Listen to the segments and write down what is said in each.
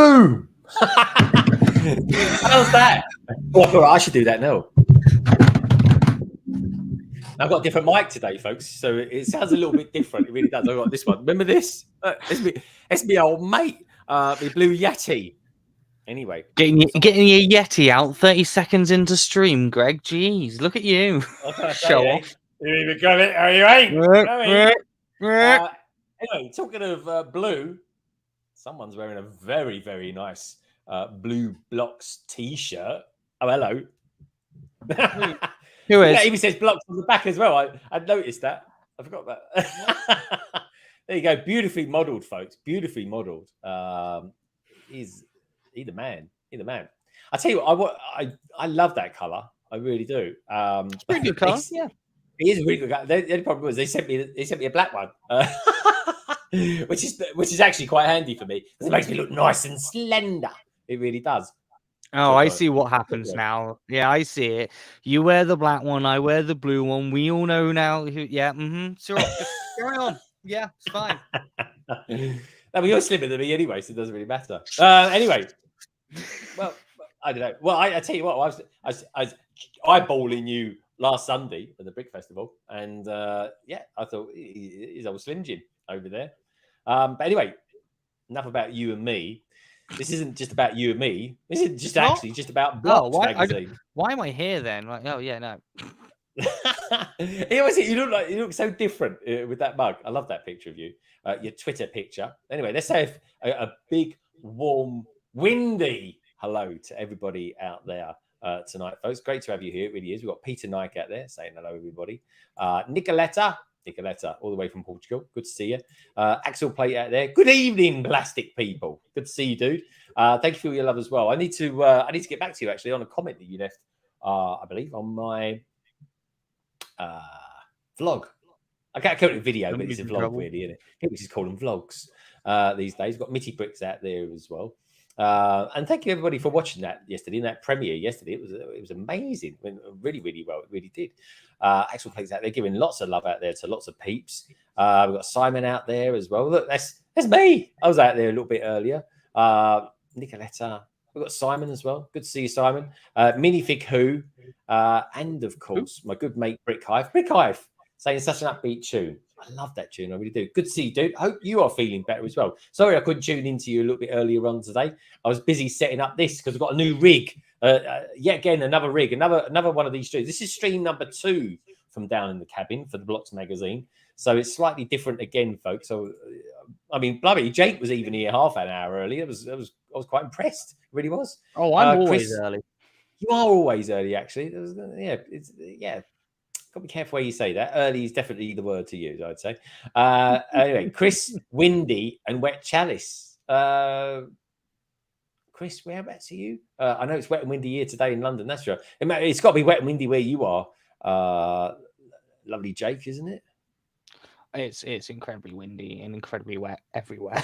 Boom! How's that? Oh, I should do that now. I've got a different mic today, folks, so it sounds a little bit different. It really does. I've got this one. Remember this? It's me old mate, the Blue Yeti. Anyway. Getting your Yeti out 30 seconds into stream, Greg. Jeez, look at you. Show off. You even got it, or you ain't. Anyway, talking of blue, someone's wearing a very, very nice blue Blocks t-shirt. Oh, hello. Who is? It even says Blocks on the back as well. I noticed that. I forgot that. There you go. Beautifully modelled, folks. Beautifully modelled. He's the man. He's the man. I tell you what, I love that colour. I really do. It's pretty good colour. Yeah. It is a really good colour. The only problem was they sent me a black one. Which is actually quite handy for me because it makes me look nice and slender. It really does. Oh, I see what happens now. Yeah, I see it. You wear the black one, I wear the blue one. We all know now who. Yeah, So just carry on. Yeah, it's fine. No, you're slimmer than me anyway, so it doesn't really matter. Anyway, well, I don't know. Well, I tell you what, I was eyeballing you last Sunday at the Brick Festival, and yeah, I thought he's old Slim Jim over there. But anyway, enough about you and me. This isn't just about you and me. This isn't just just about Blocks magazine. Why am I here then? Like, oh yeah, no. You look so different with that mug. I love that picture of you. Your Twitter picture. Anyway, let's say a big, warm, windy hello to everybody out there tonight, folks. Great to have you here. It really is. We've got Peter Nike out there saying hello, everybody. Nicoletta, all the way from Portugal. Good to see you. Axel Plate out there. Good evening, plastic people. Good to see you, dude. Thank you for your love as well. I need to get back to you actually on a comment that you left, I believe, on my vlog. I can't call it a video, but it's a vlog, really, isn't it? People just call them vlogs these days. We've got Mitty Bricks out there as well. And thank you everybody for watching that yesterday in that premiere yesterday. It was amazing. It went really, really well. It really did. Axel Plays out there giving lots of love out there to lots of peeps. We've got Simon out there as well. Look, that's me. I was out there a little bit earlier. Nicoletta. We've got Simon as well. Good to see you, Simon. Minifig Who. And of course, my good mate Brick Hive. Brick Hive saying such an upbeat tune. I love that tune. I really do. Good to see you, dude. Hope you are feeling better as well. Sorry I couldn't tune into you a little bit earlier on today. I was busy setting up this because I've got a new rig. Yet again, another rig, another one of these streams. This is stream number 2 from down in the cabin for the Blocks magazine. So it's slightly different again, folks. So, I mean, bloody Jake was even here half an hour early. I was quite impressed. It really was. Oh, I'm always early. You are always early, actually. Got to be careful where you say that. Early is definitely the word to use, I'd say. Anyway, Chris, Windy, and Wet Chalice. Chris, whereabouts are you? I know it's wet and windy here today in London. That's right. It's got to be wet and windy where you are. Lovely Jake, isn't it? It's incredibly windy and incredibly wet everywhere.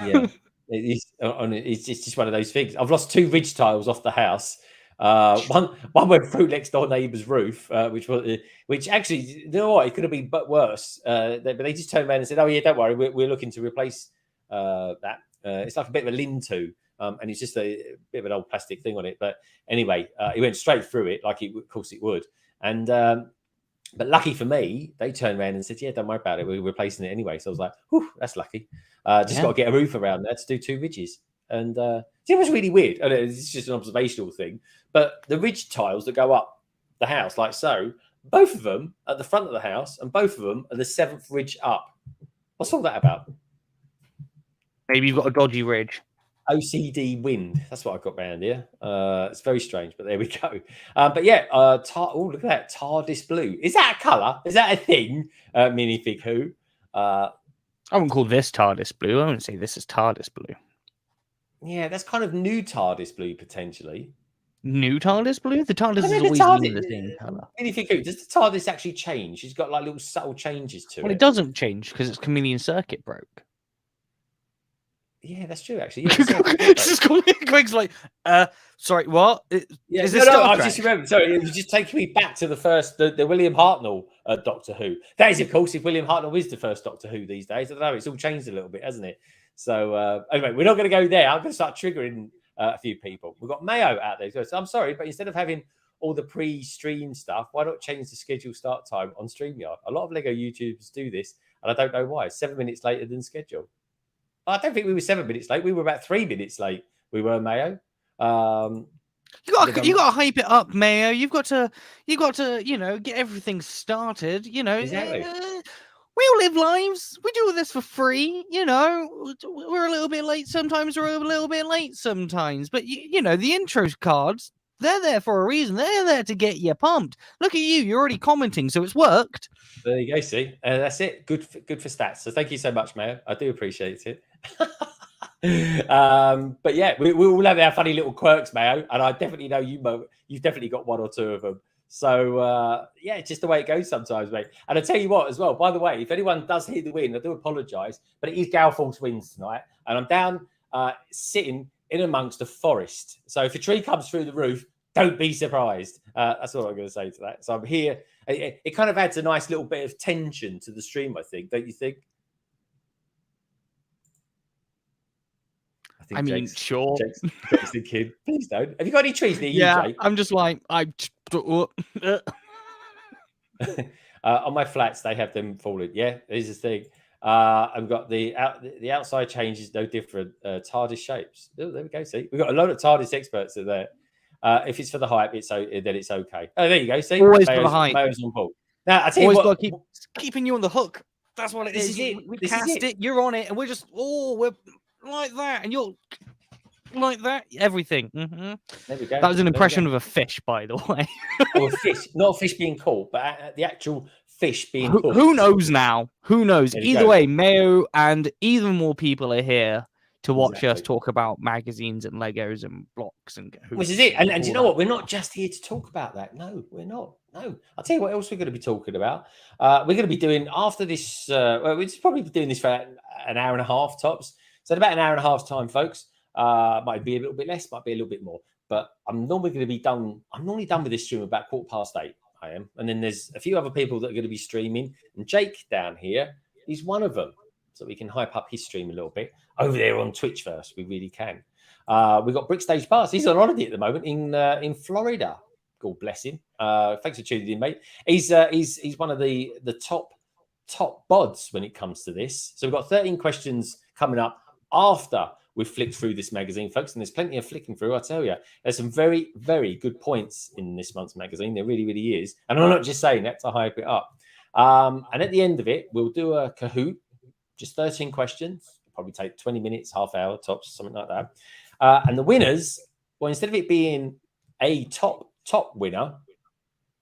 Yeah, it's just one of those things. I've lost 2 ridge tiles off the house. One went through next door neighbour's roof, which actually, you know what, it could have been but worse. But they just turned around and said, "Oh yeah, don't worry, we're looking to replace that." It's like a bit of a lean-to, and it's just a bit of an old plastic thing on it. But anyway, it went straight through it, like of course it would. And but lucky for me, they turned around and said, "Yeah, don't worry about it. We're replacing it anyway." So I was like, "Whew, that's lucky." Got to get a roof around there to do 2 ridges. And it was really weird. And it's just an observational thing. But the ridge tiles that go up the house, like so, both of them at the front of the house, and both of them are the 7th ridge up. What's all that about? Maybe you've got a dodgy ridge. OCD wind. That's what I've got around here. It's very strange, but there we go. But yeah, look at that TARDIS blue. Is that a colour? Is that a thing? Minifig Who? I wouldn't call this TARDIS blue. I wouldn't say this is TARDIS blue. Yeah, that's kind of new TARDIS blue potentially. New TARDIS blue? The TARDIS is always been the same colour. Minifig Who? Does the TARDIS actually change? She's got like little subtle changes to it. Well, it doesn't change because its chameleon circuit broke. Yeah, that's true, actually. Yeah, Greg's like, sorry, what? Yeah, is this I just remember. Sorry, it was just taking me back to the first, the William Hartnell Doctor Who. That is, of course, if William Hartnell is the first Doctor Who these days. I don't know, it's all changed a little bit, hasn't it? So anyway, we're not going to go there. I'm going to start triggering a few people. We've got Mayo out there. So I'm sorry, but instead of having all the pre-stream stuff, why not change the schedule start time on StreamYard? A lot of Lego YouTubers do this, and I don't know why. 7 minutes later than schedule. I don't think we were 7 minutes late. We were about 3 minutes late. We were, Mayo. You got to hype it up, Mayo. You got to, get everything started. Exactly. We all live lives. We do this for free. We're a little bit late sometimes. We're a little bit late sometimes. But the intro cards, they're there for a reason. They're there to get you pumped. Look at you. You're already commenting, so it's worked. There you go. See, that's it. Good for stats. So thank you so much, Mayo. I do appreciate it. But yeah, we all have our funny little quirks, Mayo, and I definitely know you've definitely got one or two of them. So yeah, it's just the way it goes sometimes, mate. And I tell you what, as well, by the way, if anyone does hear the wind, I do apologise, but it is Galforce winds tonight, and I'm down sitting in amongst a forest. So if a tree comes through the roof, don't be surprised. That's all I'm going to say to that. So I'm here. It kind of adds a nice little bit of tension to the stream, I think, don't you think? I mean, sure. Jake's thinking, please don't. Have you got any trees near you, Jake? I'm just like, on my flats, they have them falling. Yeah, there's the thing. I've got the outside change is no different. TARDIS shapes. Oh, there we go. See, we've got a lot of TARDIS experts in there. If it's for the hype, then it's okay. Oh, there you go. See, always for the hype. Mayo's on board. Now I tell you what, keeping you on the hook. That's what it is. We cast it. You're on it, and we're just we're like that, and you're like that. Everything. Mm-hmm. There we go. That was an impression of a fish, by the way. A fish, not a fish being caught, but the actual fish being hooked. Who knows now? Who knows? Either way, Mayo and even more people are here to watch us talk about magazines and Legos and blocks and Kahoot. Which is it. And you know what? We're not just here to talk about that. No, we're not. No. I'll tell you what else we're going to be talking about. We're going to be doing after this. We're probably doing this for an hour and a half tops. So in about an hour and a half time, folks. Might be a little bit less, might be a little bit more. But I'm normally going to be done. I'm normally done with this stream about 8:15. I am. And then there's a few other people that are going to be streaming. And Jake down here is one of them. So we can hype up his stream a little bit. Over there on Twitch first, we really can. We've got Brickstage Pass. He's on holiday at the moment in Florida. God bless him. Thanks for tuning in, mate. He's one of the top bods when it comes to this. So we've got 13 questions coming up after we've flicked through this magazine, folks, and there's plenty of flicking through. I tell you, there's some very, very good points in this month's magazine. There really, really is. And I'm not just saying that to hype it up. And at the end of it, we'll do a Kahoot, just 13 questions. It'll probably take 20 minutes, half hour tops, something like that. And the winners, well, instead of it being a top winner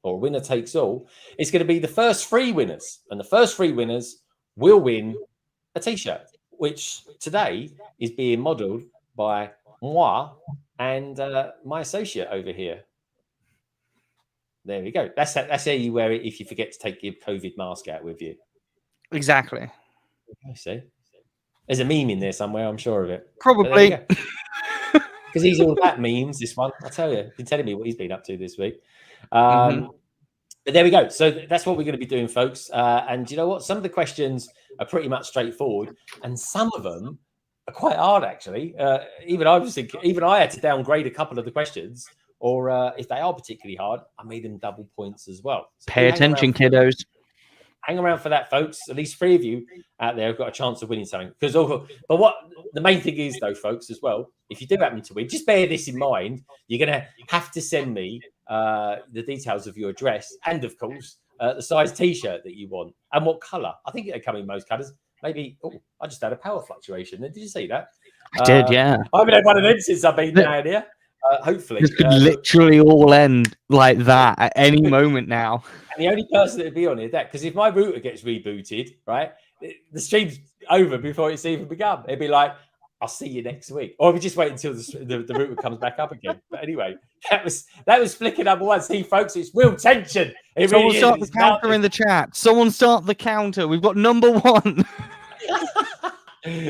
or winner takes all, it's going to be the first 3 winners. And the first 3 winners will win a T-shirt, which today is being modelled by moi and my associate over here. There we go. That's how you wear it if you forget to take your COVID mask out with you. Exactly. I see. There's a meme in there somewhere, I'm sure of it. Probably. Because he's all about memes, this one. I tell you, he's been telling me what he's been up to this week. But there we go. So that's what we're going to be doing, folks. And you know what? Some of the questions are pretty much straightforward, and some of them are quite hard, actually. Even I had to downgrade a couple of the questions, or if they are particularly hard, I made them double points as well. So pay attention, kiddos. Hang around for that, folks. At least 3 of you out there have got a chance of winning something. But what the main thing is, though, folks, as well, if you do happen to win, just bear this in mind. You're going to have to send me the details of your address and, of course, the size T-shirt that you want and what colour. I think it'll come in most colours. Maybe. Oh, I just had a power fluctuation. Did you see that? I did, yeah. I haven't had one of them since I've been down here. Hopefully, this could literally all end like that at any moment now. And the only person that would be on it, because if my router gets rebooted, right, the stream's over before it's even begun. It'd be like, I'll see you next week, or we just wait until the router comes back up again. But anyway, that was flicker number 1. See, folks, it's real tension. Someone start the counter in the chat. Someone start the counter. We've got number 1.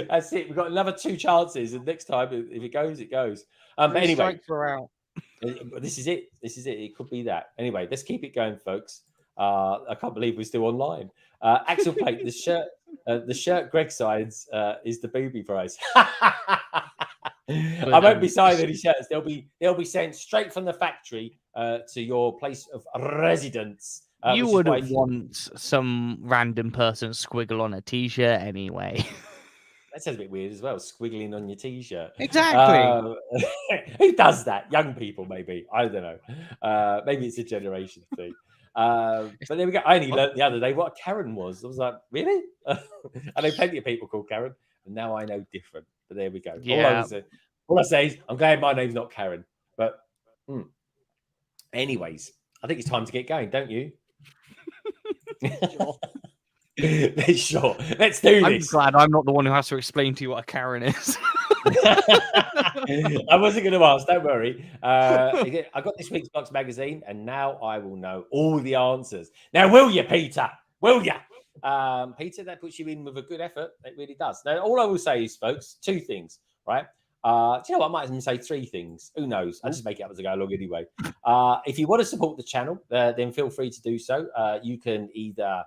That's it. We've got another 2 chances, and next time, if it goes, it goes. But anyway, this is it. It could be that. Anyway, let's keep it going, folks. I can't believe we're still online. Axel Plate, the shirt the shirt Greg signs is the booby prize. I won't be signing any shirts. They'll be sent straight from the factory to your place of residence. You wouldn't want some random person squiggle on a t-shirt anyway. That sounds a bit weird as well, squiggling on your t-shirt. Exactly. Who does that? Young people, maybe. I don't know. Maybe it's a generation thing. But there we go. I only learned the other day what a Karen was. I was like, really? I know plenty of people called Karen, and now I know different. But there we go. Yeah. All I say is, I'm glad my name's not Karen. But anyways, I think it's time to get going, don't you? Sure. Let's do this. I'm glad I'm not the one who has to explain to you what a Karen is. I wasn't going to ask, don't worry. I got this week's Blocks magazine, and now I will know all the answers. Now, will you, Peter? Will you? Peter, that puts you in with a good effort. It really does. Now, all I will say is, folks, 2 things, right? Do you know what? I might even say 3 things. Who knows? I'll just make it up as I go along anyway. If you want to support the channel, then feel free to do so. You can either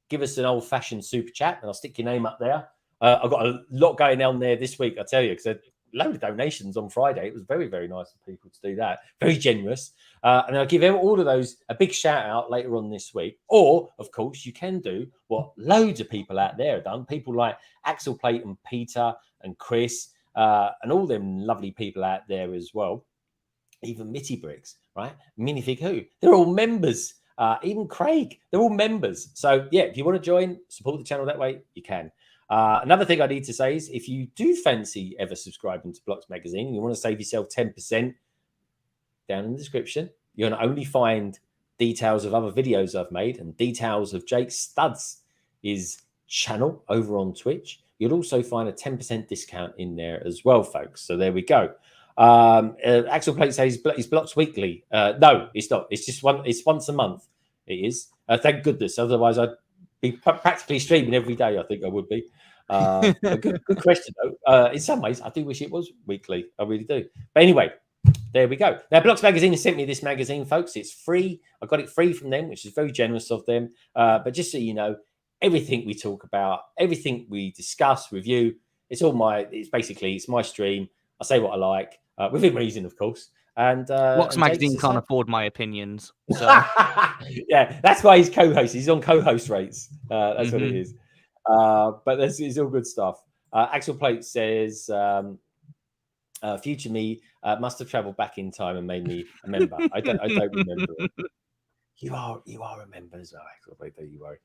give us an old-fashioned super chat, and I'll stick your name up there. I've got a lot going on there this week, I tell you, because a load of donations on Friday. It was very, very nice of people to do that. Very generous. And I'll give all of those a big shout-out later on this week. Or, of course, you can do what loads of people out there have done. People like Axel Plate and Peter and Chris, and all them lovely people out there as well. Even Mitty Bricks, right? Minifig Who? They're all members. Even Craig, they're all members. So, yeah, if you want to join, support the channel that way, you can. Another thing I need to say is if you do fancy ever subscribing to Blocks Magazine and you want to save yourself 10%, down in the description, you're going to only find details of other videos I've made and details of Jake Studs' channel over on Twitch. You'll also find a 10% discount in there as well, folks. So there we go. Axel Plate says it's Blocks weekly. No, it's not. It's just it's once a month. It is. Thank goodness. Otherwise, I'd be practically streaming every day. I think I would be. Good question, though. In some ways, I do wish it was weekly. I really do. But anyway, there we go. Now, Blocks Magazine has sent me this magazine, folks. It's free. I got it free from them, which is very generous of them. But just so you know, everything we talk about, everything we discuss, review, it's my stream. I say what I like, within reason, of course. And Blocks Magazine can't afford my opinions. So. Yeah, that's why he's co-host. He's on co-host rates. That's what it is. But it's all good stuff. Axel Plate says, future me must have traveled back in time and made me a member. I don't remember it. You are a member as well, Axel Plate, don't you worry.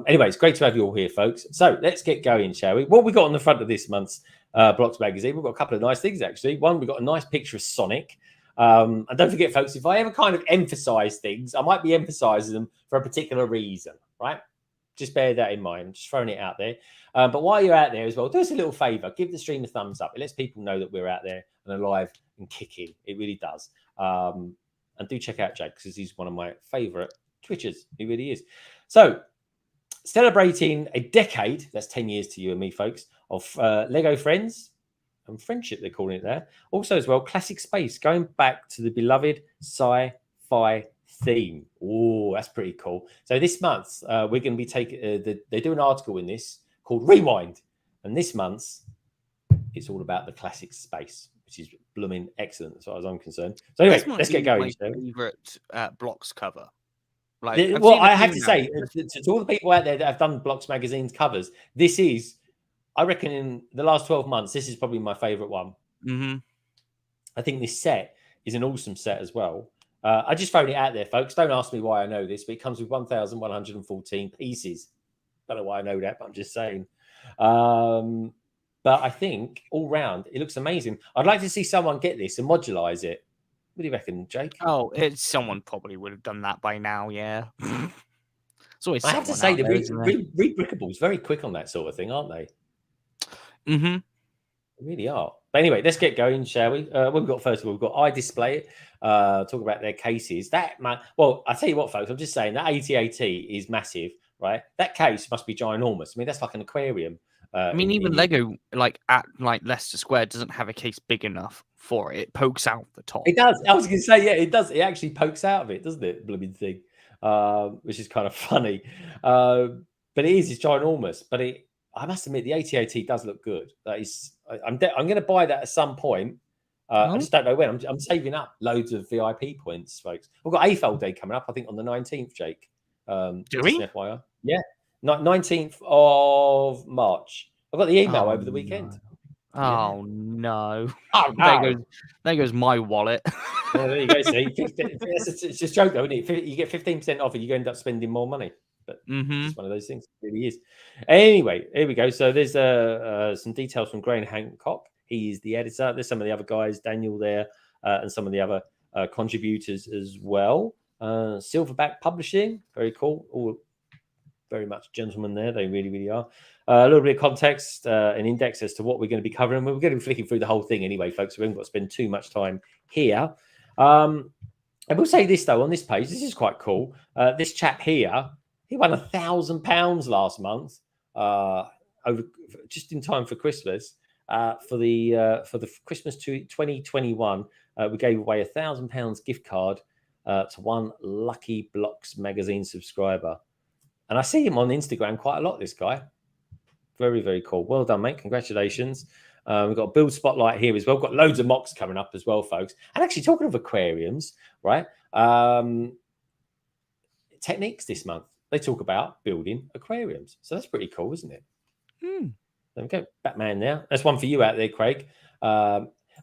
Anyway, it's great to have you all here, folks. So let's get going, shall we? What we got on the front of this month's Blocks Magazine? We've got a couple of nice things, actually. One, we've got a nice picture of Sonic. And don't forget, folks, if I ever kind of emphasize things, I might be emphasizing them for a particular reason, right? Just bear that in mind. Just throwing it out there. But while you're out there as well, do us a little favor. Give the stream a thumbs up. It lets people know that we're out there and alive and kicking. It really does. And do check out Jake, because he's one of my favorite Twitchers. He really is. So, celebrating a decade, that's 10 years to you and me, folks, of Lego friends and friendship, they're calling it there. Also, as well, classic space, going back to the beloved sci-fi theme. Oh, that's pretty cool. So this month, we're going to be taking, they do an article in this called Rewind. And this month, it's all about the classic space, which is blooming excellent as far as I'm concerned. So anyway, let's get going. My favorite Blocks cover. Like, I have to say, to all the people out there that have done Blocks Magazine's covers, this is, I reckon, in the last 12 months, this is probably my favorite one. Mm-hmm. I think this set is an awesome set as well. I just thrown it out there, folks. Don't ask me why I know this, but it comes with 1,114 pieces. Don't know why I know that, but I'm just saying. But I think all round, it looks amazing. I'd like to see someone get this and modularize it. What do you reckon, Jake? Oh, someone probably would have done that by now, yeah. It's always I have to say, the Rebrickable is very quick on that sort of thing, aren't they? Mm-hmm. They really are. But anyway, let's get going, shall we? We've got, first of all, we've got iDisplay it, talk about their cases. That, man, well, I'll tell you what, folks, I'm just saying that AT-AT is massive, right? That case must be ginormous. I mean, that's like an aquarium. I mean, even Lego, at Leicester Square, doesn't have a case big enough for it. It pokes out the top. It does. I was going to say, yeah, it does. It actually pokes out of it, doesn't it? Blooming thing, which is kind of funny. but it is. It's ginormous. But I must admit, the AT-AT does look good. That is, I'm going to buy that at some point. I just don't know when. I'm saving up loads of VIP points, folks. We've got AFL Day coming up, I think, on the 19th, Jake. Do we? FYI. Yeah. 19th of March. I got the email over the weekend. Oh, no. Oh, no. There goes my wallet. Yeah, there you go. See, it's just a joke, though, isn't it? You get 15% off and you end up spending more money. But it's just one of those things. It really is. Anyway, here we go. So there's some details from Graham Hancock. He is the editor. There's some of the other guys, Daniel there, and some of the other contributors as well. Silverback Publishing, very cool. All very much gentlemen there. They really, really are. A little bit of context, an index as to what we're going to be covering. We're going to be flicking through the whole thing anyway, folks. We haven't got to spend too much time here. I will say this, though, on this page, this is quite cool. This chap here, he won £1,000 last month, over just in time for Christmas. For the Christmas 2021, we gave away £1,000 gift card to one lucky Blocks magazine subscriber. And I see him on Instagram quite a lot, this guy. Very, very cool. Well done, mate. Congratulations. We've got a build spotlight here as well. We've got loads of MOCs coming up as well, folks. And actually, talking of aquariums, right? Techniques this month, they talk about building aquariums. So that's pretty cool, isn't it? There we go. Batman there. That's one for you out there, Craig.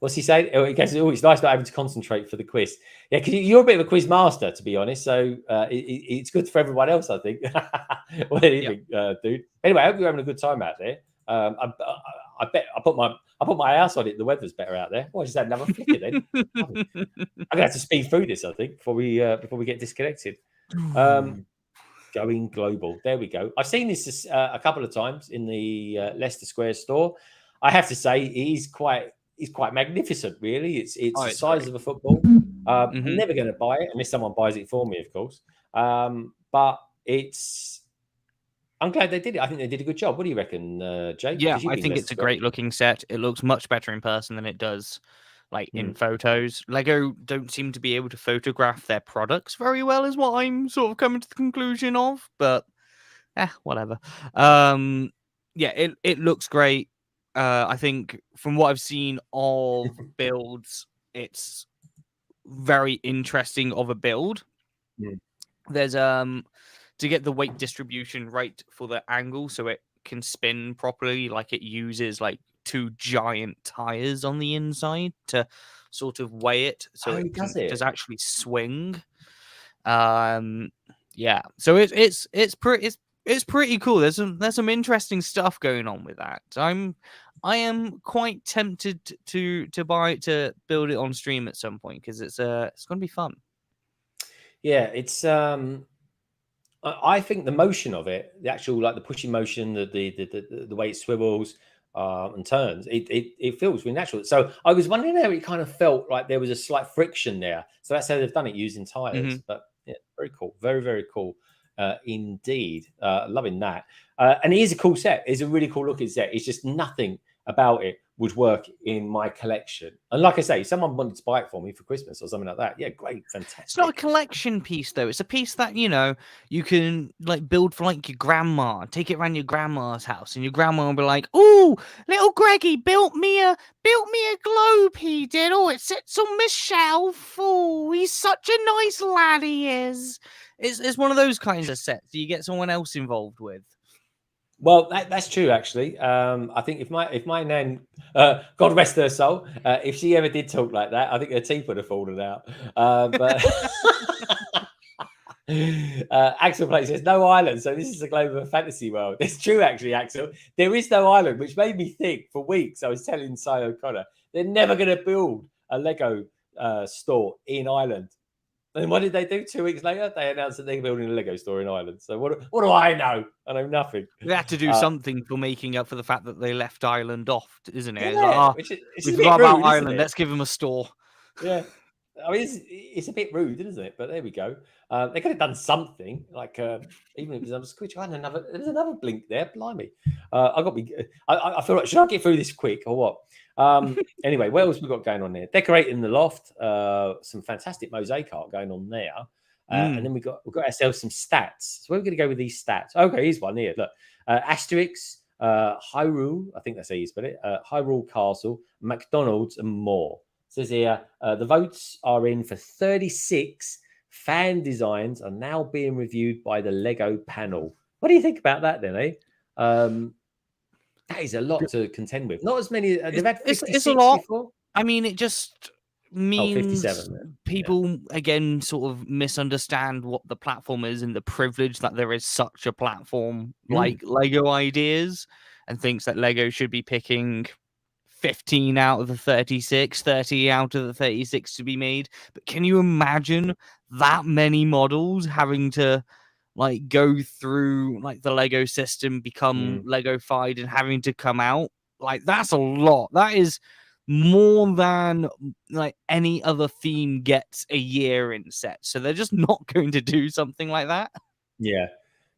What's he saying? Oh, it's nice not having to concentrate for the quiz. Yeah, because you're a bit of a quiz master, to be honest. So it's good for everyone else, I think. What do you think, dude? Anyway, I hope you're having a good time out there. I bet I put my house on it. The weather's better out there. Oh, I just had another flicker then. I'm gonna have to speed through this, I think, before we get disconnected. Going global. There we go. I've seen this a couple of times in the Leicester Square store. I have to say, he's quite magnificent, really. It's the size of a football. I'm never going to buy it unless someone buys it for me, of course. But I'm glad they did it. I think they did a good job. What do you reckon, Jake? Yeah, I think it's a great looking set. It looks much better in person than it does in photos. Lego don't seem to be able to photograph their products very well, is what I'm sort of coming to the conclusion of. But whatever. Yeah, it looks great. I think from what I've seen of builds, it's very interesting of a build. There's to get the weight distribution right for the angle so it can spin properly, like it uses like two giant tires on the inside to sort of weigh it so it does actually swing. Yeah, so it's pretty cool. There's some interesting stuff going on with that. I am quite tempted to build it on stream at some point because it's going to be fun. Yeah, it's I think the motion of it, the actual the pushing motion, the way it swivels and turns, it feels really natural. So I was wondering how it kind of felt like there was a slight friction there. So that's how they've done it using tires. But yeah, very cool, very, very cool. Indeed, loving that. And it is a cool set. It's a really cool looking set. It's just nothing about it would work in my collection. And like I say, if someone wanted to buy it for me for Christmas or something like that, yeah, great, fantastic. It's not a collection piece though. It's a piece that you can build for your grandma. Take it around your grandma's house, and your grandma will be like, "Ooh, little Greggy built me a globe. He did. Oh, it sits on my shelf. Oh, he's such a nice lad. He is." It's one of those kinds of sets that you get someone else involved with. Well, that's true, actually. I think if my nan, God rest her soul, if she ever did talk like that, I think her teeth would have fallen out. But Axel Plate says no island, so this is a global fantasy world. It's true, actually, Axel. There is no island, which made me think for weeks. I was telling Si O'Connor they're never going to build a Lego store in Ireland. And what did they do 2 weeks later? They announced that they're building a Lego store in Ireland. So what do I know? I know nothing. They had to do something for making up for the fact that they left Ireland off, isn't it? Yeah, we forgot about Ireland. Let's give them a store. Yeah. I mean, it's a bit rude, isn't it? But there we go. They could have done something, even if it was on Squidge. There's another blink there. Blimey. I feel like, should I get through this quick or what? Anyway, what else we got going on there? Decorating the loft. Some fantastic mosaic art going on there. And then we've got ourselves some stats. So we're going to go with these stats. Okay, here's one here. Look, Asterix, Hyrule, I think that's how you spell it. Hyrule Castle, McDonald's, and more. It says here the votes are in for 36 fan designs are now being reviewed by the Lego panel. What do you think about that then, eh? That is a lot to contend with. Not as many. They've had 56 it's a lot before. I mean, it just means 57, people again sort of misunderstand what the platform is and the privilege that there is such a platform like Lego Ideas, and thinks that Lego should be picking 15 out of the 36, 30 out of the 36 to be made. But can you imagine that many models having to like go through like the Lego system, become Lego-fied, and having to come out? Like, that's a lot. That is more than like any other theme gets a year in set. So they're just not going to do something like that.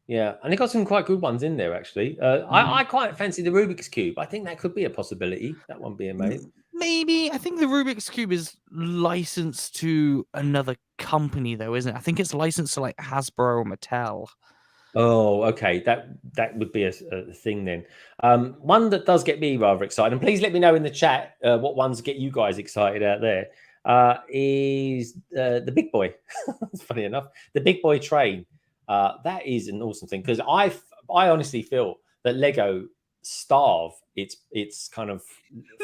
Yeah, and they got some quite good ones in there, actually. I quite fancy the Rubik's Cube. I think that could be a possibility, that one being made. Maybe. I think the Rubik's Cube is licensed to another company, though, isn't it? I think it's licensed to like Hasbro or Mattel. Oh, okay. That would be a thing then. One that does get me rather excited, and please let me know in the chat what ones get you guys excited out there, is the Big Boy. Funny enough, the Big Boy train. That is an awesome thing, because I honestly feel that Lego starve its kind of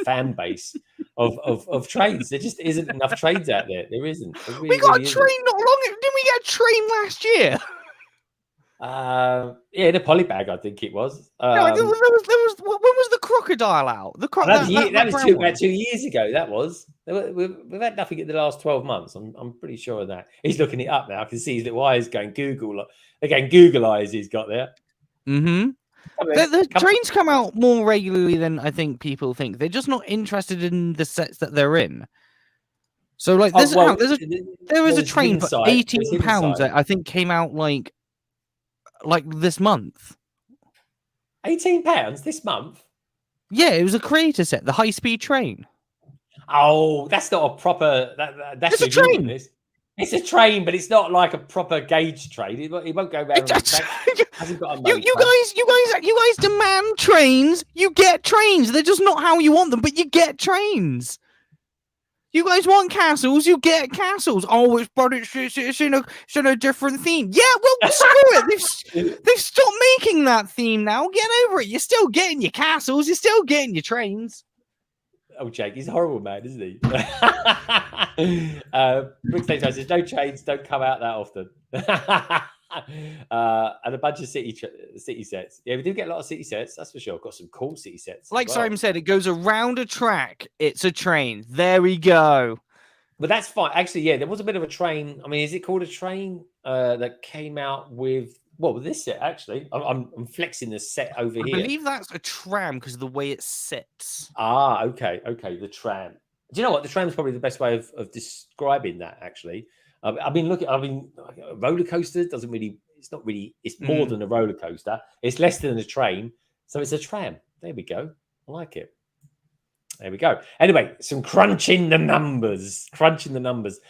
fan base of trains. There just isn't enough trains out there. There isn't. There really, we got really a train not long. Didn't we get a train last year? Yeah, the polybag, I think it was. No, there was. When was the crocodile out? The that was about 2 years ago. That was. We've had nothing in the last 12 months. I'm pretty sure of that. He's looking it up now. I can see his little eyes going Google. Again, Google eyes he's got there. The trains come out more regularly than I think people think. They're just not interested in the sets that they're in. So like, there was a train for £18 that I think came out like this month. £18 this month? Yeah, it was a creator set, the high-speed train. Oh, that's not a proper. That's a train. It's a train, but it's not like a proper gauge train. It won't go around. Hasn't got a motor. You guys demand trains. You get trains. They're just not how you want them, but you get trains. You guys want castles, you get castles. Oh, it's in a different theme. Yeah, well, screw it. They've stopped making that theme now. Get over it. You're still getting your castles. You're still getting your trains. Oh, Jake, he's a horrible man, isn't he? Brick says, no trains don't come out that often. And a bunch of city sets. Yeah, we did get a lot of city sets, that's for sure. Got some cool city sets. Like Simon said, it goes around a track. It's a train. There we go. But that's fine. Actually, yeah, there was a bit of a train. I mean, is it called a train that came out with this set? Actually, I'm flexing the set over here. I believe that's a tram because of the way it sits. Ah, okay, the tram. Do you know what? The tram's probably the best way of describing that. Actually, roller coaster doesn't really. It's not really. It's more than a roller coaster. It's less than a train, so it's a tram. There we go. I like it. There we go. Anyway, some crunching the numbers,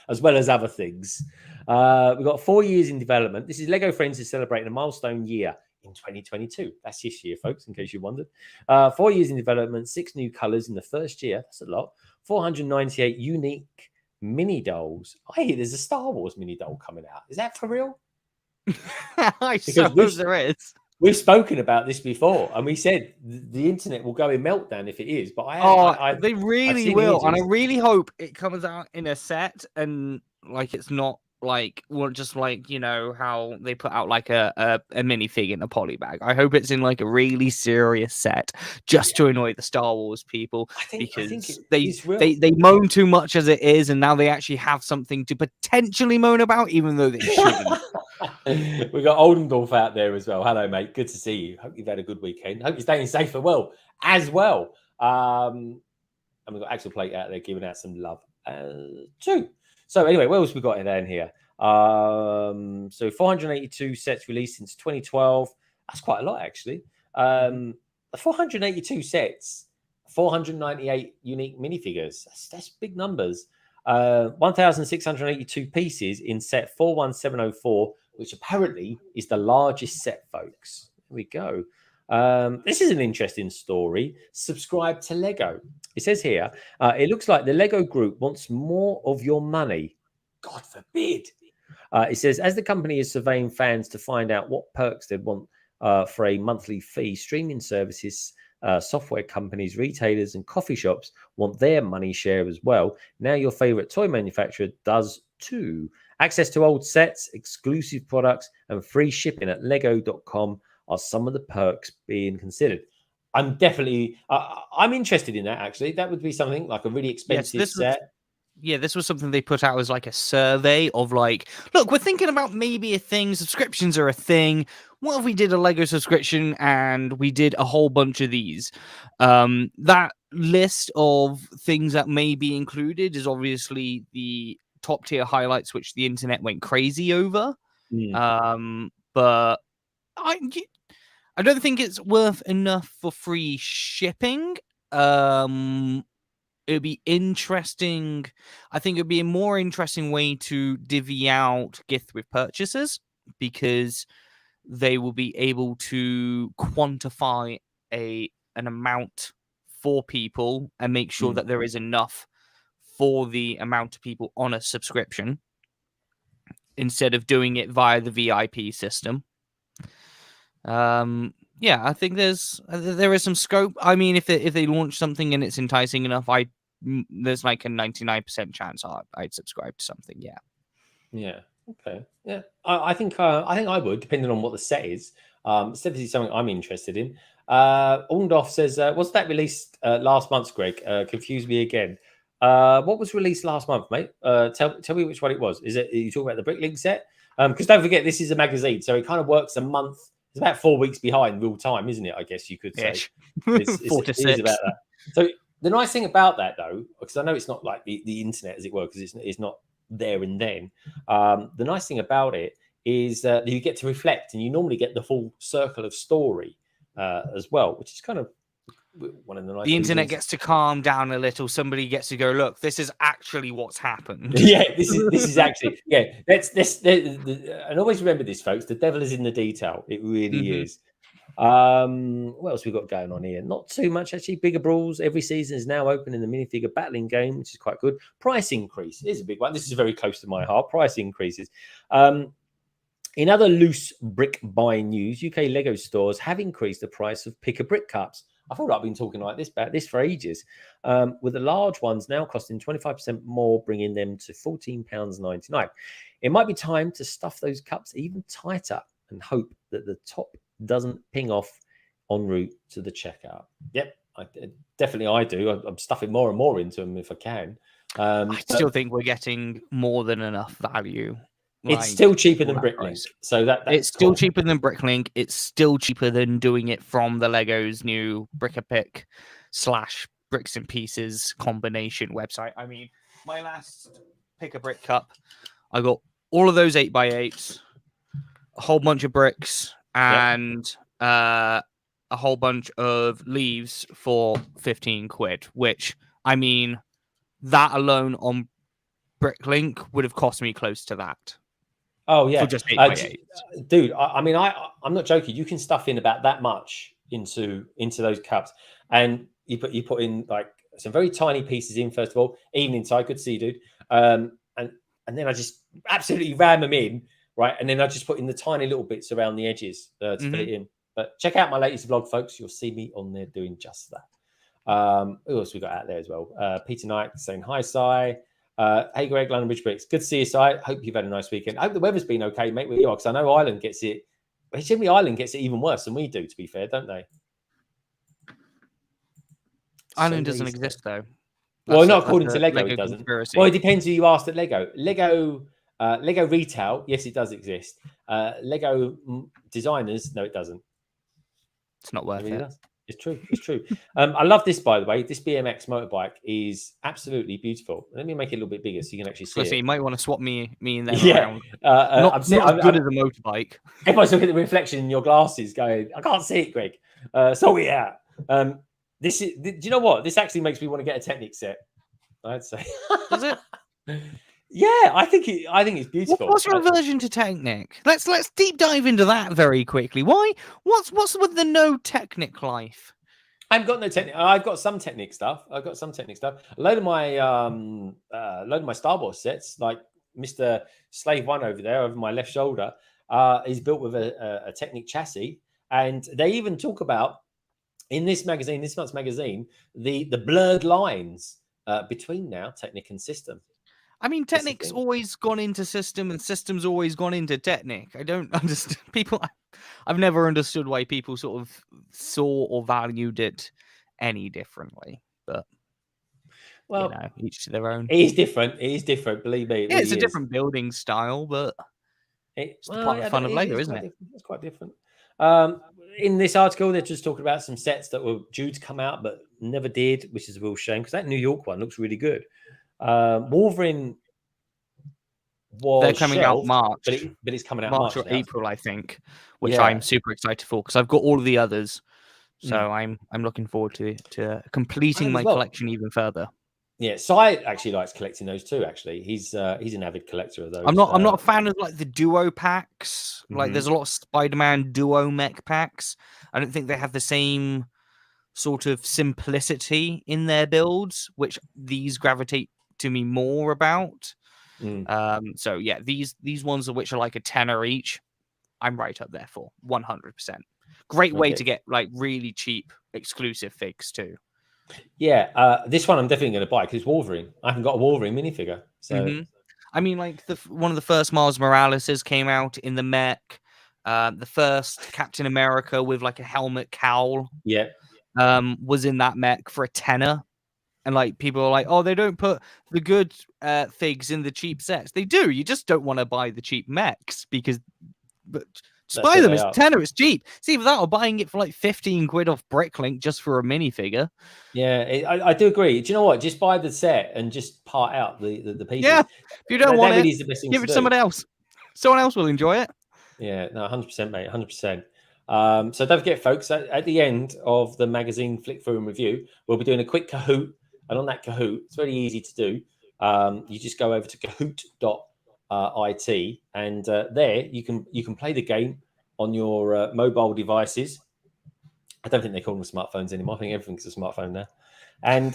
as well as other things. We've got 4 years in development. This is Lego Friends is celebrating a milestone year in 2022. That's this year, folks, in case you wondered. 4 years in development, 6 new colors in the first year. That's a lot. 498 unique mini dolls. I hear there's a Star Wars mini doll coming out. Is that for real? I suppose there is. We've spoken about this before, and we said the internet will go in meltdown if it is. But they really will, and I really hope it comes out in a set, and like it's not like just like how they put out like a minifig in a polybag. I hope it's in like a really serious set, just to annoy the Star Wars people, because they moan too much as it is, and now they actually have something to potentially moan about, even though they shouldn't. We've got Oldendorf out there as well. Hello, mate. Good to see you. Hope you've had a good weekend. Hope you're staying safe as well. And we've got Axel Plate out there giving out some love too. So anyway, what else we got in here? So 482 sets released since 2012. That's quite a lot, actually. 482 sets, 498 unique minifigures. That's big numbers. 1,682 pieces in set 41704, which apparently is the largest set, folks. There we go. This is an interesting story. Subscribe to Lego. It says here, it looks like the Lego group wants more of your money. God forbid. It says, as the company is surveying fans to find out what perks they'd want for a monthly fee, streaming services, software companies, retailers, and coffee shops want their money share as well. Now your favorite toy manufacturer does too. Access to old sets, exclusive products, and free shipping at lego.com are some of the perks being considered. I'm definitely, I'm interested in that, actually. That would be something like a really expensive set. This was something they put out as like a survey of like, look, we're thinking about maybe a thing. Subscriptions are a thing. What if we did a Lego subscription and we did a whole bunch of these? That list of things that may be included is obviously the top tier highlights, which the internet went crazy over. But I don't think it's worth enough for free shipping. It would be interesting. I think it would be a more interesting way to divvy out gift with purchases, because they will be able to quantify an amount for people and make sure that there is enough for the amount of people on a subscription, instead of doing it via the VIP system. I think there is some scope. I mean, if they launch something and it's enticing enough, there's like a 99% chance I'd subscribe to something. Yeah. Okay. Yeah. I think I would, depending on what the set is. It's definitely something I'm interested in. Orndorff says, was that released last month, Greg? Confuse me again. What was released last month, mate? Tell me which one it was. Are you talking about the Bricklink set? Because don't forget, this is a magazine, so it kind of works a month. It's about 4 weeks behind real time, isn't it? I guess you could say. It's 4 to 6. It is about that. So the nice thing about that, though, because I know it's not like the internet, as it were, because it's not there and then. The nice thing about it is that you get to reflect, and you normally get the full circle of story as well, which is kind of one of the nice. The internet gets to calm down a little. Somebody gets to go, look, this is actually what's happened. Yeah, this is actually, yeah. And always remember this, folks. The devil is in the detail. It really is. What else we got going on here? Not too much, actually. Bigger Brawls every season is now open in the minifigure battling game, which is quite good. Price increase is a big one. This is very close to my heart. Price increases. In other loose brick buying news, UK Lego stores have increased the price of pick-a-brick cups. I thought I've been talking about this for ages, with the large ones now costing 25% more, bringing them to £14.99. It might be time to stuff those cups even tighter and hope that the top doesn't ping off en route to the checkout. Yep, I do. I'm stuffing more and more into them if I can. I still think we're getting more than enough value. It's still cheaper than Bricklink, so that's it's still cheaper than Bricklink. It's still cheaper than doing it from the Lego's new Brick-a-Pick / Bricks and Pieces combination website. I mean, my last Pick-a-Brick cup, I got all of those 8x8s, a whole bunch of bricks, and a whole bunch of leaves for 15 quid, which, I mean, that alone on Bricklink would have cost me close to that. Oh yeah, for just 8x8. Dude. I'm not joking. You can stuff in about that much into those cups, and you put in like some very tiny pieces in first of all, even inside. Good to see, dude. And then I just absolutely ram them in, right? And then I just put in the tiny little bits around the edges to fit it in. But check out my latest vlog, folks. You'll see me on there doing just that. Who else we got out there as well? Peter Knight saying hi, Si. Hey Greg, London Bridge Bricks. Good to see you, Si. Hope you've had a nice weekend. I hope the weather's been okay, mate, with you, because I know Ireland gets it. Generally, Ireland gets it even worse than we do, to be fair, don't they? Ireland doesn't exist, though. Well, not according to Lego, it doesn't. Conspiracy. Well, it depends who you asked at Lego. Lego retail, yes, it does exist. Lego designers, no, it doesn't. It's not worth it. It's true. It's true. I love this, by the way. This BMX motorbike is absolutely beautiful. Let me make it a little bit bigger so you can actually see it. You might want to swap me in there. Yeah. Not as good as a motorbike. Everyone's looking at the reflection in your glasses going, I can't see it, Greg. Sort it out. Do you know what? This actually makes me want to get a Technic set, I'd say. Does it? Yeah, I think it's beautiful. What's your aversion to Technic? Let's deep dive into that very quickly. Why? What's with the no Technic life? I've got no Technic. I've got some Technic stuff. A load of my Star Wars sets, like Mr. Slave One over my left shoulder, is built with a Technic chassis, and they even talk about in this month's magazine, the blurred lines between now Technic and System. I mean, Technic's always gone into System, and System's always gone into Technic. I don't understand people. I've never understood why people sort of saw or valued it any differently. But well, you know, each to their own. It is different. Believe me. Yeah, it's a different building style, but it's part of the fun of Lego, isn't it? It's quite different. In this article, they're just talking about some sets that were due to come out but never did, which is a real shame because that New York one looks really good. Wolverine they're coming shelved, out March, but it's coming out March or April, I think, which I'm super excited for because I've got all of the others, so I'm looking forward to completing my collection even further. Yeah, Sai actually likes collecting those too. Actually, he's an avid collector of those. I'm not a fan of like the duo packs. Like, there's a lot of Spider-Man duo mech packs. I don't think they have the same sort of simplicity in their builds, which these gravitate to me more about. So yeah, these ones of which are like a tenner each, I'm right up there for 100%. Great way to get like really cheap exclusive figs too. Yeah, this one I'm definitely going to buy because it's Wolverine. I haven't got a Wolverine minifigure, so I mean, like one of the first Miles Morales came out in the mech. The first Captain America with like a helmet cowl, was in that mech for a tenner. And like people are like, oh, they don't put the good figs in the cheap sets. They do. You just don't want to buy the cheap mechs because, but just buy them. It's tenner. It's cheap. It's either that or buying it for like 15 quid off Bricklink just for a minifigure. Yeah, I do agree. Do you know what? Just buy the set and just part out the pieces. Yeah, if you don't want it, give it to somebody else. Someone else will enjoy it. Yeah, no, 100%, mate, 100%. So don't forget, folks, at the end of the magazine flick through and review, we'll be doing a quick Kahoot. And on that Kahoot, it's very easy to do. You just go over to kahoot.it, and there you can play the game on your mobile devices. I don't think they call them smartphones anymore. I think everything's a smartphone now. And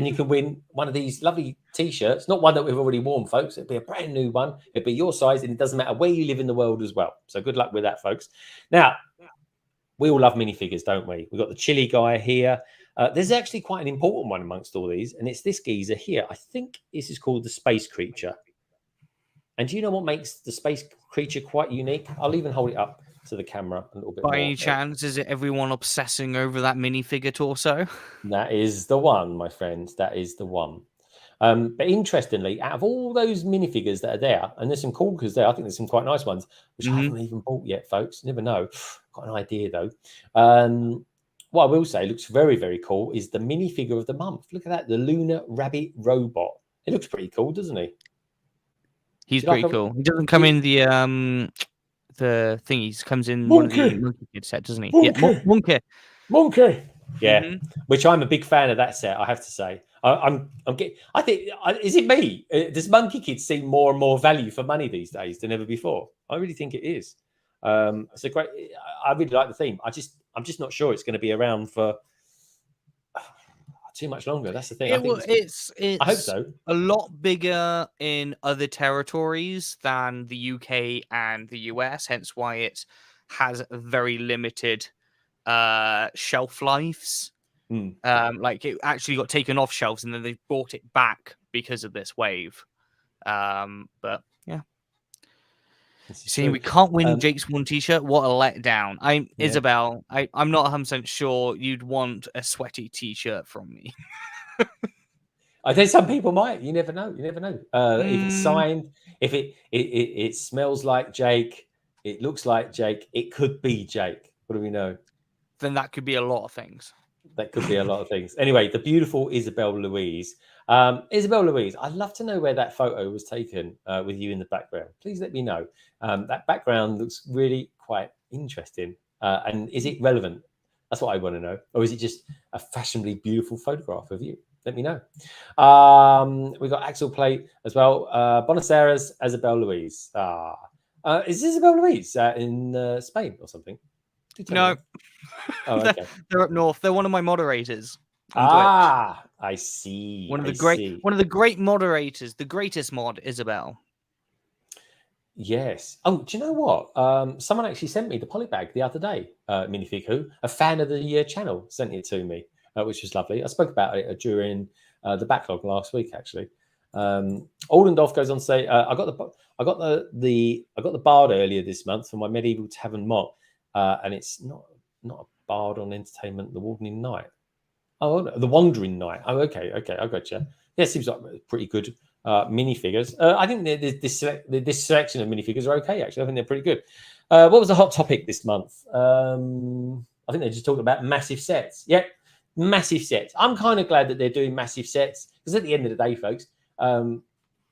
you can win one of these lovely T-shirts. Not one that we've already worn, folks. It'll be a brand new one. It'll be your size, and it doesn't matter where you live in the world as well. So good luck with that, folks. Now, we all love minifigures, don't we? We've got the chili guy here. There's actually quite an important one amongst all these, and it's this geezer here. I think this is called the Space Creature. And do you know what makes the Space Creature quite unique? I'll even hold it up to the camera a little bit. By any chance, is it everyone obsessing over that minifigure torso? That is the one, my friends. That is the one. But interestingly, out of all those minifigures that are there, and there's some cool because there, I think there's some quite nice ones, which I haven't even bought yet, folks. Never know. Got an idea though. What I will say looks very, very cool is the minifigure of the month. Look at that, the Lunar Rabbit Robot. It looks pretty cool, doesn't he? He's pretty cool. He doesn't come in the thingies. Comes in one of the Monkey Kid set, doesn't he? Monkey. Yeah, Monkey. Yeah, which I'm a big fan of that set. I have to say, I'm getting. I think is it me? Does Monkey Kid seem more and more value for money these days than ever before? I really think it is. It's a great. I really like the theme. I'm just not sure it's going to be around for too much longer. That's the thing. I hope so. A lot bigger in other territories than the UK and the US, hence why it has very limited shelf lives. Like it actually got taken off shelves and then they brought it back because of this wave. But yeah. See, we can't win Jake's one t-shirt. What a letdown. Isabel, I'm not 100% sure you'd want a sweaty t-shirt from me. I think some people might. You never know. If it's signed, if it smells like Jake, it looks like Jake, it could be Jake. What do we know? Then that could be a lot of things. That could be a lot of things. Anyway, the beautiful Isabel Louise. Isabel Louise, I'd love to know where that photo was taken with you in the background. Please let me know. That background looks really quite interesting. And is it relevant? That's what I want to know. Or is it just a fashionably beautiful photograph of you? let me know. We got Axel Plate as well. Buenos Aires, Isabel Louise. Is Isabel Louise in Spain or something? No. Oh, okay. They're up north. They're one of my moderators on Twitch. I see. One of the great moderators, the greatest mod, Isabel. Yes. Oh, do you know what? Someone actually sent me the polybag the other day. Minifig Who, a fan of the channel, sent it to me, which was lovely. I spoke about it during the backlog last week, actually. Oldendorf goes on to say, I got the bard earlier this month for my medieval tavern mock, and it's not a bard on entertainment, the Wandering Knight. Oh, the Wandering Knight. Oh, okay, I got you. Yeah, seems like pretty good minifigures. I think this selection of minifigures are okay. Actually, I think they're pretty good. What was the hot topic this month? I think they just talked about massive sets. Yep, massive sets. I'm kind of glad that they're doing massive sets because at the end of the day, folks, you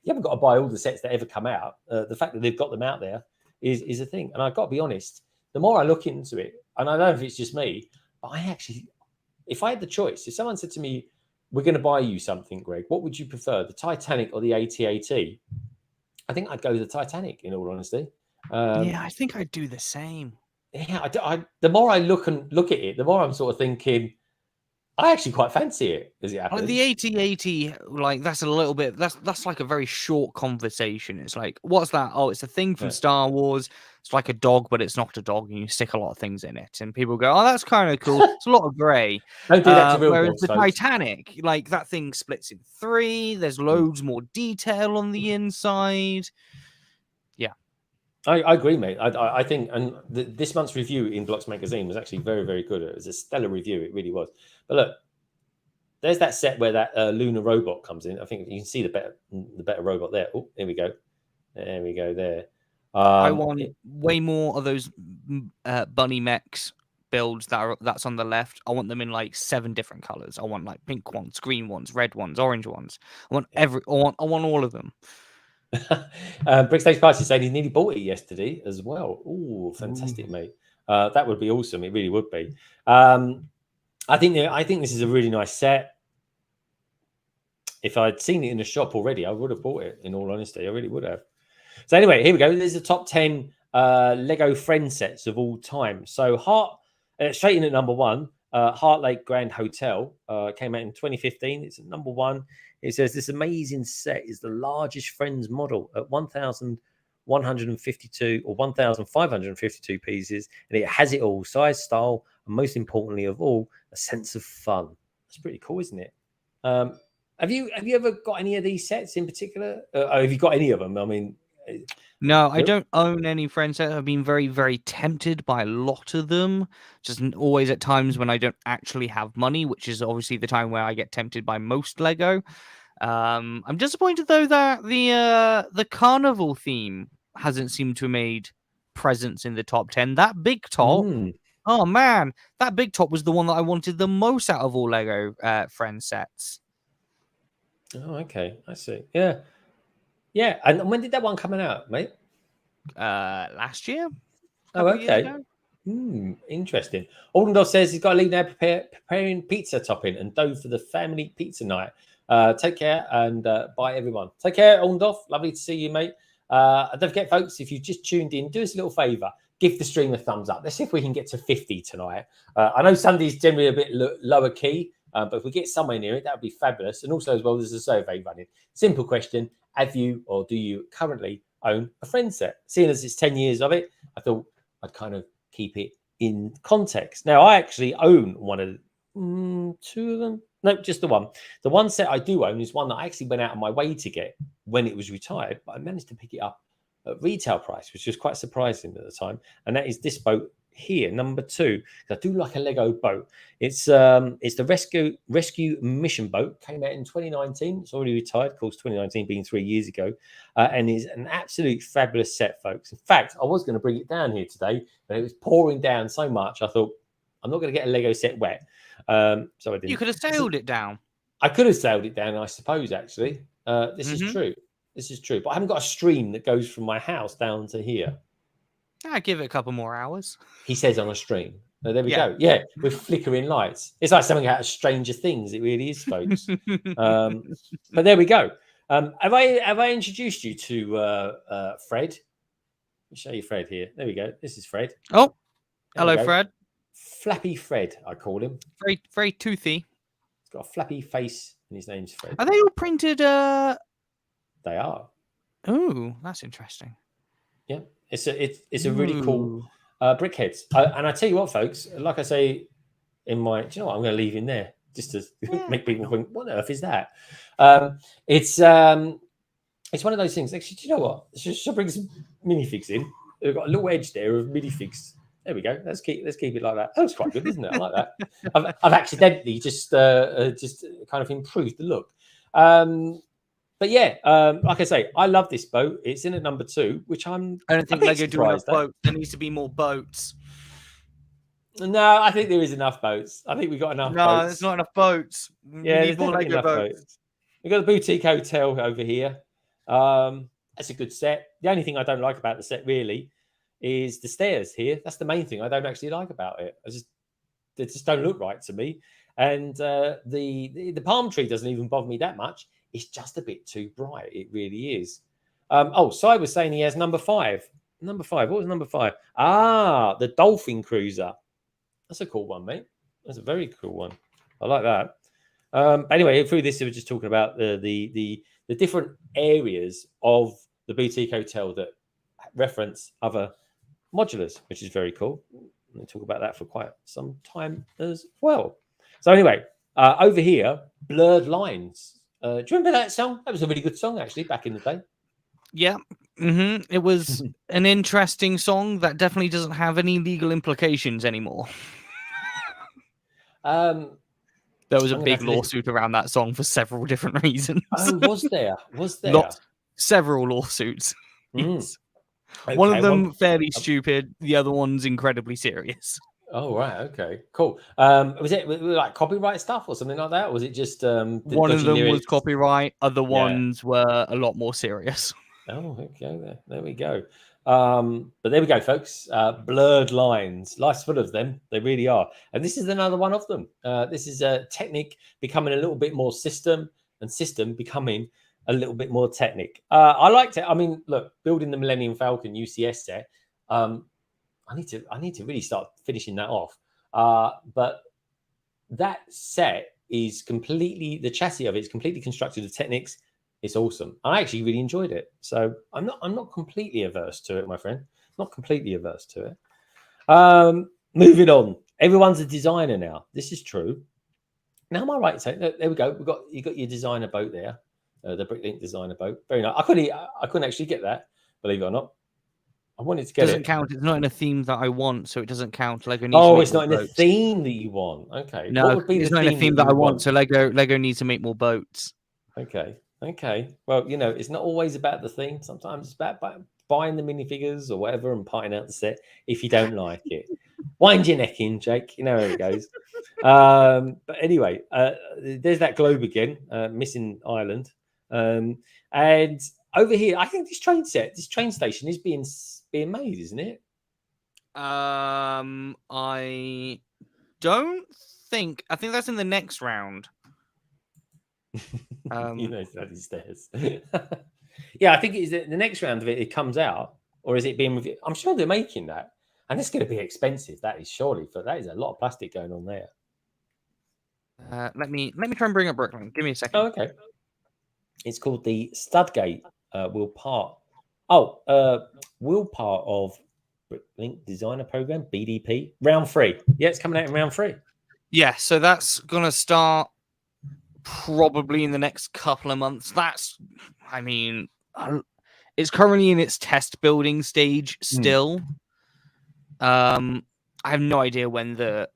haven't got to buy all the sets that ever come out. The fact that they've got them out there is a thing. And I've got to be honest, the more I look into it, and I don't know if it's just me, but if I had the choice, if someone said to me, we're going to buy you something, Greg, what would you prefer, the Titanic or the AT-AT? I think I'd go with the Titanic, in all honesty. Yeah, I think I'd do the same. Yeah, the more I look at it, the more I'm sort of thinking, I actually quite fancy it as it happens. Like the AT-AT, like that's a little bit. That's like a very short conversation. It's like, what's that? Oh, it's a thing from Star Wars. It's like a dog, but it's not a dog, and you stick a lot of things in it. And people go, "Oh, that's kind of cool." It's a lot of grey. Don't do that to real whereas dogs, the folks. Titanic, like that thing splits in 3. There's loads more detail on the inside. Yeah. I agree, mate. I think, and this month's review in Blocks magazine was actually very, very good. It was a stellar review. It really was. But look, there's that set where that lunar robot comes in. I think you can see the better robot there. Oh, here we go. There we go. There. I want way more of those bunny mechs builds that's on the left. I want them in like 7 different colors. I want like pink ones, green ones, red ones, orange ones. I want all of them. Brickstage Party saying he nearly bought it yesterday as well. Oh, fantastic, mate. That would be awesome. It really would be. I think this is a really nice set. If I'd seen it in a shop already, I would have bought it. In all honesty, I really would have. So anyway, here we go. There's the top 10 Lego friend sets of all time. So straight in at number 1, Heart Lake Grand Hotel came out in 2015. It's at number 1. It says this amazing set is the largest Friends model at 1,152 or 1,552 pieces, and it has it all: size, style, and most importantly of all, a sense of fun. That's pretty cool, isn't it? Have you ever got any of these sets in particular? Have you got any of them? I mean, no, I don't own any friend sets. I've been very, very tempted by a lot of them. Just always at times when I don't actually have money, which is obviously the time where I get tempted by most Lego. I'm disappointed though that the carnival theme hasn't seemed to have made presence in the top 10. That big top, oh man, that big top was the one that I wanted the most out of all Lego friend sets. Oh, okay, I see. Yeah. And when did that one coming out, mate? Last year. Oh, okay. Interesting. Oldendorf says he's got to leave now, preparing pizza topping and dough for the family pizza night. Take care and bye, everyone. Take care, Oldendorf. Lovely to see you, mate. And don't forget, folks, if you've just tuned in, do us a little favour. Give the stream a thumbs up. Let's see if we can get to 50 tonight. I know Sunday's generally a bit lower key, but if we get somewhere near it, that would be fabulous. And also, as well, there's a survey running. Simple question: have you or do you currently own a friend set? Seeing as it's 10 years of it, I thought I'd kind of keep it in context. Now, I actually own one of 2 of them. No, just the one. The one set I do own is one that I actually went out of my way to get when it was retired, but I managed to pick it up at retail price, which was quite surprising at the time. And that is this boat here, number 2. I do like a Lego boat. It's the rescue mission boat. Came out in 2019. It's already retired, of course, 2019 being 3 years ago, and is an absolute fabulous set, folks. In fact, I was going to bring it down here today, but it was pouring down so much. I thought I'm not going to get a Lego set wet. So I didn't. You could have sailed it down. I could have sailed it down, I suppose. Actually, this is true. This is true. But I haven't got a stream that goes from my house down to here. I give it a couple more hours. He says on a stream. So there we go. Yeah, with flickering lights. It's like something out of Stranger Things. It really is, folks. But there we go. Have I introduced you to Fred? Let me show you Fred here. There we go. This is Fred. Oh, hello, Fred. Flappy Fred, I call him. Very, very toothy. He's got a flappy face, and his name's Fred. Are they all printed? They are. Oh, that's interesting. Yeah, it's a really cool brickheads. And I tell you what, folks, like I say in my, do you know what? I'm going to leave in there just to make people think, what on earth is that? It's one of those things. Actually, do you know what? Should I bring some minifigs in? They've got a little edge there of minifigs. There we go. Let's keep it like that. That looks quite good, isn't it? I like that. I've accidentally just kind of improved the look. But yeah, like I say, I love this boat. It's in at number 2, which I don't think Lego do enough boats. There needs to be more boats. No, I think there is enough boats. I think we've got enough boats. No, there's not enough boats. Yeah, there's more Lego boats. We've got the boutique hotel over here. That's a good set. The only thing I don't like about the set really is the stairs here. That's the main thing I don't actually like about it. They just don't look right to me. And the palm tree doesn't even bother me that much. It's just a bit too bright. It really is. So I was saying he has number 5. Number 5. What was number 5? The Dolphin Cruiser. That's a cool one, mate. That's a very cool one. I like that. Anyway, through this, we were just talking about the different areas of the boutique hotel that reference other modulars, which is very cool. We'll talk about that for quite some time as well. So anyway, over here, Blurred Lines. Do you remember that song? That was a really good song, actually, back in the day. Yeah. It was an interesting song that definitely doesn't have any legal implications anymore. There was a big lawsuit around that song for several different reasons. Oh, was there? Several lawsuits. Yes. Okay, one of them fairly stupid. The other one's incredibly serious. Oh, right. Okay, cool. Was it like copyright stuff or something like that? Or was it just one of them was copyright. Other ones were a lot more serious. Oh, okay. There we go. But there we go, folks. Blurred Lines. Life's full of them. They really are. And this is another one of them. This is Technic becoming a little bit more system, and system becoming a little bit more Technic. I liked it. I mean, look, building the Millennium Falcon UCS set. I need to really start finishing that off. But that set is completely, the chassis of it is completely constructed of Technics. It's awesome. I actually really enjoyed it. So I'm not completely averse to it, my friend. Not completely averse to it. Moving on. Everyone's a designer now. This is true. Now, am I right? So there we go. You got your designer boat there, the Bricklink designer boat. Very nice. I couldn't actually get that, believe it or not. I wanted to get it. Doesn't count. It's not in a theme that I want, so it doesn't count. Lego needs it's not in a theme that you want. Okay. No, it's not in a theme that I want. So Lego needs to make more boats. Okay. Well, it's not always about the theme. Sometimes it's about buying the minifigures or whatever and parting out the set if you don't like it. Wind your neck in, Jake. You know how it goes. But anyway, there's that globe again, missing Ireland. And over here, I think this train station is being made, isn't it? I don't think. I think that's in the next round. That is theirs. Yeah, I think it's the next round of it. It comes out, or is it being reviewed? I'm sure they're making that, and it's going to be expensive. That is surely, for that is a lot of plastic going on there. Let me try and bring up Brooklyn. Give me a second. Oh, okay. It's called the Studgate Will part of Bricklink Designer Program, BDP, round 3. Yeah, it's coming out in round 3. Yeah, so that's gonna start probably in the next couple of months. It's currently in its test building stage still. I have no idea when the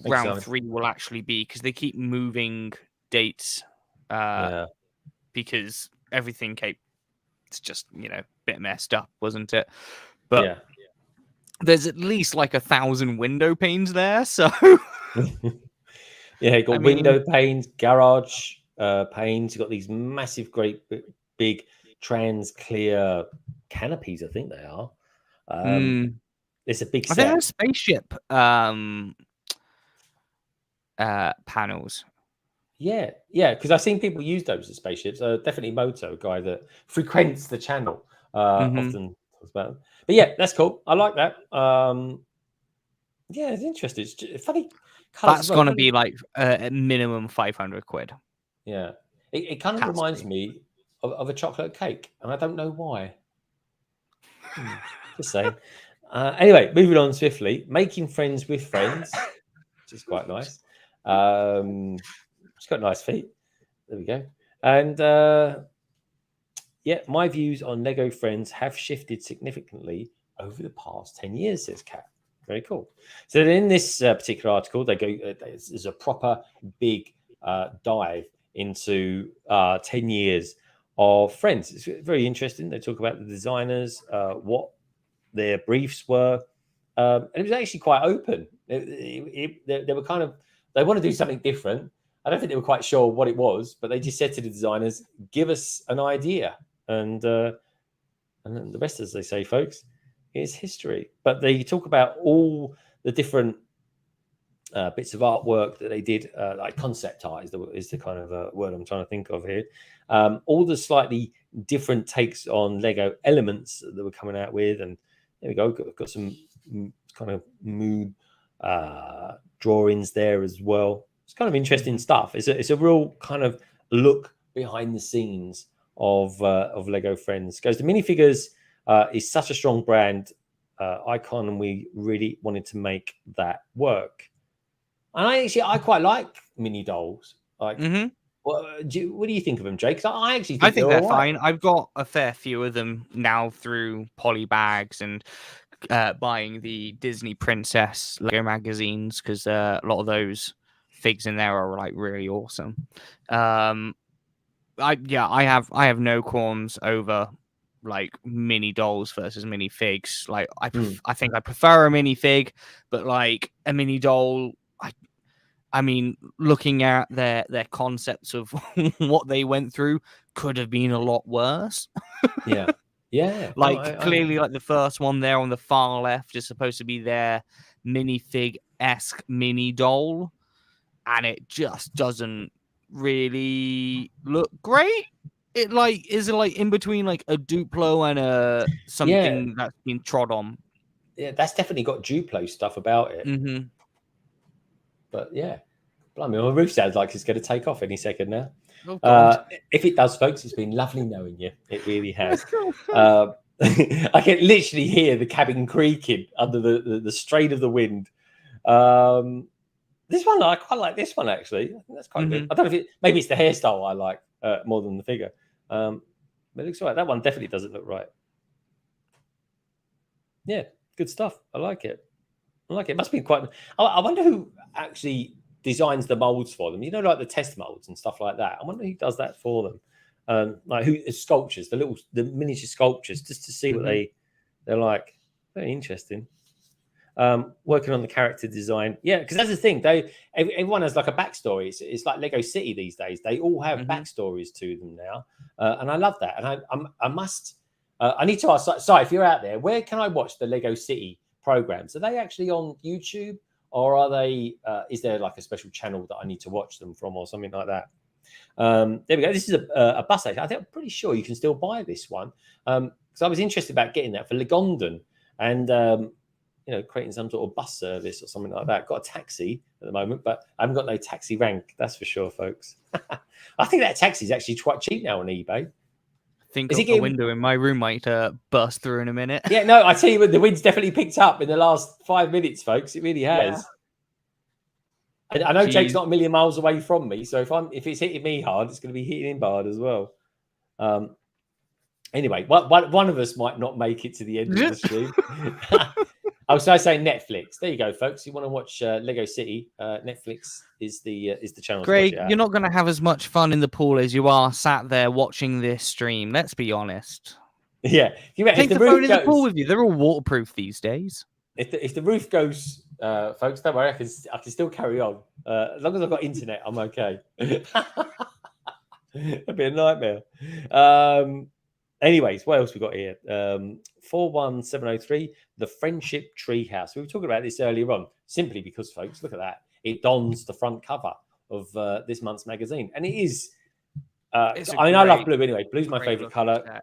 round 3 will actually be, because they keep moving dates. Because everything it's just a bit messed up, wasn't it? But there's at least like 1,000 window panes there, so you got window panes, garage panes. You got these massive, great big trans clear canopies. I think they are. It's a big I think set. there's spaceship panels. Yeah, because I've seen people use those as spaceships. Definitely Moto, a guy that frequents the channel, often talks about them. But yeah, that's cool. I like that. Yeah, it's interesting. It's funny colours. That's gonna be like a minimum 500 quid. Yeah, it kind of reminds me of a chocolate cake, and I don't know why. Just saying. Anyway, moving on swiftly. Making friends with friends, which is quite nice. It's got nice feet. There we go. And yeah, my views on Lego Friends have shifted significantly over the past 10 years, says Kat. Very cool. So in this particular article, they go, there's a proper big dive into 10 years of Friends. It's very interesting. They talk about the designers, what their briefs were. And it was actually quite open. They were kind of, they want to do something different. I don't think they were quite sure what it was, but they just said to the designers, give us an idea. And then the rest, as they say, folks, is history. But they talk about all the different bits of artwork that they did, like concept art is the kind of word I'm trying to think of here. All the slightly different takes on Lego elements that we're coming out with. And there we go. Got some kind of mood drawings there as well. It's kind of interesting stuff. It's a real kind of look behind the scenes of Lego Friends. Goes to Minifigures is such a strong brand icon, and we really wanted to make that work. And I quite like mini dolls. Like, what do you think of them, Jake? Because I actually think they're fine. I've got a fair few of them now through polybags and buying the Disney Princess Lego magazines, because a lot of those figs in there are like really awesome. I have no qualms over like mini dolls versus mini figs. Like I think I prefer a mini fig, but like a mini doll, I mean, looking at their concepts of what they went through could have been a lot worse. Yeah. Like clearly, like the first one there on the far left is supposed to be their minifig-esque mini doll, and it just doesn't really look great. It like is like in between like a Duplo and a something that's been trod on. Yeah, that's definitely got Duplo stuff about it. But yeah, blimey, my roof sounds like it's going to take off any second now. Oh, if it does, folks, it's been lovely knowing you. It really has. I can literally hear the cabin creaking under the strain of the wind. This one, I quite like this one, actually. I think that's quite good. I don't know if maybe it's the hairstyle I like more than the figure. But it looks right. That one definitely doesn't look right. Yeah, good stuff. I like it. It must be quite. I wonder who actually designs the molds for them. You know, like the test molds and stuff like that. I wonder who does that for them. Like who sculptures, the miniature sculptures, just to see what they're like. Very interesting. Working on the character design, yeah, because that's the thing. Everyone has like a backstory. It's like Lego City these days. They all have backstories to them now, and I love that. And I need to ask. Sorry, if you're out there, where can I watch the Lego City programs? Are they actually on YouTube, or are they? Is there like a special channel that I need to watch them from, or something like that? There we go. This is a bus station. I think I'm pretty sure you can still buy this one. Because I was interested about getting that for Legondon, and creating some sort of bus service or something like that. Got a taxi at the moment, but I haven't got no taxi rank. That's for sure, folks. I think that taxi is actually quite cheap now on eBay. I think a window in my room might burst through in a minute. Yeah, no, I tell you what, the wind's definitely picked up in the last 5 minutes, folks. It really has. Yeah. I know Jake's not a million miles away from me, so if it's hitting me hard, it's going to be hitting him hard as well. Anyway, one of us might not make it to the end of the stream. So I say Netflix. There you go, folks. You want to watch Lego City? Netflix is the channel. Greg, you're not going to have as much fun in the pool as you are sat there watching this stream. Let's be honest. Yeah, take the phone in the pool with you. They're all waterproof these days. If the roof goes, folks, don't worry. I can still carry on as long as I've got internet. I'm okay. That'd be a nightmare. Anyways, what else we got here? 41703, the Friendship Treehouse. We were talking about this earlier on, simply because, folks, look at that. It dons the front cover of this month's magazine, and it is. I love blue anyway. Blue's my favorite color.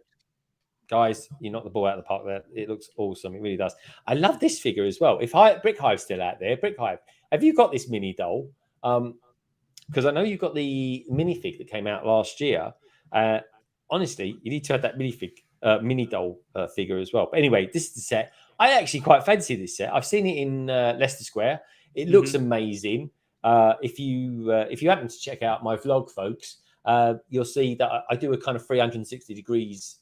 Guys, you knocked the ball out of the park there. It looks awesome. It really does. I love this figure as well. If Brick Hive's still out there, Brick Hive, have you got this mini doll? Because I know you got the minifig that came out last year. Honestly, you need to have that mini doll figure as well. But anyway, this is the set. I actually quite fancy this set. I've seen it in Leicester Square. It looks amazing. If you happen to check out my vlog, folks, you'll see that I do a kind of 360 degrees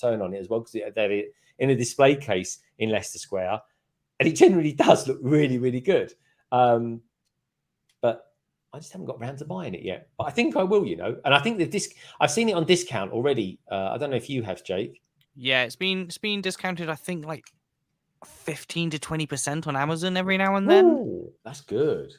turn on it as well, because they're in a display case in Leicester Square, and it generally does look really, really good. But I just haven't got around to buying it yet. But I think I will, and I think I've seen it on discount already. I don't know if you have, Jake. Yeah, it's been discounted, I think, like 15 to 20% on Amazon every now and then. Ooh, that's good.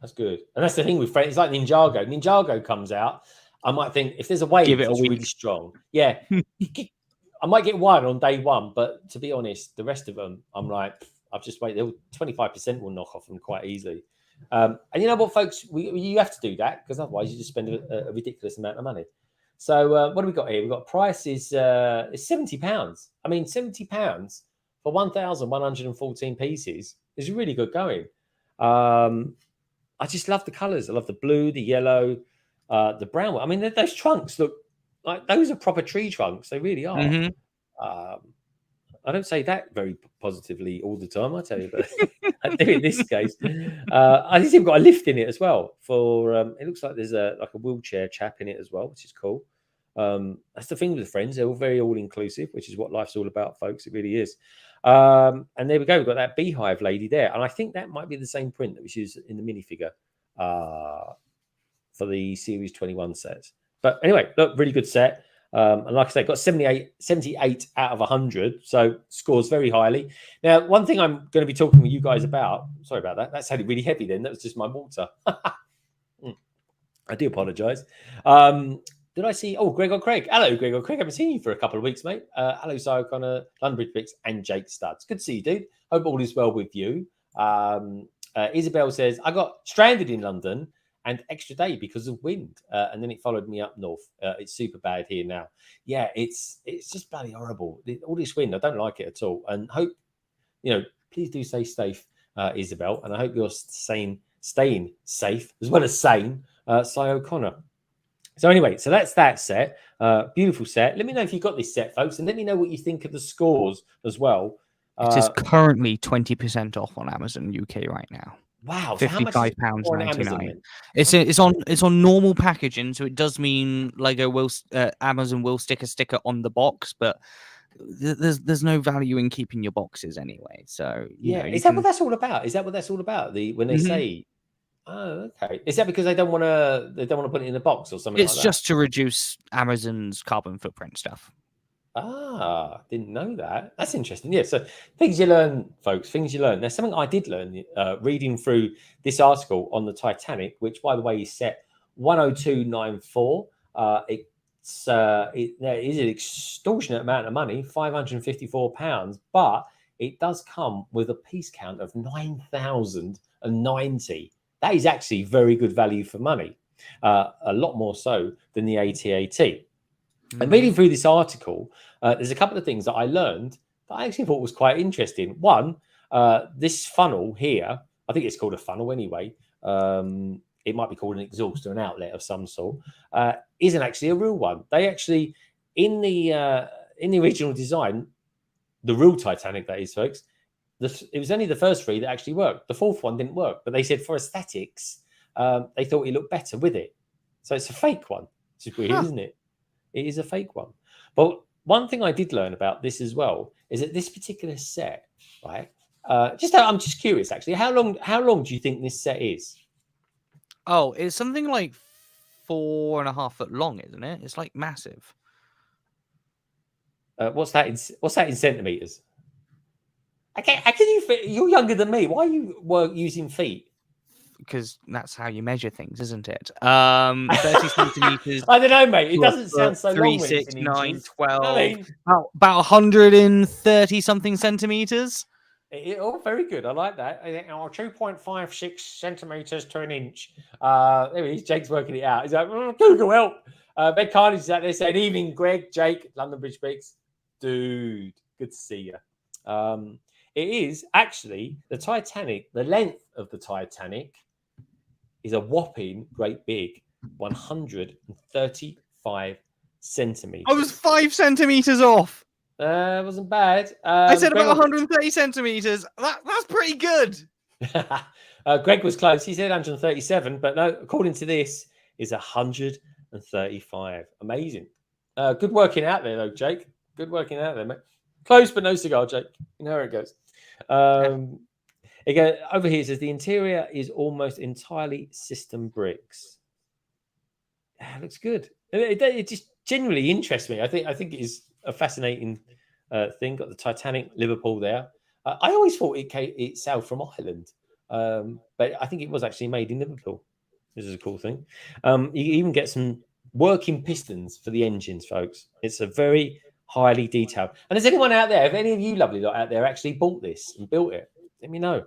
That's good. And that's the thing with friends. It's like Ninjago. Ninjago comes out. I might think if there's a wave that's really strong. Yeah. I might get one on day one, but to be honest, the rest of them, I'm like, I've just waited. 25% will knock off them quite easily. And you know what, folks? You have to do that, because otherwise you just spend a ridiculous amount of money. So what do we got here? We've got price is £70. I mean, £70 for 1,114 pieces is really good going. I just love the colours. I love the blue, the yellow, the brown one. I mean, those trunks look like those are proper tree trunks. They really are. I don't say that very positively all the time, I tell you, but I do in this case. I think they've got a lift in it as well. For it looks like there's a wheelchair chap in it as well, which is cool. That's the thing with Friends; they're all very all-inclusive, which is what life's all about, folks. It really is. And there we go. We've got that beehive lady there, and I think that might be the same print that was used in the minifigure for the Series 21 sets. But anyway, look, really good set. And like I said, got 78 out of 100, so scores very highly. Now, one thing I'm going to be talking with you guys about, sorry about that, that sounded really heavy then, that was just my water. I do apologise. Did I see, Gregor Craig. Hello, Gregor Craig, I haven't seen you for a couple of weeks, mate. Hello, Si O'Connor, London Bridge Picks, and Jake Studs. Good to see you, dude. Hope all is well with you. Isabel says, I got stranded in London and extra day because of wind, and then it followed me up north. It's super bad here now. Yeah, it's just bloody horrible. All this wind, I don't like it at all. And hope, please do stay safe, Isabel. And I hope you're staying safe as well as sane, Si O'Connor. So anyway, so that's that set. Beautiful set. Let me know if you got this set, folks, and let me know what you think of the scores as well. It is currently 20% off on Amazon UK right now. Wow, £55.99. It's on normal packaging, so it does mean Amazon will stick a sticker on the box, but there's no value in keeping your boxes anyway. So is that what that's all about? Is that what that's all about? When they say, oh, okay, is that because they don't want to put it in a box or something? It's like just to reduce Amazon's carbon footprint stuff. Didn't know that. That's interesting. Yeah, so things you learn, folks, things you learn. There's something I did learn reading through this article on the Titanic, which, by the way, is set 102.94. It is an extortionate amount of money, £554, but it does come with a piece count of 9,090. That is actually very good value for money, a lot more so than the AT-AT. And reading through this article, there's a couple of things that I learned that I actually thought was quite interesting. One, this funnel here, I think it's called a funnel anyway. It might be called an exhaust or an outlet of some sort. Isn't actually a real one. They actually, in the original design, the real Titanic, that is, folks, it was only the first three that actually worked. The fourth one didn't work, but they said for aesthetics, they thought it looked better with it. So it's a fake one. It's weird, isn't it? It is a fake one. But one thing I did learn about this as well is that this particular set, right? I'm just curious, actually. How long do you think this set is? Oh, it's something like 4.5 foot long, isn't it? It's like massive. What's that in centimeters? How can you fit? You're younger than me. Why are you using feet? because that's how you measure things, isn't it? 30 centimeters. I don't know, mate. It doesn't sound so 3, long when it's 6, in 9, inches. 12. I mean, about 130 something centimeters. Very good. I like that. I think 2.56 centimeters to an inch. There he is. Jake's working it out. He's like, Google help. Ben Carnage is out there saying, evening, Greg, Jake, London Bridge Speaks. Dude, good to see you. It is actually the Titanic. The length of the Titanic is a whopping great big 135 centimeters. I was 5 centimeters off. It wasn't bad. I said about 130 centimeters. That's pretty good. Greg was close. He said 137, but no, according to this, is 135. Amazing. Good working out there, though, Jake. Good working out there, mate. Close, but no cigar, Jake. You know how it goes. Again, over here it says the interior is almost entirely system bricks. Looks good. It just genuinely interests me. I think it is a fascinating thing. Got the Titanic, Liverpool there. I always thought it sailed from Ireland, but I think it was actually made in Liverpool. This is a cool thing. You even get some working pistons for the engines, folks. It's a very highly detailed. And has anyone out there, if any of you lovely lot out there actually bought this and built it, let me know.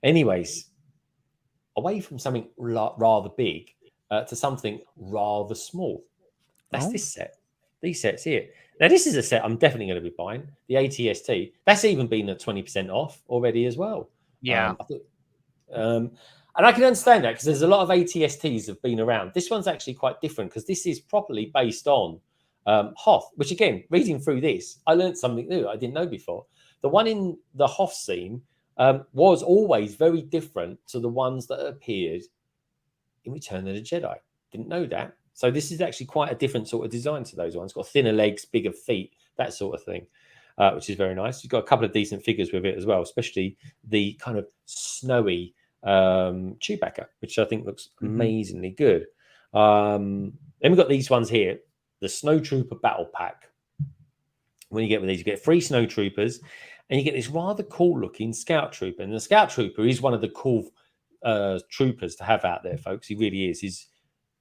Anyways, away from something rather big to something rather small. That's this set. These sets here. Now, this is a set I'm definitely going to be buying. The ATST. That's even been at 20% off already as well. Yeah. And I can understand that because there's a lot of ATSTs have been around. This one's actually quite different because this is properly based on Hoth, which again, reading through this, I learned something new I didn't know before. The one in the Hoth scene was always very different to the ones that appeared in Return of the Jedi. Didn't know that. So this is actually quite a different sort of design to those ones. Got thinner legs, bigger feet, that sort of thing, which is very nice. You've got a couple of decent figures with it as well, especially the kind of snowy Chewbacca, which I think looks amazingly good. Then we've got these ones here, the Snowtrooper Battle Pack. When you get with these, you get 3 Snowtroopers, and you get this rather cool-looking Scout Trooper. And the Scout Trooper is one of the cool troopers to have out there, folks. He really is. He's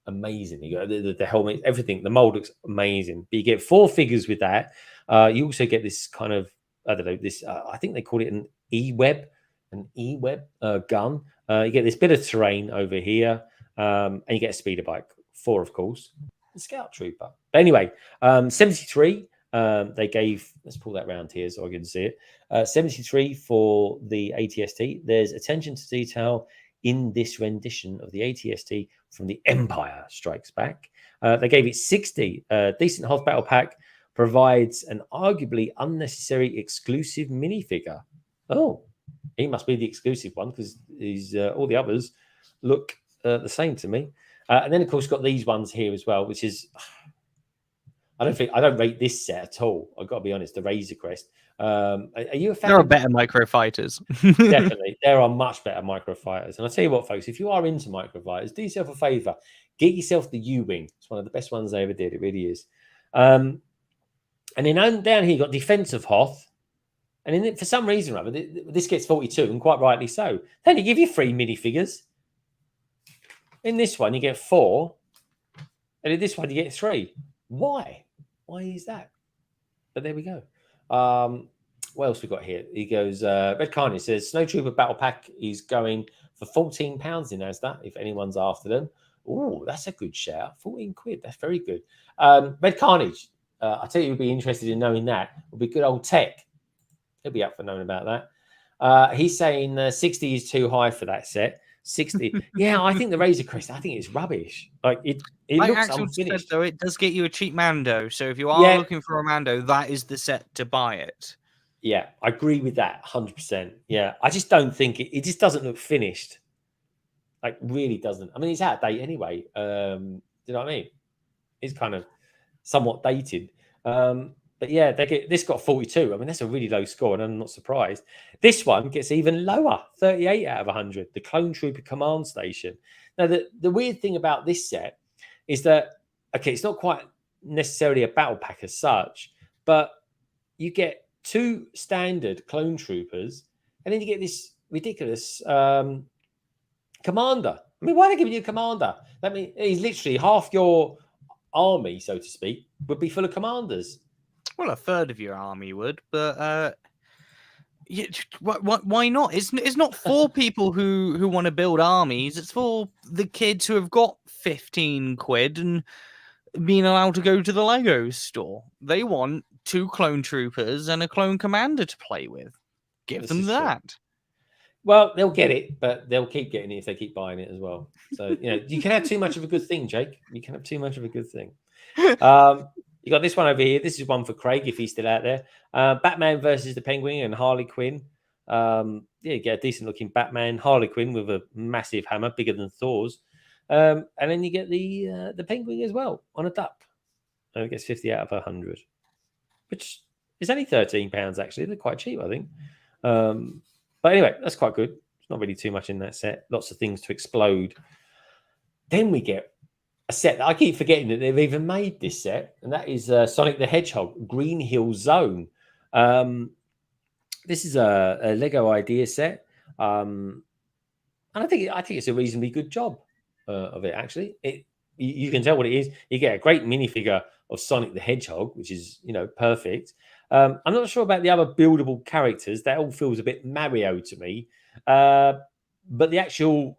amazing. You got the helmet, everything. The mold looks amazing. But you get 4 figures with that. You also get this kind of, I don't know, this. I think they call it an E-web gun. You get this bit of terrain over here, and you get a speeder bike. 4, of course. The Scout Trooper. But anyway, 73. They gave. Let's pull that round here so I can see it. 73 for the ATST. There's attention to detail in this rendition of the ATST from The Empire Strikes Back. They gave it 60. Decent Hoth Battle Pack provides an arguably unnecessary exclusive minifigure. Oh, he must be the exclusive one because all the others look the same to me. And then, of course, got these ones here as well, which is... I don't rate this set at all. I've got to be honest. The Razor Crest. Are you a fan? There are better micro fighters. Definitely, there are much better micro fighters. And I'll tell you what, folks. If you are into micro fighters, do yourself a favor. Get yourself the U-wing. It's one of the best ones they ever did. It really is. And then down here you got Defensive Hoth. And then for some reason or other, this gets 42, and quite rightly so. Then they give you 3 minifigures. In this one, you get 4, and in this one, you get 3. Why? Why is that? But there we go. What else we got here? He goes, Red Carnage says, Snowtrooper Battle Pack is going for £14 in Asda, if anyone's after them. Oh, that's a good shout. 14 quid. That's very good. Red Carnage, I tell you, you'd be interested in knowing that. Would be good old Tech. He'll be up for knowing about that. He's saying 60 is too high for that set. 60. Yeah, I think the Razor Crest, I think it's rubbish. Like it looks unfinished. Said, though, it does get you a cheap Mando. So if you are looking for a Mando, that is the set to buy it. Yeah, I agree with that 100%. Yeah, I just don't think it just doesn't look finished. Like, really doesn't. I mean, it's out of date anyway. Do you know what I mean? It's kind of somewhat dated. But yeah, this got 42. I mean, that's a really low score, and I'm not surprised. This one gets even lower, 38 out of 100. The Clone Trooper Command Station. Now, the weird thing about this set is that, okay, it's not quite necessarily a battle pack as such, but you get 2 standard Clone Troopers, and then you get this ridiculous Commander. I mean, why are they giving you a commander? That means he's literally half your army, so to speak, would be full of commanders. Well, a third of your army would, but yeah, why not? It's not for people who want to build armies. It's for the kids who have got 15 quid and being allowed to go to the Lego store. They want 2 clone troopers and a clone commander to play with. Give them that. True. Well, they'll get it, but they'll keep getting it if they keep buying it as well. So, you can have too much of a good thing, Jake. You can have too much of a good thing. You got this one over here. This is one for Craig, if he's still out there. Batman versus the Penguin and Harley Quinn. You get a decent-looking Batman, Harley Quinn with a massive hammer, bigger than Thor's. And then you get the Penguin as well on a duck. And it gets 50 out of 100, which is only £13, actually. They're quite cheap, I think. But anyway, that's quite good. It's not really too much in that set. Lots of things to explode. Then we get a set that I keep forgetting that they've even made this set, and that is Sonic the Hedgehog Green Hill Zone. This is a Lego idea set, and I think it's a reasonably good job of it. Actually, you can tell what it is. You get a great minifigure of Sonic the Hedgehog, which is perfect. I'm not sure about the other buildable characters. That all feels a bit Mario to me. But the actual,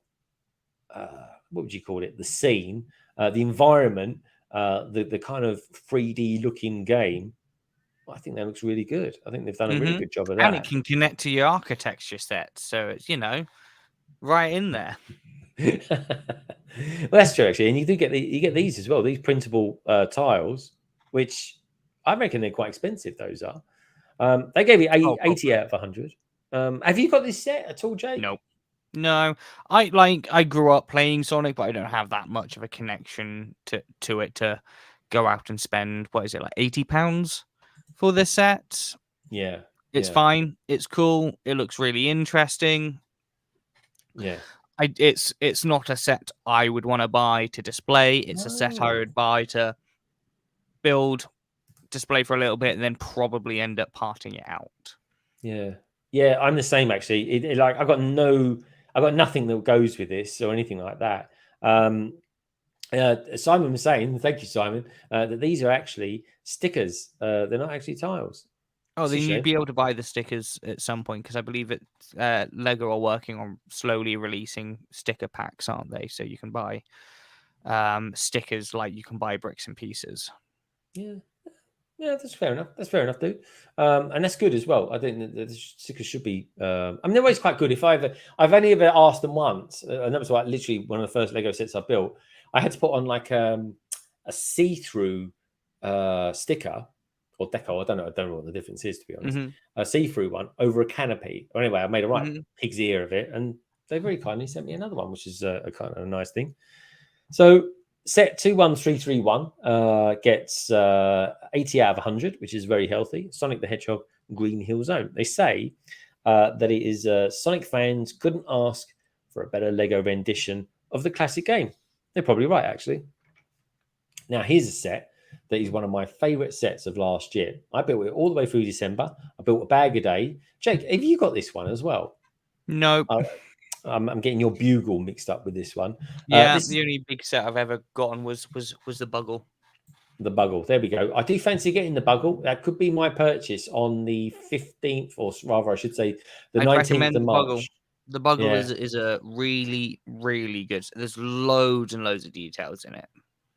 what would you call it? The scene, the environment, the kind of 3D looking game. I think that looks really good. I think they've done a really good job of that. And it can connect to your architecture set. So it's, right in there. Well, that's true, actually. And you do get these as well, these printable tiles, which I reckon they're quite expensive, those are. They gave it 80 out of 100. Have you got this set at all, Jake? No. I grew up playing Sonic, but I don't have that much of a connection to it to go out and spend, what is it, like £80 for this set? Yeah. It's fine. It's cool. It looks really interesting. Yeah. It's not a set I would want to buy to display. It's a set I would buy to build, display for a little bit, and then probably end up parting it out. Yeah, I'm the same, actually. Like I've got nothing that goes with this or anything like that. Simon was saying, thank you, Simon, that these are actually stickers. They're not actually tiles. Oh, then you'd be able to buy the stickers at some point, because I believe Lego are working on slowly releasing sticker packs, aren't they? So you can buy stickers like you can buy bricks and pieces. Yeah, that's fair enough. That's fair enough, dude. And that's good as well. I think that the stickers should be. I mean, they're always quite good. I've only ever asked them once, and that was like literally one of the first Lego sets I built. I had to put on like a see-through sticker. Or deco, I don't know what the difference is, to be honest. A see-through one over a canopy. Or anyway, I made a pig's ear of it, and they very kindly sent me another one, which is a kind of a nice thing. So set 21331 gets 80 out of 100, which is very healthy. Sonic the Hedgehog Green Hill Zone. They say that it is Sonic fans couldn't ask for a better Lego rendition of the classic game. They're probably right, actually. Now here's a set that is one of my favorite sets of last year. I built it all the way through December. I built a bag a day. Jake, have you got this one as well? No. I'm getting your bugle mixed up with this one. Yeah, the only big set I've ever gotten was the Buggle. The Buggle. There we go. I do fancy getting the Buggle. That could be my purchase on the 15th, or rather, I should say, the 19th of March. The Buggle is a really, really good. There's loads and loads of details in it.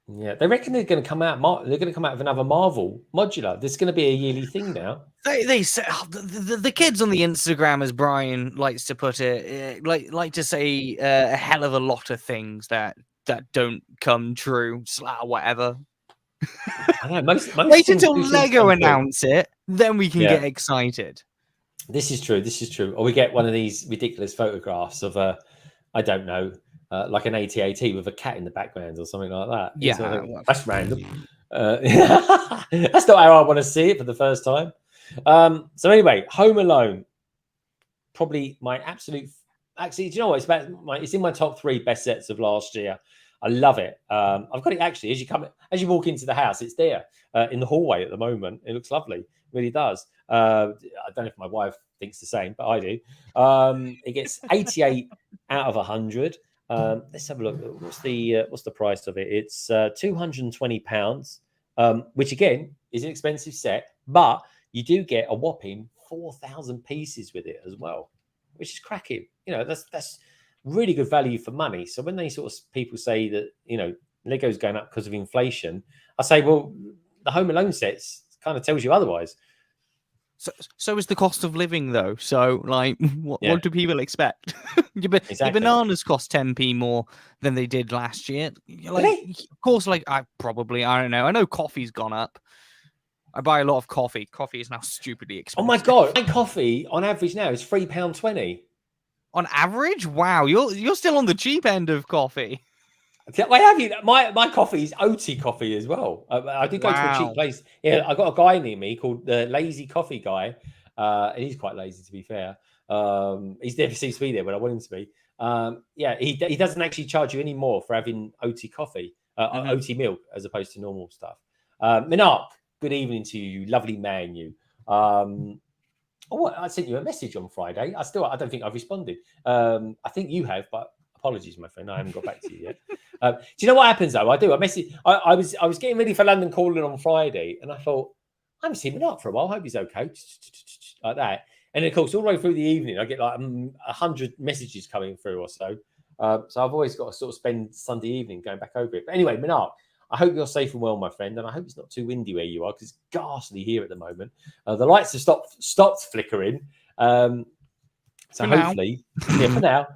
Yeah, they reckon they're going to come out. They're going to come out with another Marvel modular. There's going to be a yearly thing now. They say the kids on the Instagram, as Brian likes to put it, like to say a hell of a lot of things that don't come true. Whatever. I know, most wait until Lego announce it, then we can get excited. This is true. Or we get one of these ridiculous photographs of I don't know. Like an AT-AT with a cat in the background or something like that. Yeah, that's random. That's not how I want to see it for the first time. So anyway, Home Alone, probably my absolute. Actually, do you know what? It's in my top 3 best sets of last year. I love it. I've got it actually as you walk into the house. It's there in the hallway at the moment. It looks lovely. It really does. I don't know if my wife thinks the same, but I do. It gets 88 out of 100. Let's have a look. What's the price of it? It's £220, which again is an expensive set, but you do get a whopping 4,000 pieces with it as well, which is cracking. That's really good value for money. So when they sort of people say that Lego's going up because of inflation, I say, well, the Home Alone sets kind of tells you otherwise. So is the cost of living though. So like, what do people expect? Your bananas cost 10p more than they did last year. Like, really? Of course, like I don't know. I know coffee's gone up. I buy a lot of coffee. Coffee is now stupidly expensive. Oh my god! Coffee on average now is £3.20. On average? Wow, you're still on the cheap end of coffee. Why have you? My coffee is OT coffee as well. I did go to a cheap place. Yeah, I got a guy near me called the Lazy Coffee Guy. And he's quite lazy, to be fair. He's never seems to be there when I want him to be. Yeah, he doesn't actually charge you any more for having OT coffee, OT milk, as opposed to normal stuff. Minark, good evening to you, you lovely man. You. I sent you a message on Friday. I don't think I've responded. I think you have, but apologies, my friend. I haven't got back to you yet. Do you know what happens though? I message. I was getting ready for London Calling on Friday, and I thought I haven't seen him up for a while. Hope he's okay, like that. And then, of course, all the way through the evening, I get like 100 messages coming through or so. So I've always got to sort of spend Sunday evening going back over it. But anyway, Minark, I hope you're safe and well, my friend, and I hope it's not too windy where you are because it's ghastly here at the moment. The lights have stopped flickering. So hopefully, for now,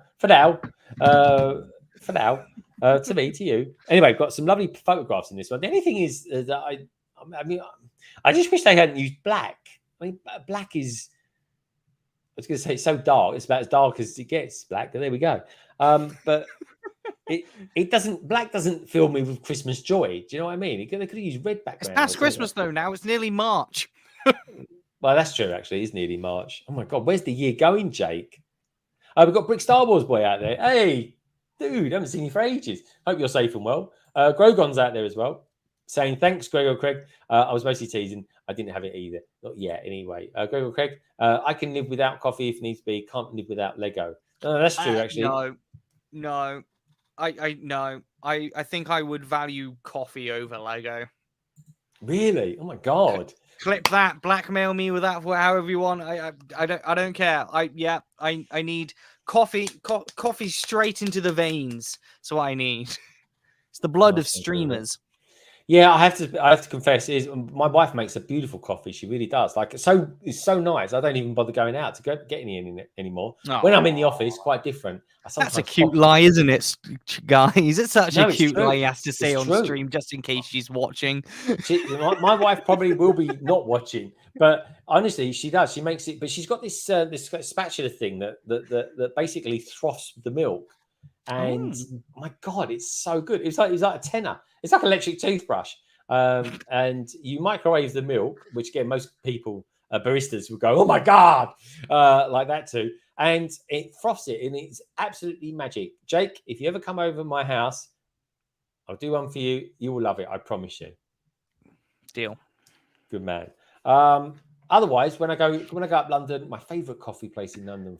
to me, to you. Anyway, got some lovely photographs in this one. The only thing is that I just wish they hadn't used black. I mean, black is. I was going to say it's so dark. It's about as dark as it gets. Black. There we go. But it doesn't. Black doesn't fill me with Christmas joy. Do you know what I mean? They could have used red background. It's past Christmas though. Now it's nearly March. Well, that's true. Actually, it's nearly March. Oh my god, where's the year going, Jake? Oh, we've got Brick Star Wars boy out there. Hey, dude, I haven't seen you for ages. Hope you're safe and well. Grogon's out there as well, saying thanks, Gregor Craig. I was mostly teasing. I didn't have it either. Not yet, anyway. Gregor Craig, I can live without coffee if needs be. Can't live without Lego. No, that's true, actually. No. I think I would value coffee over Lego. Really? Oh my god. Clip that. Blackmail me with that for however you want. I don't care. I need coffee straight into the veins. That's what I need. It's the blood of streamers. Yeah, I have to confess, my wife makes a beautiful coffee. She really does. Like it's so nice. I don't even bother going out to get any anymore. Oh. When I'm in the office, quite different. That's a cute lie, isn't it, guys? It's such a cute lie he has to say on stream just in case she's watching. My wife probably will be not watching, but honestly, she does. She makes it, but she's got this spatula thing that basically froths the milk. And my God, it's so good. It's like a tenner. It's like an electric toothbrush. And you microwave the milk, which again, most people, baristas would go, oh my God, like that too. And it froths it and it's absolutely magic. Jake, if you ever come over my house, I'll do one for you. You will love it. I promise you. Deal. Good man. Otherwise, when I go up London, my favourite coffee place in London,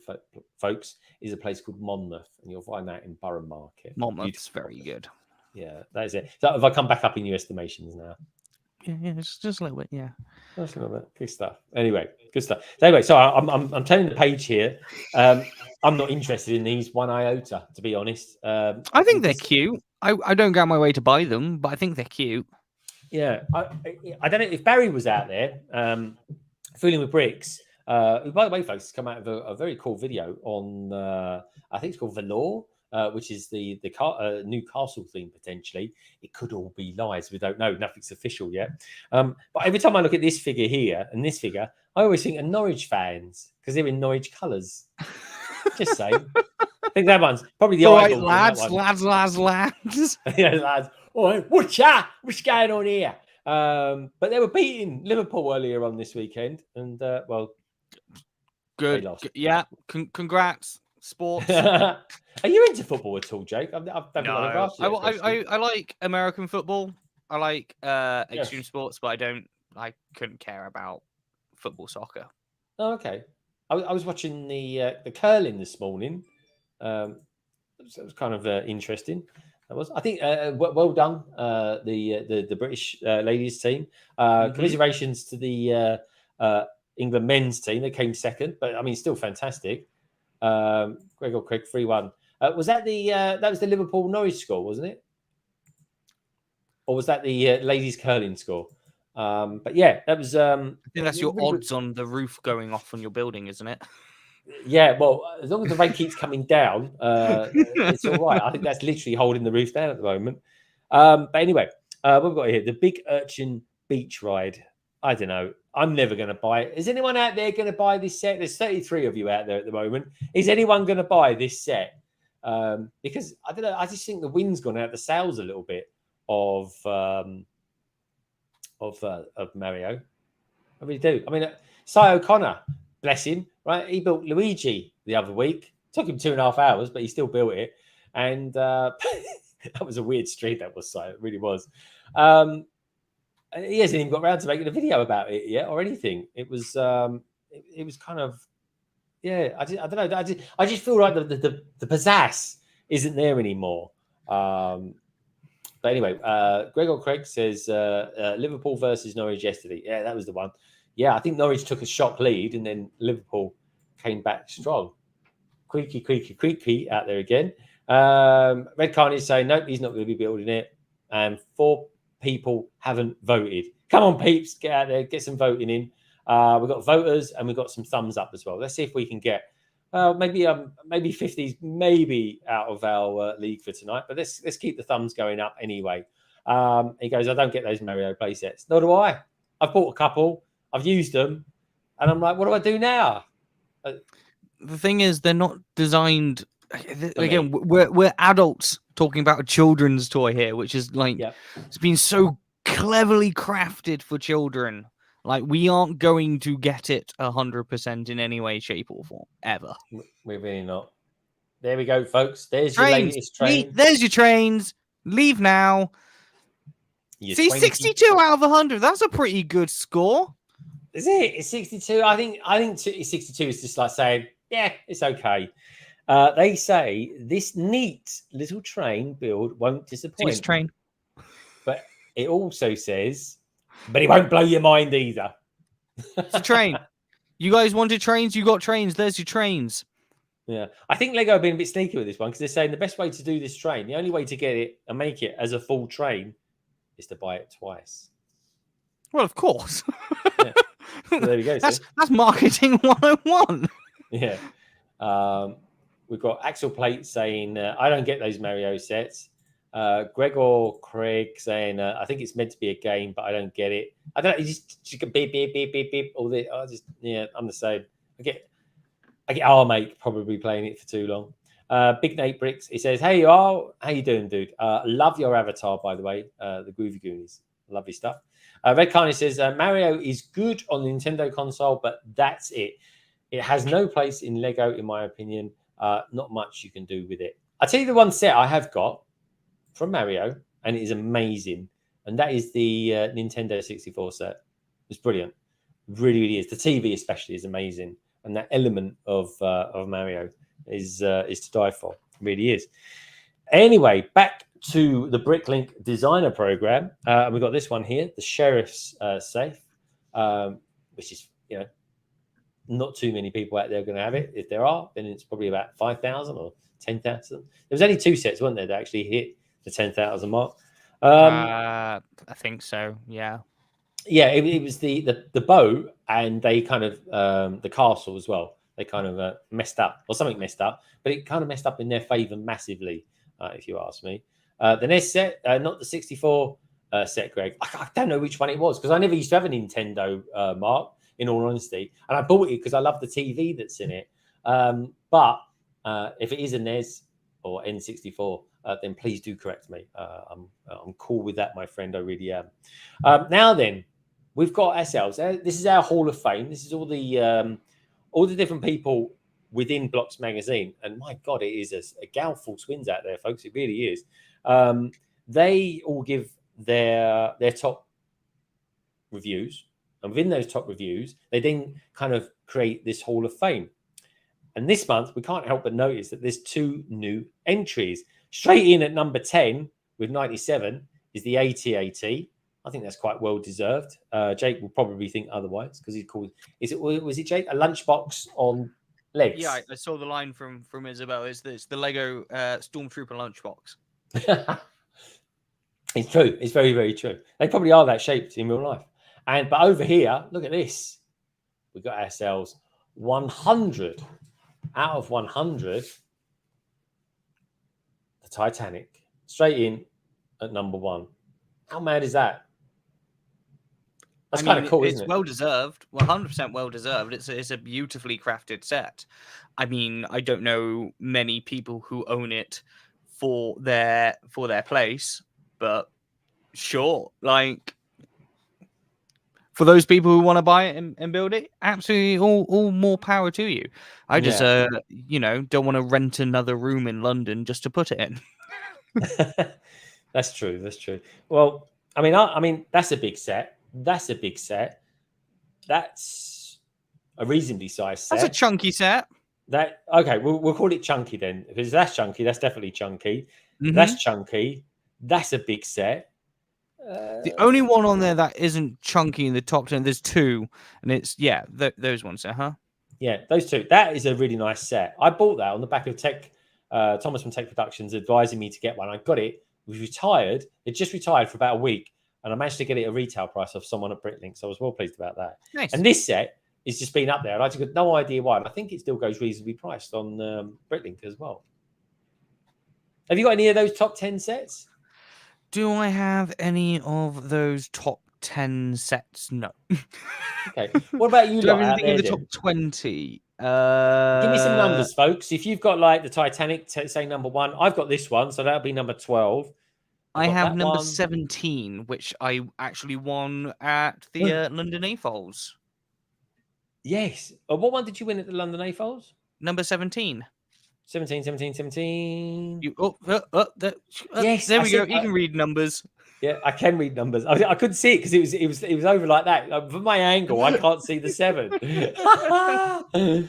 folks, is a place called Monmouth, and you'll find that in Borough Market. Monmouth's very good. Yeah, that is it. So if I come back up in your estimations now, yeah, just a little bit, yeah, just a little bit. Good stuff. Anyway, good stuff. So anyway, so I'm turning the page here. I'm not interested in these one iota, to be honest. I think they're cute. I don't go out my way to buy them, but I think they're cute. Yeah, I don't know if Barry was out there. Fooling with Bricks, who, by the way, folks, has come out of a very cool video on, I think it's called Velour, which is the new castle theme, potentially. It could all be lies. We don't know. Nothing's official yet. But every time I look at this figure here and this figure, I always think of Norwich fans because they're in Norwich colours. Just saying. I think that one's probably the right, lads. Yeah, lads. All right, what's going on here? But they were beating Liverpool earlier on this weekend, and well, good. Yeah, congrats, sports. Are you into football at all, Jake? I like American football. I like extreme sports, but I couldn't care about football, soccer. Oh, okay. I was watching the curling this morning. So it was kind of interesting. That was, I think, well done, the British ladies team. Commiserations to the England men's team. They came second, but I mean, still fantastic. Gregor Craig 3-1. Was that that was the Liverpool Norwich score, wasn't it? Or was that the ladies curling score? But yeah, that was. I think that's your odds on the roof going off on your building, isn't it? Yeah, well, as long as the rain keeps coming down, it's all right. I think that's literally holding the roof down at the moment. But anyway, what we've got here, the Big Urchin Beach Ride. I don't know. I'm never going to buy it. Is anyone out there going to buy this set? There's 33 of you out there at the moment. Is anyone going to buy this set? Because I don't know. I just think the wind's gone out the sails a little bit of Mario. I really do. I mean, Si O'Connor, bless him, right? He built Luigi the other week. Took him 2.5 hours, but he still built it. And that was a weird street, that was, Si. It really was. He hasn't even got around to making a video about it yet or anything. It was kind of, yeah, I don't know. I just feel like the pizzazz isn't there anymore. But anyway, Gregor Craig says Liverpool versus Norwich yesterday. Yeah, that was the one. Yeah, I think Norwich took a shock lead and then Liverpool came back strong. Creaky out there again. Red Carney is saying, nope, he's not going to be building it. And 4 people haven't voted. Come on, peeps, get out there, get some voting in. We've got voters and we've got some thumbs up as well. Let's see if we can get maybe 50s maybe out of our league for tonight. But let's keep the thumbs going up anyway. He goes, I don't get those Mario play sets. Nor do I. I've bought a couple. I've used them. And I'm like, what do I do now? The thing is, they're not designed. Again, we're adults talking about a children's toy here, which is like it's been so cleverly crafted for children. Like, we aren't going to get it 100% in any way, shape, or form ever. We're really not. There we go, folks. There's your latest train. There's your trains. Leave now. See, 62 out of 100. That's a pretty good score. Is it? It's 62. I think 62 is just like saying, yeah, it's okay. They say this neat little train build won't disappoint. This train. But it also says, but it won't blow your mind either. It's a train. You guys wanted trains? You got trains. There's your trains. Yeah. I think Lego have been a bit sneaky with this one because they're saying the best way to do this train, the only way to get it and make it as a full train is to buy it twice. Well, of course. Yeah. So there we go. That's marketing 101. Yeah. We've got Axel Plate saying, I don't get those Mario sets. Gregor Craig saying, I think it's meant to be a game, but I don't get it. I don't know. Just beep, beep, beep, beep, beep. All the, I'm the same. I get our mate probably playing it for too long. Big Nate Bricks, he says, hey, how you doing, dude? Love your avatar, by the way, the Groovy Goonies. Lovely stuff. Red Carney says, Mario is good on the Nintendo console, but that's it. It has no place in Lego, in my opinion. Not much you can do with it. I'll tell you the one set I have got from Mario, and it is amazing. And that is the Nintendo 64 set. It's brilliant. It really, really is. The TV especially is amazing. And that element of Mario is to die for. It really is. Anyway, back to the Bricklink designer program. And we've got this one here, the Sheriff's Safe, which is, not too many people out there are going to have it. If there are, then it's probably about 5,000 or 10,000. There was only 2 sets, weren't there, that actually hit the 10,000 mark? I think so. Yeah. Yeah, it was the boat, and they kind of the castle as well. They kind of messed up, or something messed up, but it kind of messed up in their favor massively, if you ask me. The NES set, not the 64 set, Greg. I don't know which one it was because I never used to have a Nintendo, Mark, in all honesty. And I bought it because I love the TV that's in it. But if it is a NES or N64, then please do correct me. I'm cool with that, my friend. I really am. Now then, we've got ourselves. This is our Hall of Fame. This is all the different people within Blocks magazine. And my God, it is a gal full twins out there, folks. It really is. They all give their top reviews. And within those top reviews, they then kind of create this Hall of Fame. And this month, we can't help but notice that there's 2 new entries. Straight in at number 10 with 97 is the AT-AT. I think that's quite well deserved. Jake will probably think otherwise because he's called. Was it Jake? A lunchbox on legs. Yeah, I saw the line from Isabel. Is this the Lego Stormtrooper lunchbox? It's true. It's very, very true. They probably are that shaped in real life. But over here, look at this. We got ourselves 100 out of 100. The Titanic straight in at number 1. How mad is that? That's kind of cool, isn't it? It's well deserved. 100% well deserved. It's a beautifully crafted set. I mean, I don't know many people who own it for their place, but sure, like for those people who want to buy it and build it, absolutely all more power to you. I just don't want to rent another room in London just to put it in. That's true. That's true. Well, I mean, that's a big set. That's a big set. That's a reasonably sized set. That's a chunky set. Okay, we'll call it chunky then, because that's chunky. That's definitely chunky. Mm-hmm. That's chunky. That's a big set. The only one on there that isn't chunky in the top 10, there's 2, and it's those ones, Yeah, those 2. That is a really nice set. I bought that on the back of Tech. Thomas from Tech Productions advising me to get one. I got it. We retired. It just retired for about a week, and I managed to get it at a retail price off someone at Bricklink. So I was well pleased about that. Nice. And this set has just been up there, and I just got no idea why. And I think it still goes reasonably priced on Bricklink as well. Have you got any of those top 10 sets? Do I have any of those top 10 sets? No. Okay. What about you? Do you have anything in the top 20? Give me some numbers, folks. If you've got like the Titanic, say number 1. I've got this one, so that'll be number 12. I have number 17, which I actually won at the London A-Foals. Yes. What one did you win at the London A-Foals? Number 17. 17. Yes, there we go. You can read numbers. Yeah, I can read numbers. I couldn't see it because it was over like that. From my angle, I can't see the 7. Do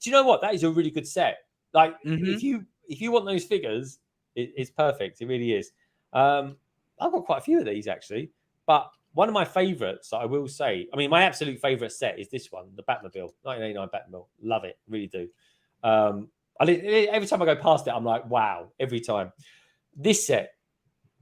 you know what? That is a really good set. Like if you want those figures, it's perfect. It really is. I've got quite a few of these actually, but one of my favorites, I will say, I mean, my absolute favorite set is this one, the Batmobile, 1989 Batmobile. Love it, really do. Every time I go past it, I'm like, wow, every time. This set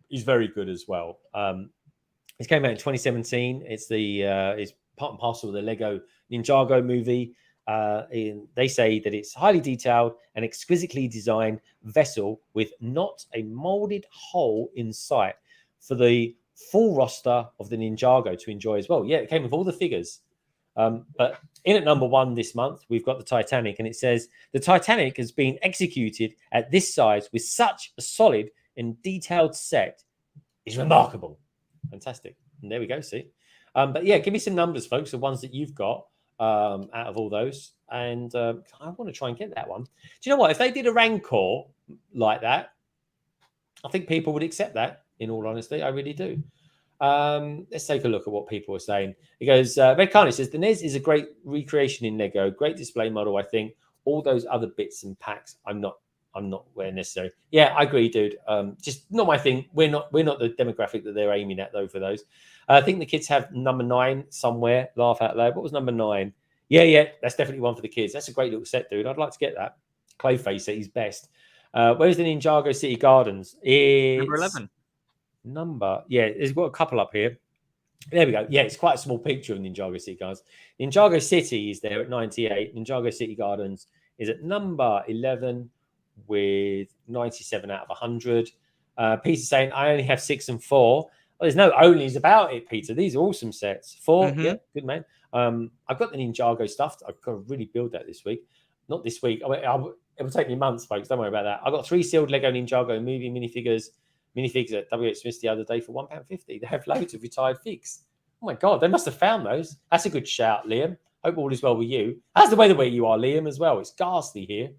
is very good as well. It came out in 2017. It's it's part and parcel of the Lego Ninjago movie. They say that it's highly detailed and exquisitely designed vessel with not a molded hole in sight for the full roster of the Ninjago to enjoy as well. Yeah, it came with all the figures. But in at number 1 this month, we've got the Titanic, and it says the Titanic has been executed at this size with such a solid and detailed set is remarkable. Fantastic. And there we go. See, but yeah, give me some numbers, folks, the ones that you've got out of all those, and I want to try and get that one. Do you know what? If they did a Rancor like that, I think people would accept that. In all honesty, I really do. Let's take a look at what people are saying. It goes, Red Carney says, the NES is a great recreation in Lego, great display model, I think. All those other bits and packs, I'm not where necessary. Yeah, I agree, dude. Just not my thing. We're not the demographic that they're aiming at, though, for those. I think the kids have number 9 somewhere. Laugh out loud. What was number 9? Yeah, that's definitely one for the kids. That's a great little set, dude. I'd like to get that. Clayface at his best. Where's the Ninjago City Gardens? It's number 11. There's got a couple up here. There we go. Yeah, it's quite a small picture of Ninjago City Gardens. Ninjago City is there at 98. Ninjago City Gardens is at number 11 with 97 out of 100. Peter's saying, I only have 6 and 4. Well, there's no onlys about it, Peter. These are awesome sets. 4, yeah, good man. I've got the Ninjago stuff. I've got to really build that this week. Not this week. It will take me months, folks. Don't worry about that. I've got 3 sealed Lego Ninjago movie minifigs at WH Smith's the other day for £1.50. They have loads of retired figs. Oh my God, they must have found those. That's a good shout, Liam. Hope all is well with you. That's the way you are, Liam, as well. It's ghastly here.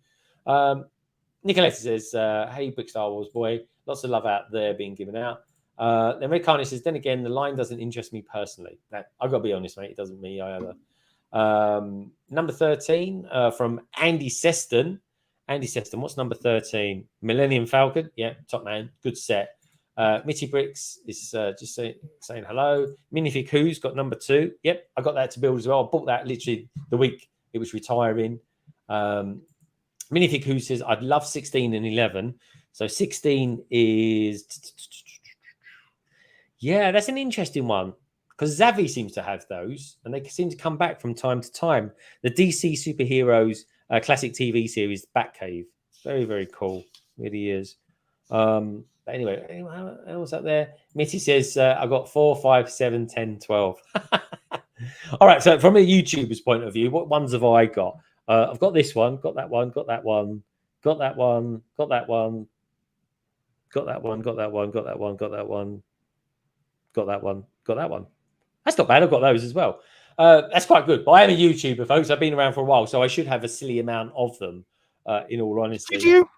Nicoletta says, hey, Brick Star Wars boy. Lots of love out there being given out. Then Red Carney says, then again, the line doesn't interest me personally. I've got to be honest, mate. It doesn't me either. Number 13 from Andy Seston. Andy Seston, what's number 13? Millennium Falcon. Yeah, top man. Good set. Mitty Bricks is just saying hello. Minifig Who's got number 2. Yep, I got that to build as well. I bought that literally the week it was retiring. Minifig Who says, I'd love 16 and 11. So 16 is... Yeah, that's an interesting one. Because Zavi seems to have those, and they seem to come back from time to time. The DC Superheroes classic TV series, Batcave. Very, very cool. Really is. But anyway, anyone else up there? Mitty says, I got 4, 5, 7, 10, 12. All right, so from a YouTuber's point of view, what ones have I got? I've got this one, got that one, got that one, got that one, got that one, got that one, got that one, got that one, got that one, got that one, got that one. That's not bad. I've got those as well. That's quite good. But I am a YouTuber, folks. I've been around for a while, so I should have a silly amount of them, in all honesty. Did you?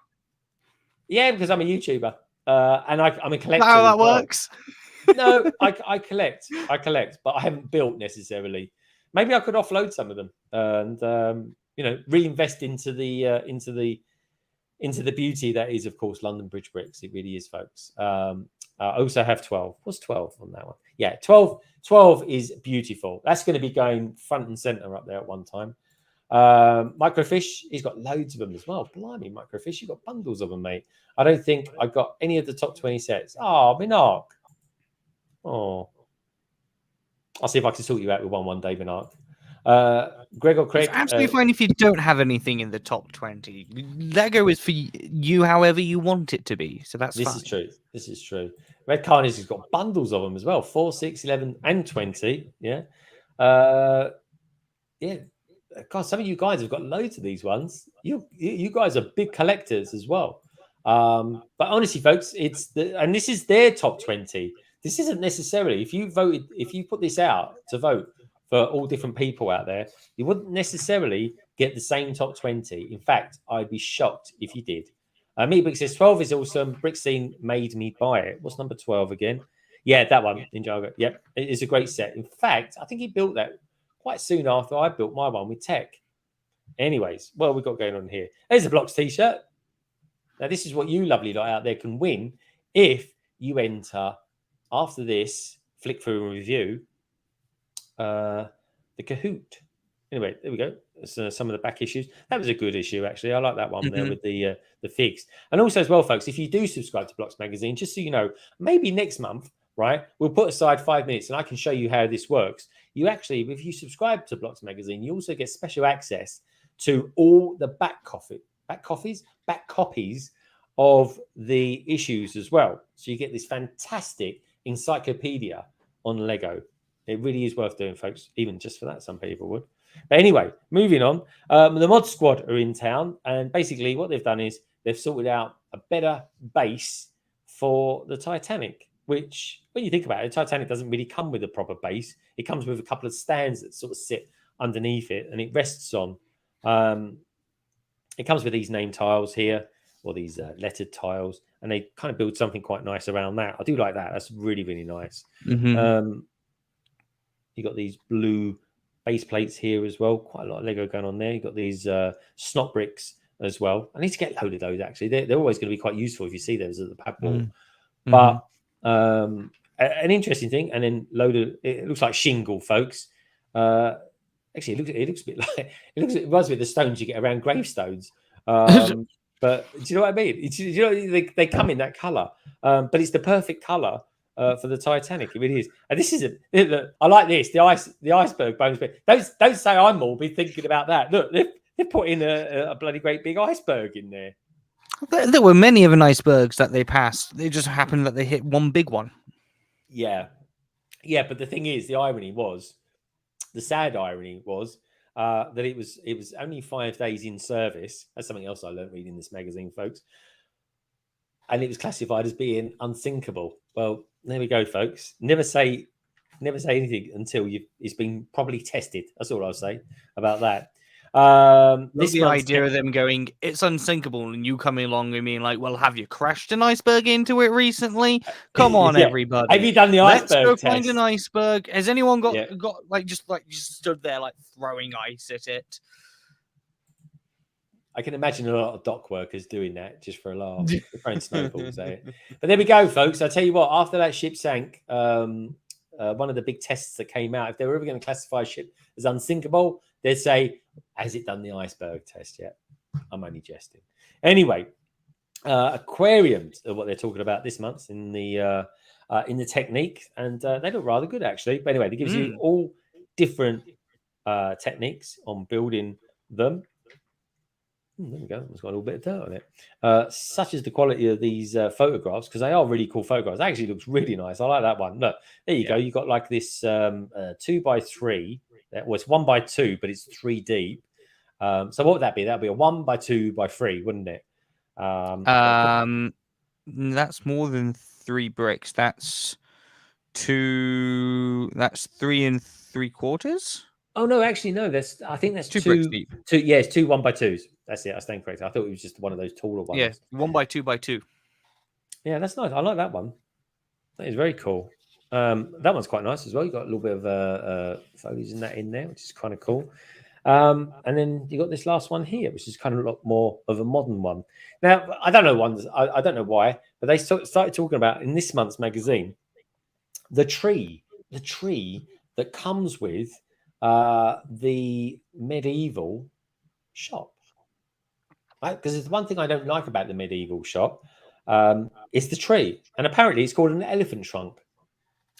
Yeah, because I'm a YouTuber. And I'm a collector. How that works? No, I collect. But I haven't built necessarily. Maybe I could offload some of them and reinvest into the beauty that is, of course, London Bridge bricks. It really is, folks. I also have 12. What's 12 on that one? Yeah, 12 is beautiful. That's going to be going front and center up there at one time. Microfish, he's got loads of them as well. Blimey, Microfish, you've got bundles of them, mate. I don't think I got any of the top 20 sets. Oh, Minark. Oh. I'll see if I can sort you out with one day, Minark. Gregor Craig. It's absolutely fine if you don't have anything in the top 20. Lego is for you however you want it to be. So that's fine. This is true. Red Carnage has got bundles of them as well. 4, 6, 11, and 20. Yeah. Yeah. God, some of you guys have got loads of these ones. You guys are big collectors as well. But honestly, folks, and this is their top 20. This isn't necessarily, if you put this out to vote for all different people out there, you wouldn't necessarily get the same top 20. In fact, I'd be shocked if you did. Meatbrick says 12 is awesome. Brickscene made me buy it. What's number 12 again? Yeah, that one, Ninjago. Yep, it is a great set. In fact, I think he built that quite soon after I built my one with Tech. Anyways, well, we've got going on here. There's a Blocks t-shirt. Now, this is what you lovely lot out there can win if you enter, after this, flick through and review, the Kahoot. Anyway, there we go. That's some of the back issues. That was a good issue, actually. I like that one there with the figs. And also as well, folks, if you do subscribe to Blocks Magazine, just so you know, maybe next month, right, we'll put aside 5 minutes and I can show you how this works. You actually, if you subscribe to Blocks Magazine, you also get special access to all the back copies of the issues as well. So you get this fantastic encyclopedia on Lego. It really is worth doing, folks, even just for that, some people would. But anyway, moving on. The Mod Squad are in town, and basically what they've done is they've sorted out a better base for the Titanic, which, when you think about it, the Titanic doesn't really come with a proper base. It comes with a couple of stands that sort of sit underneath it, and it rests on. It comes with these name tiles here, or these lettered tiles, and they kind of build something quite nice around that. I do like that. That's really, really nice. You got these blue base plates here as well. Quite a lot of Lego going on there. You got these snot bricks as well. I need to get a load of those, actually. They're always going to be quite useful if you see those at the pad wall. But an interesting thing, and then it looks like shingle, folks. Actually, it looks a bit like it reminds me of the stones you get around gravestones. But do you know what I mean? You know, they come in that color, but it's the perfect color for the Titanic. It really is. And this is I like this. The iceberg bones. But don't say I'm morbid thinking about that. Look, they put in a bloody great big iceberg in there. There were many of an icebergs that they passed. It just happened that they hit one big one. Yeah. But the thing is, the sad irony was that it was only 5 days in service. That's something else I learned reading this magazine, folks. And it was classified as being unsinkable. Well, there we go, folks. Never say anything until it's been properly tested. That's all I'll say about that. The idea of them going, it's unsinkable, and you coming along and being like, well, have you crashed an iceberg into it recently? Come on, Yeah. everybody. Have you done the Let's iceberg go test? find an iceberg. Has anyone got Yeah. just stood there like throwing ice at it? I can imagine a lot of dock workers doing that just for a laugh. They're throwing snowballs at it. But there we go, folks. I tell you what, after that ship sank, one of the big tests that came out, if they were ever going to classify a ship as unsinkable, they'd say, has it done the iceberg test yet? I'm only jesting. Anyway, aquariums are what they're talking about this month in the technique, and they look rather good actually. But anyway, it gives you all different techniques on building them. There we go. It's got a little bit of dirt on it. Such is the quality of these photographs, because they are really cool photographs. It actually looks really nice. I like that one. Look, there you go. You got like this 2x3. That was 1x2, but it's 3 deep. So what would that be? That'd be a 1x2x3, wouldn't it? That's more than 3 bricks. That's 2. That's 3 3/4. Oh no, actually no. I think that's 2 bricks deep. Yeah, it's 2 1x2s. That's it. I stand correct. I thought it was just one of those taller ones. Yeah, 1x2x2. Yeah, that's nice. I like that one. That is very cool. That one's quite nice as well. You got a little bit of foliage in there, which is kind of cool. And then you got this last one here, which is kind of a lot more of a modern one. Now, I don't know I don't know why, but they started talking about in this month's magazine the tree that comes with the medieval shop. Right? Because it's one thing I don't like about the medieval shop. It's the tree, and apparently it's called an elephant trunk.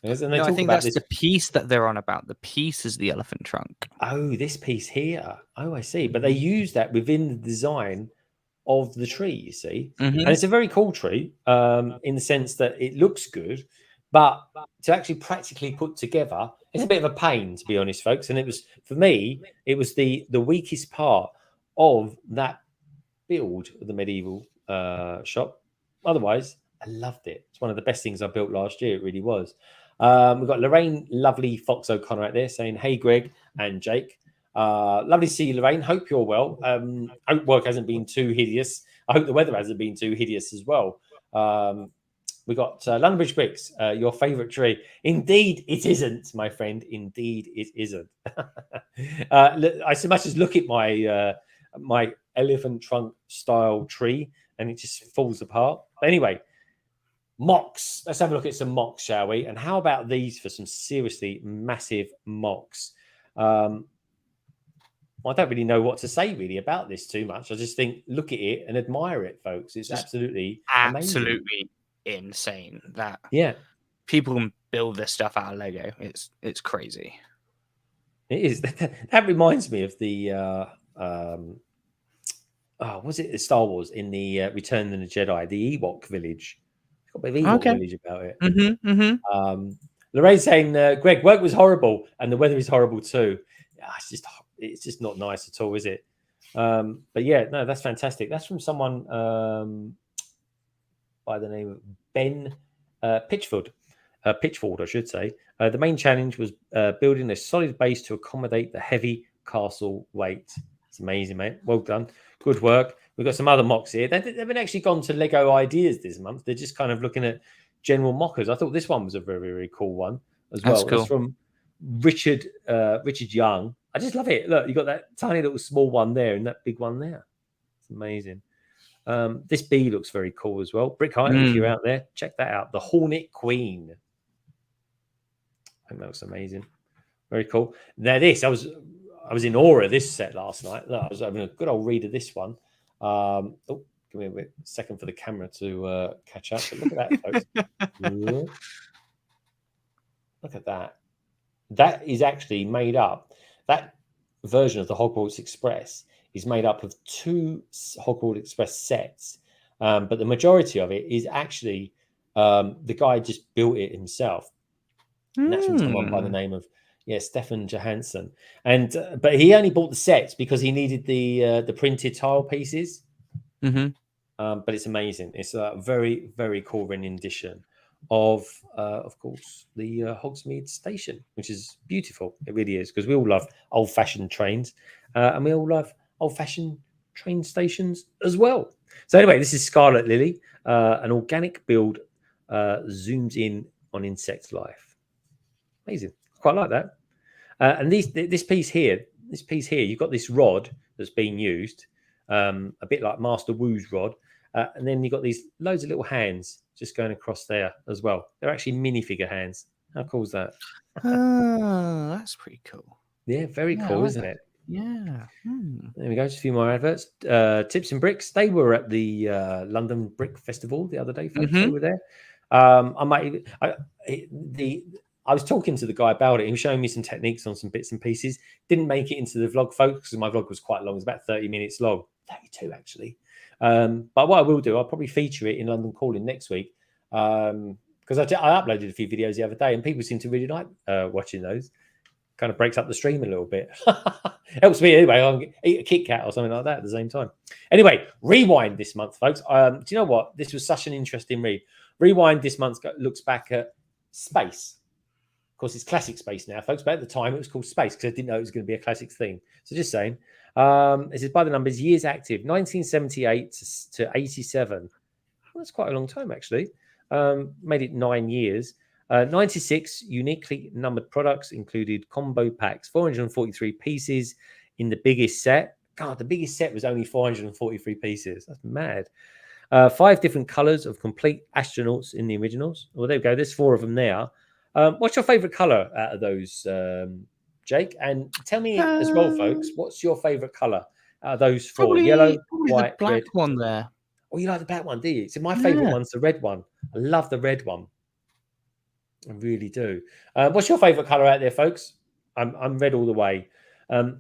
And I think that's the piece that they're on about. The piece is the elephant trunk. Oh, this piece here. Oh, I see. But they use that within the design of the tree, you see. And it's a very cool tree in the sense that it looks good, but to actually practically put together, it's a bit of a pain, to be honest, folks. And it was, for me, it was the weakest part of that build of the medieval shop. Otherwise, I loved it. It's one of the best things I built last year. It really was. We've got Lorraine, lovely Fox O'Connor out there saying, hey, Greg and Jake. Lovely to see you, Lorraine. Hope you're well. Hope work hasn't been too hideous. I hope the weather hasn't been too hideous as well. We got London Bridge Bricks, your favourite tree. Indeed, it isn't, my friend. Indeed, it isn't. I so much as look at my my elephant trunk style tree, and it just falls apart. But anyway, MOCs. Let's have a look at some MOCs, shall we? And how about these for some seriously massive MOCs? I don't really know what to say really about this too much. I just think look at it and admire it, folks. It's absolutely amazing. Insane that people can build this stuff out of Lego. It's crazy. It is. That reminds me of the was it the Star Wars in the Return of the Jedi, the Ewok village? It's got a bit of Ewok village about it. Lorraine's saying, Greg, work was horrible and the weather is horrible too. It's just not nice at all, is it? But yeah, no, that's fantastic. That's from someone by the name of Ben Pitchford, I should say. The main challenge was building a solid base to accommodate the heavy castle weight. It's amazing, mate. Well done. Good work. We've got some other MOCs here. They've been actually gone to Lego Ideas this month. They're just kind of looking at general mockers. I thought this one was a very, very cool one as well. Cool. It's from Richard Young. I just love it. Look, you got that tiny little small one there and that big one there. It's amazing. This bee looks very cool as well. Brick Height, if you're out there, check that out. The Hornet Queen. I think that looks amazing. Very cool. Now this, I was in awe of this set last night. Look, I was having a good old read of this one. Give me a second for the camera to catch up. But look at that, folks. Look at that. That is actually made up. That version of the Hogwarts Express is made up of 2 Hogwarts Express sets. But the majority of it is actually the guy just built it himself. And that's from someone by the name of Stefan Johansson. And but he only bought the sets because he needed the printed tile pieces. But it's amazing. It's a very, very cool rendition of course, the Hogsmeade station, which is beautiful. It really is, because we all love old-fashioned trains. And we all love old-fashioned train stations as well. So anyway, this is Scarlet Lily, an organic build, zooms in on insect life. Amazing. Quite like that. And this piece here, you've got this rod that's being used, a bit like Master Wu's rod. And then you've got these loads of little hands just going across there as well. They're actually minifigure hands. How cool is that? Oh, that's pretty cool. Yeah, very cool, isn't it? Yeah. There we go. Just a few more adverts. Tips and Bricks. They were at the London Brick Festival the other day, folks. They were there. I was talking to the guy about it. He was showing me some techniques on some bits and pieces. Didn't make it into the vlog, folks, because my vlog was quite long. It was about 30 minutes long. 32, actually. But what I will do, I'll probably feature it in London Calling next week. Because I uploaded a few videos the other day, and people seem to really like watching those. Kind of breaks up the stream a little bit. Helps me anyway. I'll eat a Kit Kat or something like that at the same time. Anyway, Rewind this month, folks. Do you know what? This was such an interesting read. Rewind this month looks back at space. Of course, it's classic space now, folks. But at the time, it was called space because I didn't know it was going to be a classic theme. So just saying. This is by the numbers, years active, 1978 to 87. Well, that's quite a long time, actually. Made it 9 years. 96 uniquely numbered products included combo packs, 443 pieces in the biggest set. God, the biggest set was only 443 pieces. That's mad. 5 different colors of complete astronauts in the originals. Well, there we go. There's 4 of them there. What's your favorite color out of those, Jake? And tell me as well, folks, what's your favorite color out of those 4? Probably, Yellow, probably white, the black red. one there. Oh, you like the black one, do you? So my favorite one's the red one. I love the red one. I really do. What's your favorite color out there, folks? I'm red all the way. I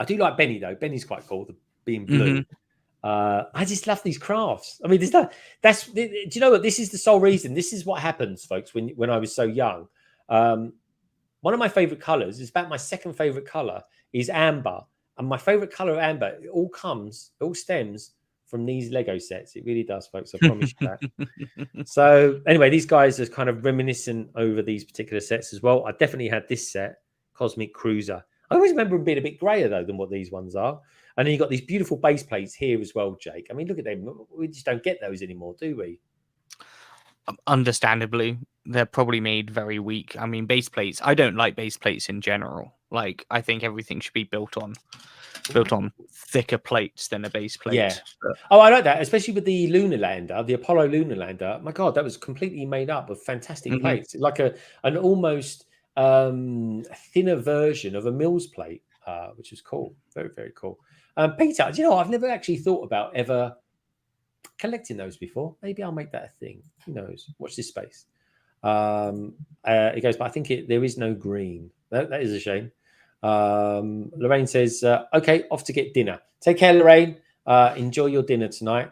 do like Benny though. Benny's quite cool, being blue. I just love these crafts. I mean, do you know what? This is the sole reason. This is what happens, folks. When I was so young, one of my favorite colors is about my second favorite color is amber, and my favorite color of amber. It all stems from these Lego sets. It really does, folks. I promise you that. So anyway, these guys are kind of reminiscent over these particular sets as well. I definitely had this set, Cosmic Cruiser. I always remember them being a bit grayer though than what these ones are. And then you've got these beautiful base plates here as well, Jake. I mean, look at them. We just don't get those anymore, do we? Understandably, they're probably made very weak. I mean, base plates. I don't like base plates in general. Like, I think everything should be built on thicker plates than a base plate. Yeah. Oh, I like that, especially with the lunar lander, the Apollo lunar lander. My God, that was completely made up of fantastic plates, like an almost thinner version of a Mills plate, which was cool. Very, very cool. Peter, do you know, I've never actually thought about ever collecting those before. Maybe I'll make that a thing. Who knows? Watch this space. It goes, but I think there is no green. That is a shame. Lorraine says, okay, off to get dinner. Take care, Lorraine. Enjoy your dinner tonight.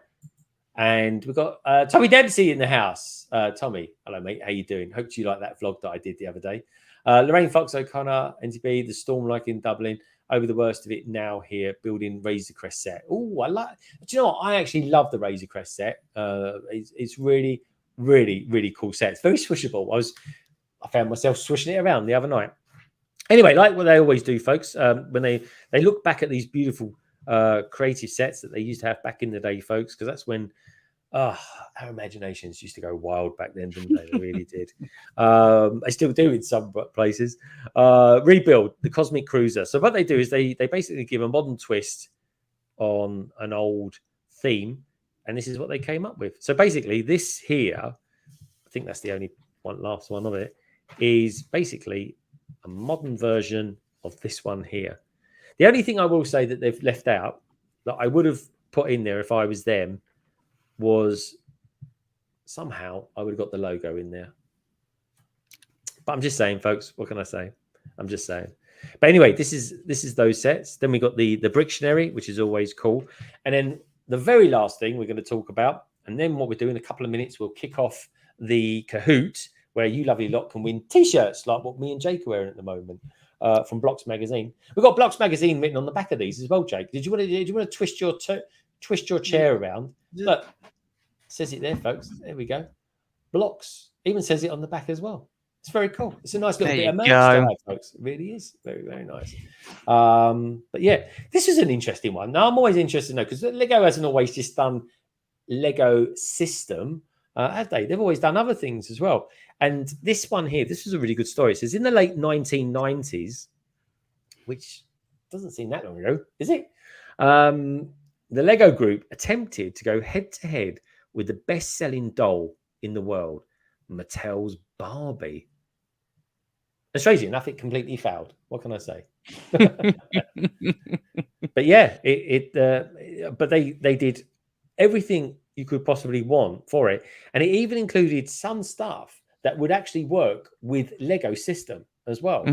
And we've got Tommy Dempsey in the house. Tommy, hello, mate. How you doing? Hope you like that vlog that I did the other day. Lorraine Fox O'Connor, NTB, the storm like in Dublin. Over the worst of it now here, building Razor Crest set. Oh, I like. Do you know what? I actually love the Razor Crest set. It's really, really, really cool set. It's very swishable. I found myself swishing it around the other night. Anyway, like what they always do, folks, when they look back at these beautiful creative sets that they used to have back in the day, folks, because that's when our imaginations used to go wild back then, didn't they? They really did. They still do in some places. Rebuild the Cosmic Cruiser. So what they do is they basically give a modern twist on an old theme, and this is what they came up with. So basically, this here, I think that's the only last one of it, is basically a modern version of this one here. The only thing I will say that they've left out that I would have put in there if I was them was somehow I would have got the logo in there. But I'm just saying, folks, what can I say? I'm just saying. But anyway, this is those sets. Then we got the Brictionary, which is always cool. And then the very last thing we're going to talk about, and then what we'll do in a couple of minutes, we'll kick off the Kahoot, where you lovely lot can win t-shirts like what me and Jake are wearing at the moment from Blocks magazine. We've got Blocks magazine written on the back of these as well, Jake. Did you want to twist your chair around? Look, it says it there, folks. There we go. Blocks. Even says it on the back as well. It's very cool. It's a nice little There bit of you merch go. to have, folks. It really is. Very, very nice. But yeah, this is an interesting one. Now, I'm always interested to know, because Lego hasn't always just done Lego system, have they? They've always done other things as well. And this one here, this was a really good story. It says in the late 1990s, which doesn't seem that long ago, is it? The Lego group attempted to go head-to-head with the best-selling doll in the world, Mattel's Barbie. And strangely enough, it completely failed. What can I say? But yeah, but they did everything you could possibly want for it, and it even included some stuff that would actually work with Lego system as well.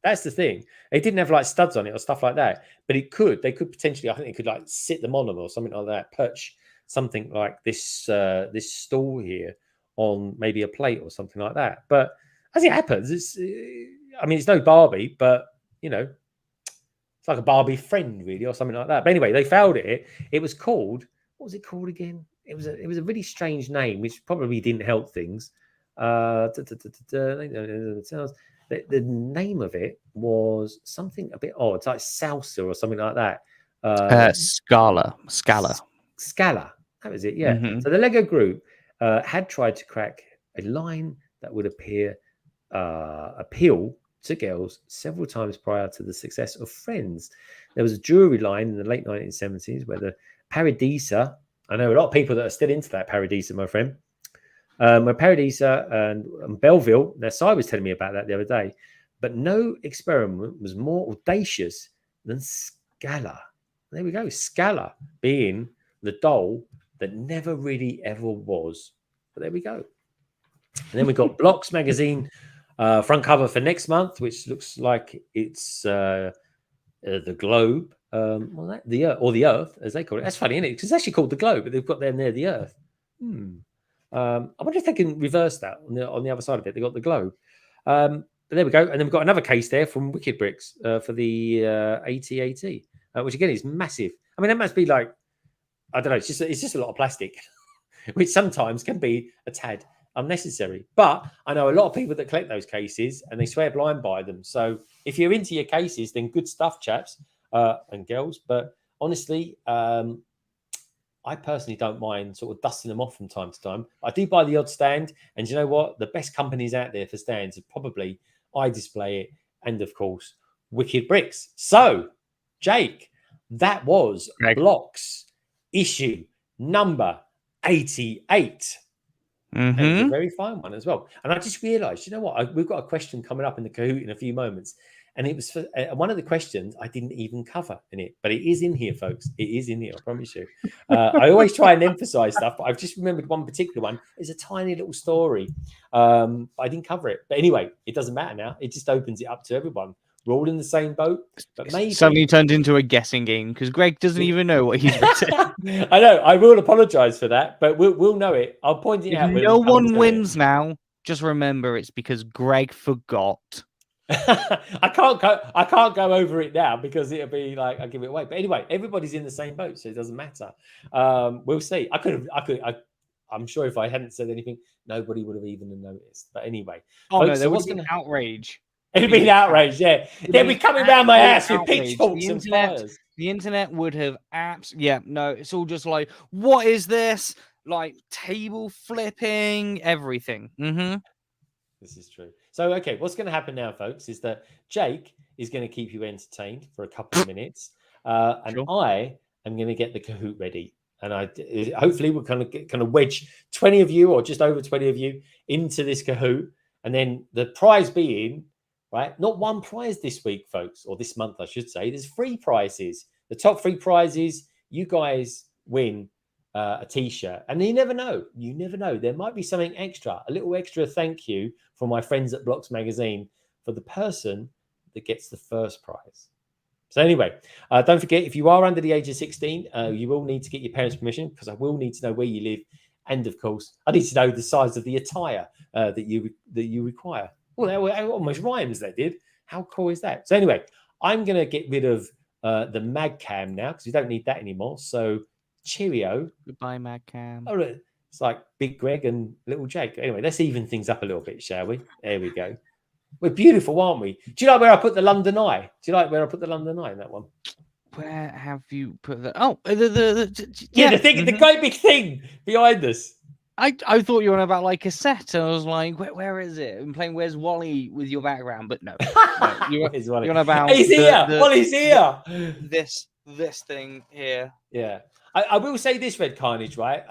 That's the thing. It didn't have like studs on it or stuff like that, but it could. They could potentially, I think, they could like sit them on them or something like that, perch something like this this stool here on maybe a plate or something like that. But as it happens, it's I mean, it's no Barbie, but you know, it's like a Barbie friend really or something like that. But anyway, they failed at it. It was called, what was it called again? It was a really strange name, which probably didn't help things. The name of it was something a bit odd. It's like salsa or something like that. Scala. That was it, yeah. So the Lego group had tried to crack a line that would appeal to girls several times prior to the success of Friends. There was a jewelry line in the late 1970s where the Paradisa, I know a lot of people that are still into that Paradisa, my friend, where Paradisa and Belleville, their side was telling me about that the other day, but no experiment was more audacious than Scala. There we go, Scala being the doll that never really ever was. But there we go. And then we've got Blocks magazine front cover for next month, which looks like it's the globe, the Earth, or the Earth, as they call it. That's funny, isn't it? Because it's actually called the globe, but they've got them there the Earth. I wonder if they can reverse that on the other side of it. They got the globe. But there we go. And then we've got another case there from Wicked Bricks for the AT-AT, which again is massive. I mean, that must be like, I don't know. It's just a lot of plastic, which sometimes can be a tad unnecessary. But I know a lot of people that collect those cases and they swear blind by them. So if you're into your cases, then good stuff, chaps and girls. But honestly, I personally don't mind sort of dusting them off from time to time. I do buy the odd stand, and you know what? The best companies out there for stands are probably iDisplay and of course Wicked Bricks. So, Jake, that was Blocks issue number 88. And it was a very fine one as well. And I just realised, you know what? We've got a question coming up in the Kahoot in a few moments. And it was for one of the questions I didn't even cover in it, but it is in here, folks. It is in here, I promise you. I always try and emphasize stuff, but I've just remembered one particular one. It's a tiny little story. I didn't cover it. But anyway, it doesn't matter now. It just opens it up to everyone. We're all in the same boat, but maybe suddenly turned into a guessing game because Greg doesn't even know what he's written. I know. I will apologize for that, but we'll know it. I'll point it out. If no one wins now, just remember it's because Greg forgot. I can't go over it now because it'll be like I give it away. But anyway, everybody's in the same boat, so it doesn't matter. We'll see. I'm sure if I hadn't said anything, nobody would have even noticed. But anyway, folks, no, there was an outrage. It'd be an outrage, yeah. They'd be coming around my ass with pitchforks and fires. The internet would have it's all just like, what is this? Like table flipping, everything. This is true. So, okay, what's going to happen now, folks, is that Jake is going to keep you entertained for a couple of minutes, and I am going to get the Kahoot ready. And hopefully we'll kind of wedge 20 of you or just over 20 of you into this Kahoot, and then the prize being, right, not one prize this week, folks, or this month, I should say. There's 3 prizes. The top 3 prizes, you guys win a t-shirt, and you never know. There might be something extra, a little extra thank you from my friends at Blocks Magazine for the person that gets the first prize. So anyway, don't forget, if you are under the age of 16, you will need to get your parents' permission, because I will need to know where you live, and of course I need to know the size of the attire that you require. Well, that almost rhymes. That did. How cool is that? So anyway, I'm going to get rid of the mag cam now because we don't need that anymore. So cheerio. Goodbye, mag cam. Oh, It's like Big Greg and Little Jake. Anyway, let's even things up a little bit, shall we? There we go. We're beautiful, aren't we? Do you like where I put the London Eye? Do you like where I put the London Eye in that one? Where have you put the? The thing, the great big thing behind us. I thought you were on about like a set. I was like, where is it? I'm playing Where's Wally with your background, but no. You're on about. He's here. Wally's here. This thing here. Yeah. I will say this, Red Carnage, right?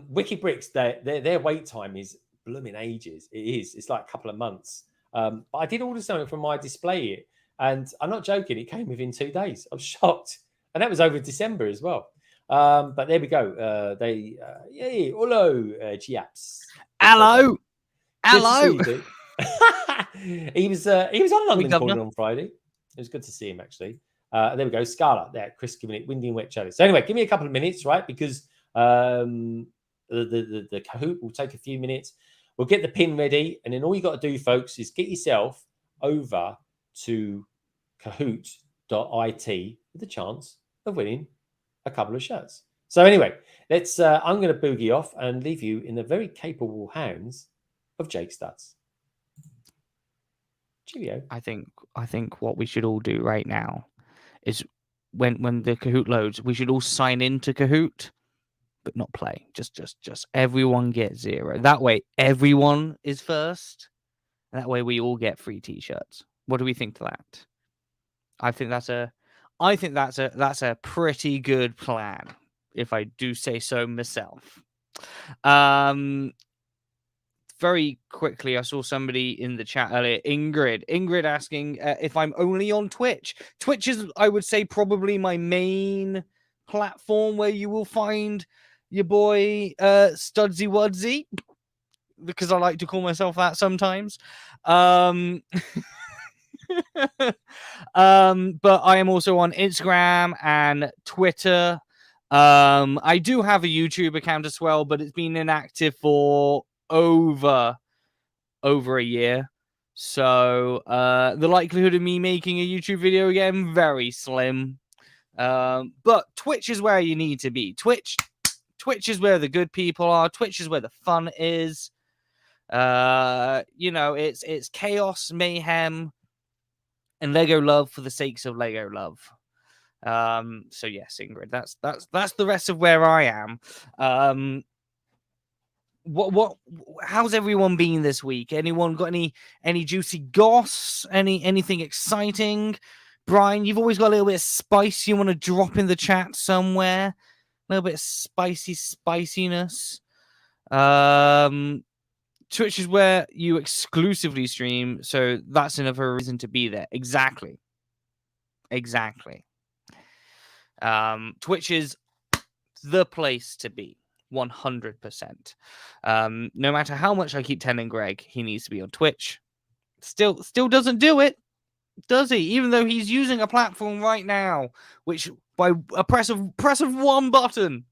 Wiki Bricks, their wait time is blooming ages. It is. It's like a couple of months. But I did order something from my display, and I'm not joking. It came within 2 days. I was shocked, and that was over December as well. But there we go. Hello, Chiaps. Hello. He was on London Calling on Friday. It was good to see him, actually. There we go. Scarlet there. Chris giving it windy and wet challenge. So anyway, give me a couple of minutes, right? Because the Kahoot will take a few minutes. We'll get the pin ready. And then all you got to do, folks, is get yourself over to Kahoot.it with a chance of winning a couple of shirts. So anyway, I'm going to boogie off and leave you in the very capable hands of Jake Stutz. Cheerio. I think what we should all do right now is when the Kahoot loads, we should all sign into Kahoot, but not play. Just everyone get 0. That way, everyone is first. And that way, we all get free T-shirts. What do we think to that? I think that's a pretty good plan, if I do say so myself. Very quickly, I saw somebody in the chat earlier, Ingrid asking if I'm only on Twitch. Twitch is, I would say, probably my main platform where you will find your boy Studsy Wudsy, because I like to call myself that sometimes. But I am also on Instagram and Twitter. I do have a YouTube account as well, but it's been inactive for over a year. So the likelihood of me making a YouTube video again, very slim. But Twitch is where you need to be. Twitch is where the good people are. Twitch is where the fun is. It's chaos, mayhem, and Lego love for the sakes of Lego love. So yes, Ingrid, that's the rest of where I am. How's everyone been this week? Anyone got any juicy goss? Anything exciting? Brian, you've always got a little bit of spice you want to drop in the chat somewhere. A little bit of spiciness. Twitch is where you exclusively stream, so that's another reason to be there. Exactly. Twitch is the place to be. 100%. No matter how much I keep telling Greg he needs to be on Twitch, still doesn't do it, does he? Even though he's using a platform right now, which by a press of one button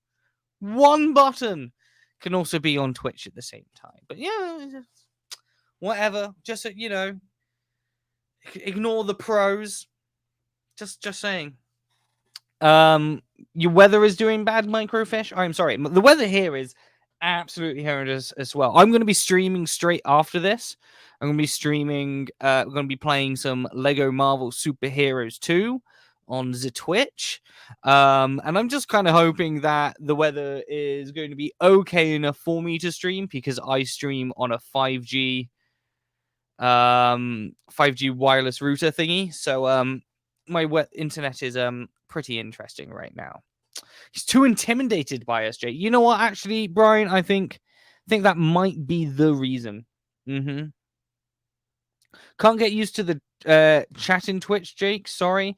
can also be on Twitch at the same time. But yeah, whatever. Just ignore the pros. Just saying. Your weather is doing bad, Microfish. I'm sorry. The weather here is absolutely horrendous as well. I'm going to be streaming straight after this. I'm going to be streaming. We're going to be playing some Lego Marvel Superheroes 2 on the Twitch. And I'm just kind of hoping that the weather is going to be okay enough for me to stream, because I stream on a 5G wireless router thingy. So my internet is pretty interesting right now. He's too intimidated by us, Jake. You know what? Actually, Brian, I think that might be the reason. Can't get used to the chat in Twitch, Jake. Sorry.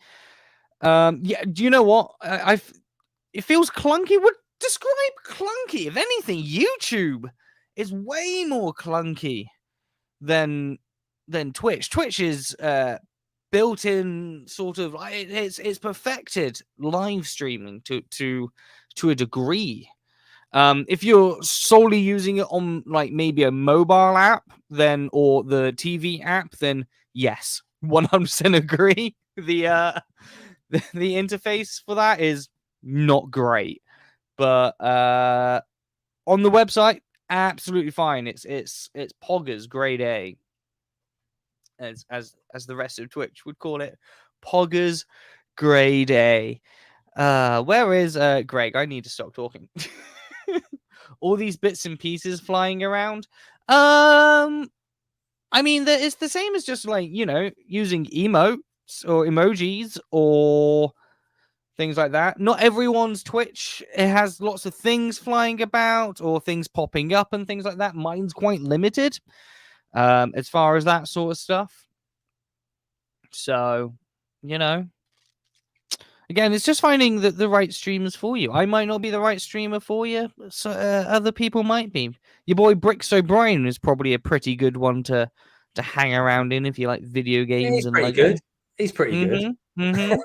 Yeah. Do you know what? It feels clunky. Would describe clunky. If anything, YouTube is way more clunky than Twitch. Twitch is built-in sort of, it's perfected live streaming to a degree. If you're solely using it on like maybe a mobile app or the TV app, then yes, 100% agree. The interface for that is not great, but on the website, absolutely fine. It's Poggers grade A, as the rest of Twitch would call it. Poggers grade A. Where is Greg? I need to stop talking. All these bits and pieces flying around. I mean, it's the same as just like, you know, using emotes or emojis or things like that. Not everyone's Twitch, it has lots of things flying about or things popping up and things like that. Mine's quite limited as far as that sort of stuff. So, you know, again, it's just finding the right streamers for you. I might not be the right streamer for you. So other people might be. Your boy Bricks O'Brien is probably a pretty good one to hang around in if you like video games. Yeah, he's and pretty Lego. good. He's pretty good. Mm-hmm.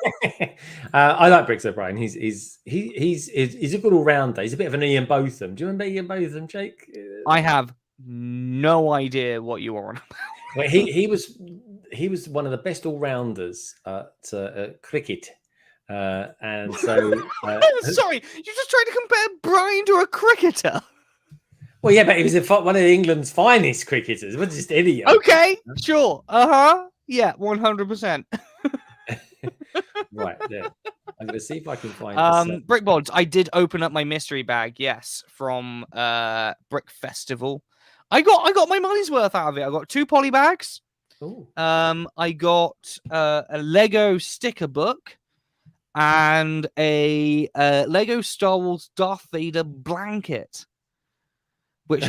I like Bricks O'Brien. He's a good all rounder. He's a bit of an Ian Botham. Do you remember Ian Botham, Jake? I have no idea what you are on about. Well, he was one of the best all rounders at cricket. And so, sorry, you just tried to compare Brian to a cricketer. Well, yeah, but he was one of England's finest cricketers. It wasn't just any. Okay, sure. Yeah, 100%. Right there. I'm going to see if I can find. Brick Bods. I did open up my mystery bag. Yes, from Brick Festival. I got my money's worth out of it. I got 2 poly bags. Ooh. I got a Lego sticker book and a Lego Star Wars Darth Vader blanket. Which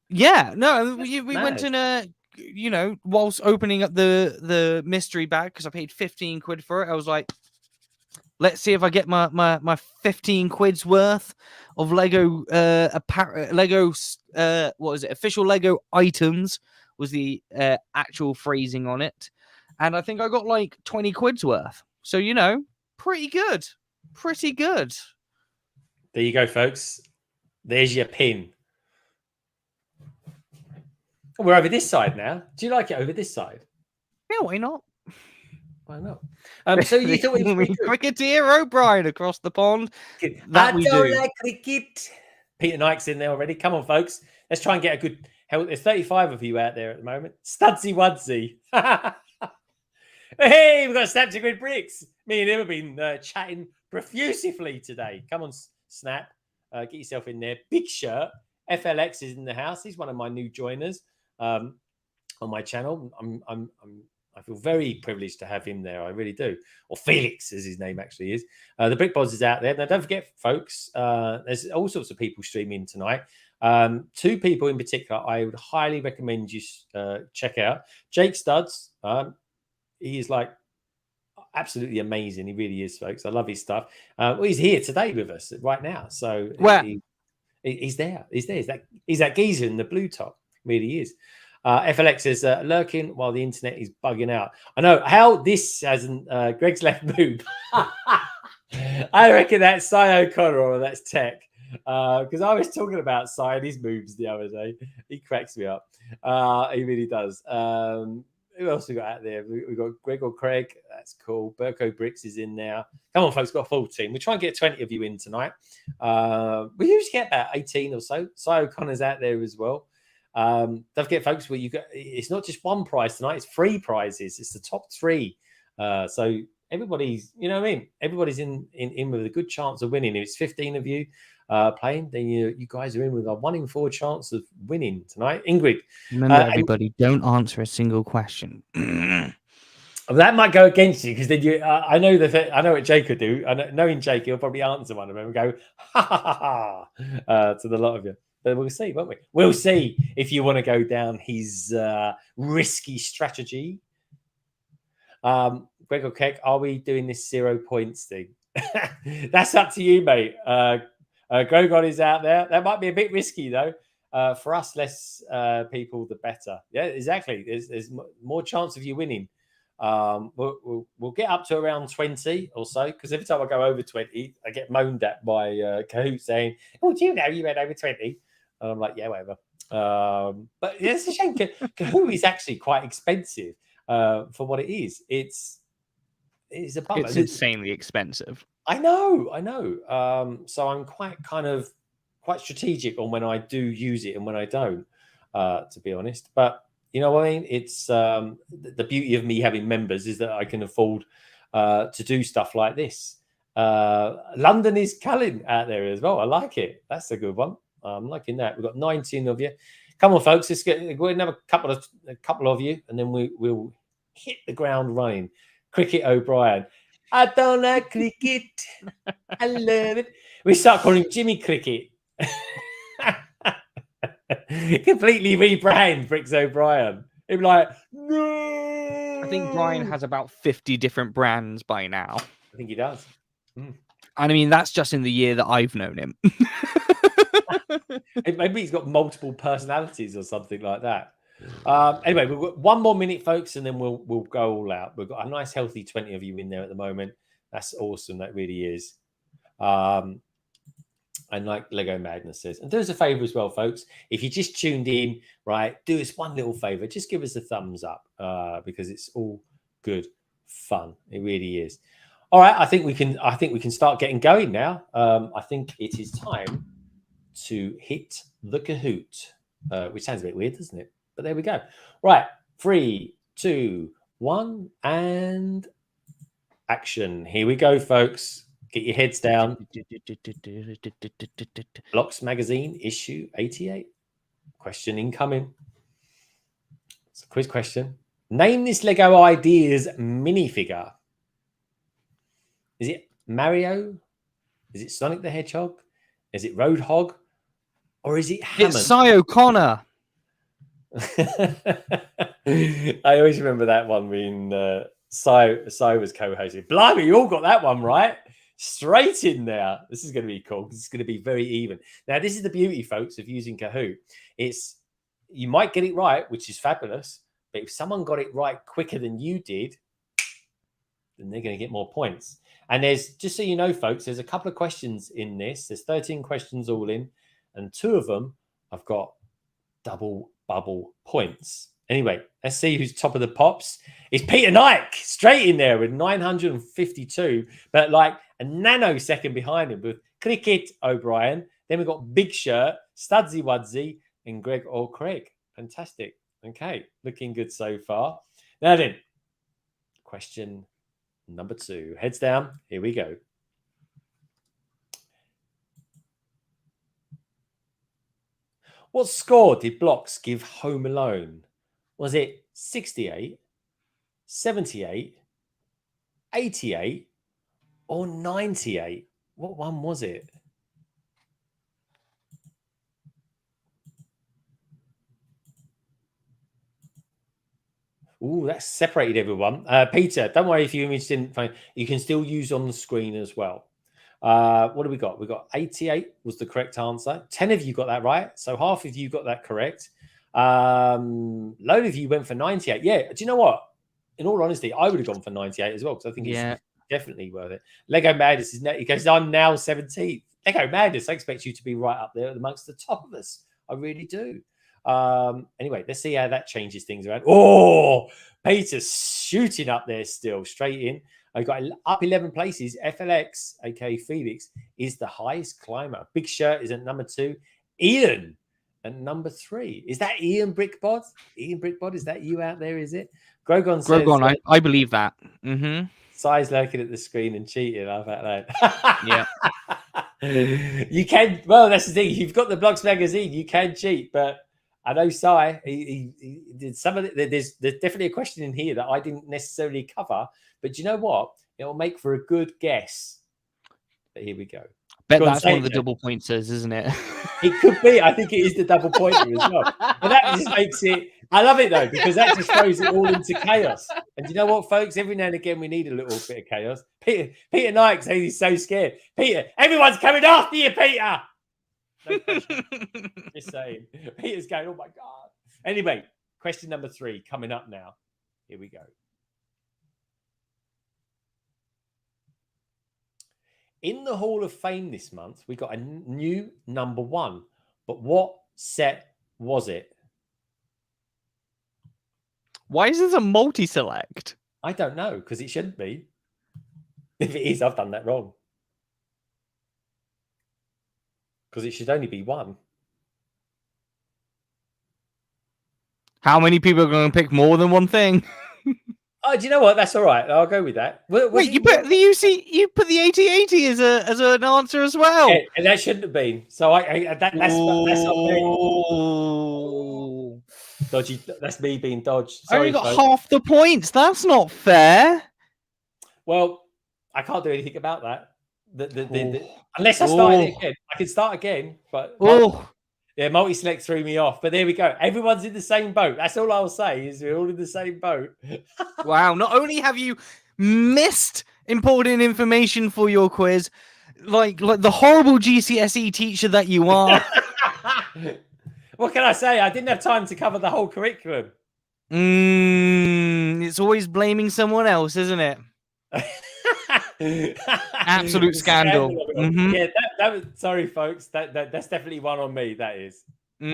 yeah, no, we went in a, you know, whilst opening up the mystery bag, because I paid 15 quid for it. I was like, let's see if I get my 15 quid's worth of Lego Lego what is it? Official Lego items was the actual phrasing on it. And I think I got like 20 quid's worth. So, you know, pretty good. Pretty good. There you go, folks. There's your pin. We're over this side now. Do you like it over this side? Yeah, why not? Why not? So you thought it was Cricketer O'Brien across the pond. I don't like cricket. Peter Knight's in there already. Come on, folks. Let's try and get a good. There's 35 of you out there at the moment. Studsy Wudsy. Hey, we've got Snapchat with Bricks. Me and him have been chatting profusely today. Come on, Snap. Get yourself in there. Big Shirt. FLX is in the house. He's one of my new joiners on my channel. I feel very privileged to have him there. I really do. Or Felix, as his name actually is. The Brick Bods is out there. Now, don't forget, folks, there's all sorts of people streaming tonight. 2 people in particular I would highly recommend you check out. Jake Studs. He is like absolutely amazing. He really is, folks. I love his stuff. Well, he's here today with us right now. So he's there. He's there. He's that geezer in the blue top. Really is. FLX is lurking while the internet is bugging out. I know how this hasn't. Greg's left boob. I reckon that's Cy O'Connor or that's Tech. Because I was talking about Cy and his moves the other day. He cracks me up. He really does. Who else we got out there? We got Greg or Craig. That's cool. Burko Bricks is in there. Come on, folks. Got a full team. We try and get 20 of you in tonight. We usually get about 18 or so. Cy O'Connor's out there as well. Don't forget, folks, where you got, it's not just one prize tonight, it's 3 prizes. It's the top 3. So everybody's, you know what I mean? Everybody's in with a good chance of winning. If it's 15 of you playing, then you guys are in with a 1 in 4 chance of winning tonight. Ingrid. Remember, everybody, don't answer a single question. That might go against you because then I know what Jake would do. Knowing Jake, he'll probably answer one of them and go ha ha ha to the lot of you. But we'll see, won't we? We'll see if you want to go down his risky strategy. Greg or Keck, are we doing this 0 points thing? That's up to you, mate. Grogon is out there. That might be a bit risky, though. For us, less people, the better. Yeah, exactly. There's more chance of you winning. We'll get up to around 20 or so, because every time I go over 20, I get moaned at by Kahoot saying, "Oh, do you know you went over 20?" And I'm like, "Yeah, whatever." But it's a shame. Kahoot is actually quite expensive for what it is. It's a bummer. It's insanely expensive. I know. So I'm quite quite strategic on when I do use it and when I don't, to be honest. But you know what I mean? It's the beauty of me having members is that I can afford to do stuff like this. London is culling out there as well. I like it. That's a good one. I'm liking that. We've got 19 of you. Come on, folks. Let's get another couple of you, and then we'll hit the ground running. Cricket O'Brien. I don't like cricket. I love it. We start calling him Jimmy Cricket. Completely rebrand Bricks O'Brien. He'd be like, no. I think Brian has about 50 different brands by now. I think he does. And I mean, that's just in the year that I've known him. Maybe he's got multiple personalities or something like that. Anyway, we've got 1 more minute, folks, and then we'll go all out. We've got a nice, healthy 20 of you in there at the moment. That's awesome. That really is. And like Lego Madness says, and do us a favor as well, folks. If you just tuned in, right, do us one little favor. Just give us a thumbs up because it's all good fun. It really is. All right, I think we can start getting going now. I think it is time to hit the Kahoot, which sounds a bit weird, doesn't it? But there we go. Right, 3, 2, 1, and action. Here we go, folks. Get your heads down. Blocks Magazine, issue 88. Question incoming. It's a quiz question. Name this Lego Ideas minifigure. Is it Mario? Is it Sonic the Hedgehog? Is it Roadhog? Or is it Hammond? It's Cy O'Connor. I always remember that one when Cy was co-hosting. Blimey, you all got that one right. Straight in there. This is going to be cool. It's going to be very even. Now, this is the beauty, folks, of using Kahoot. You might get it right, which is fabulous. But if someone got it right quicker than you did, then they're going to get more points. And there's, just so you know, folks, there's a couple of questions in this. There's 13 questions all in. And 2 of them I've got double bubble points. Anyway, let's see who's top of the pops. It's Peter Knight, straight in there with 952, but like a nanosecond behind him with Cricket O'Brien. Then we've got Big Shirt, Studsy Wudsy, and Greg or Craig. Fantastic. Okay, looking good so far. Now then, question number 2. Heads down. Here we go. What score did Blocks give Home Alone? Was it 68, 78, 88, or 98? What one was it? Ooh, that's separated everyone. Peter, don't worry if your image didn't find. You can still use on the screen as well. What do we got? We got 88 was the correct answer. 10 of you got that right. So half of you got that correct. Load of you went for 98. Yeah. Do you know what? In all honesty, I would have gone for 98 as well because I think it's definitely worth it. Lego Madness is because I'm now 17th. Lego Madness, I expect you to be right up there amongst the top of us. I really do. Anyway, let's see how that changes things around. Oh, Peter's shooting up there still, straight in. I got up 11 places. FLX, aka Felix, is the highest climber. Big Shirt is at number 2. Ian at number 3. Is that Ian Brickbod? Ian Brickbod, is that you out there? Is it? Grogon says, I believe that. Si's lurking at the screen and cheating. How about that? Yeah. You can. Well, that's the thing. You've got the Blocks magazine. You can cheat, but I know Si. He did some of it. There's definitely a question in here that I didn't necessarily cover. But you know what? It'll make for a good guess. But here we go. Bet that's one of the double pointers, isn't it? It could be. I think it is the double pointer as well. But that just makes it. I love it though because that just throws it all into chaos. And you know what, folks? Every now and again we need a little bit of chaos. Peter Knight says he's so scared. Peter, everyone's coming after you, Peter. No pressure. Just saying. Peter's going. Oh my god. Anyway, question number 3 coming up now. Here we go. In the Hall of Fame this month, we got a new number 1. But what set was it? Why is this a multi-select? I don't know, because it shouldn't be. If it is, I've done that wrong. Because it should only be one. How many people are going to pick more than one thing? Oh, do you know what? That's all right. I'll go with that. Wait, you put the UC, you put the 8080 as an answer as well. Yeah, and that shouldn't have been. So that's not me. Dodgy. That's me being dodged. Sorry, I only got half the points. That's not fair. Well, I can't do anything about that. Unless I start it again, I can start again. But yeah, multi-select threw me off. But there we go. Everyone's in the same boat. That's all I'll say is we're all in the same boat. Wow! Not only have you missed important information for your quiz, like the horrible GCSE teacher that you are. What can I say? I didn't have time to cover the whole curriculum. It's always blaming someone else, isn't it? Absolute scandal. Yeah, that was, sorry, folks. That's definitely one on me. That is. I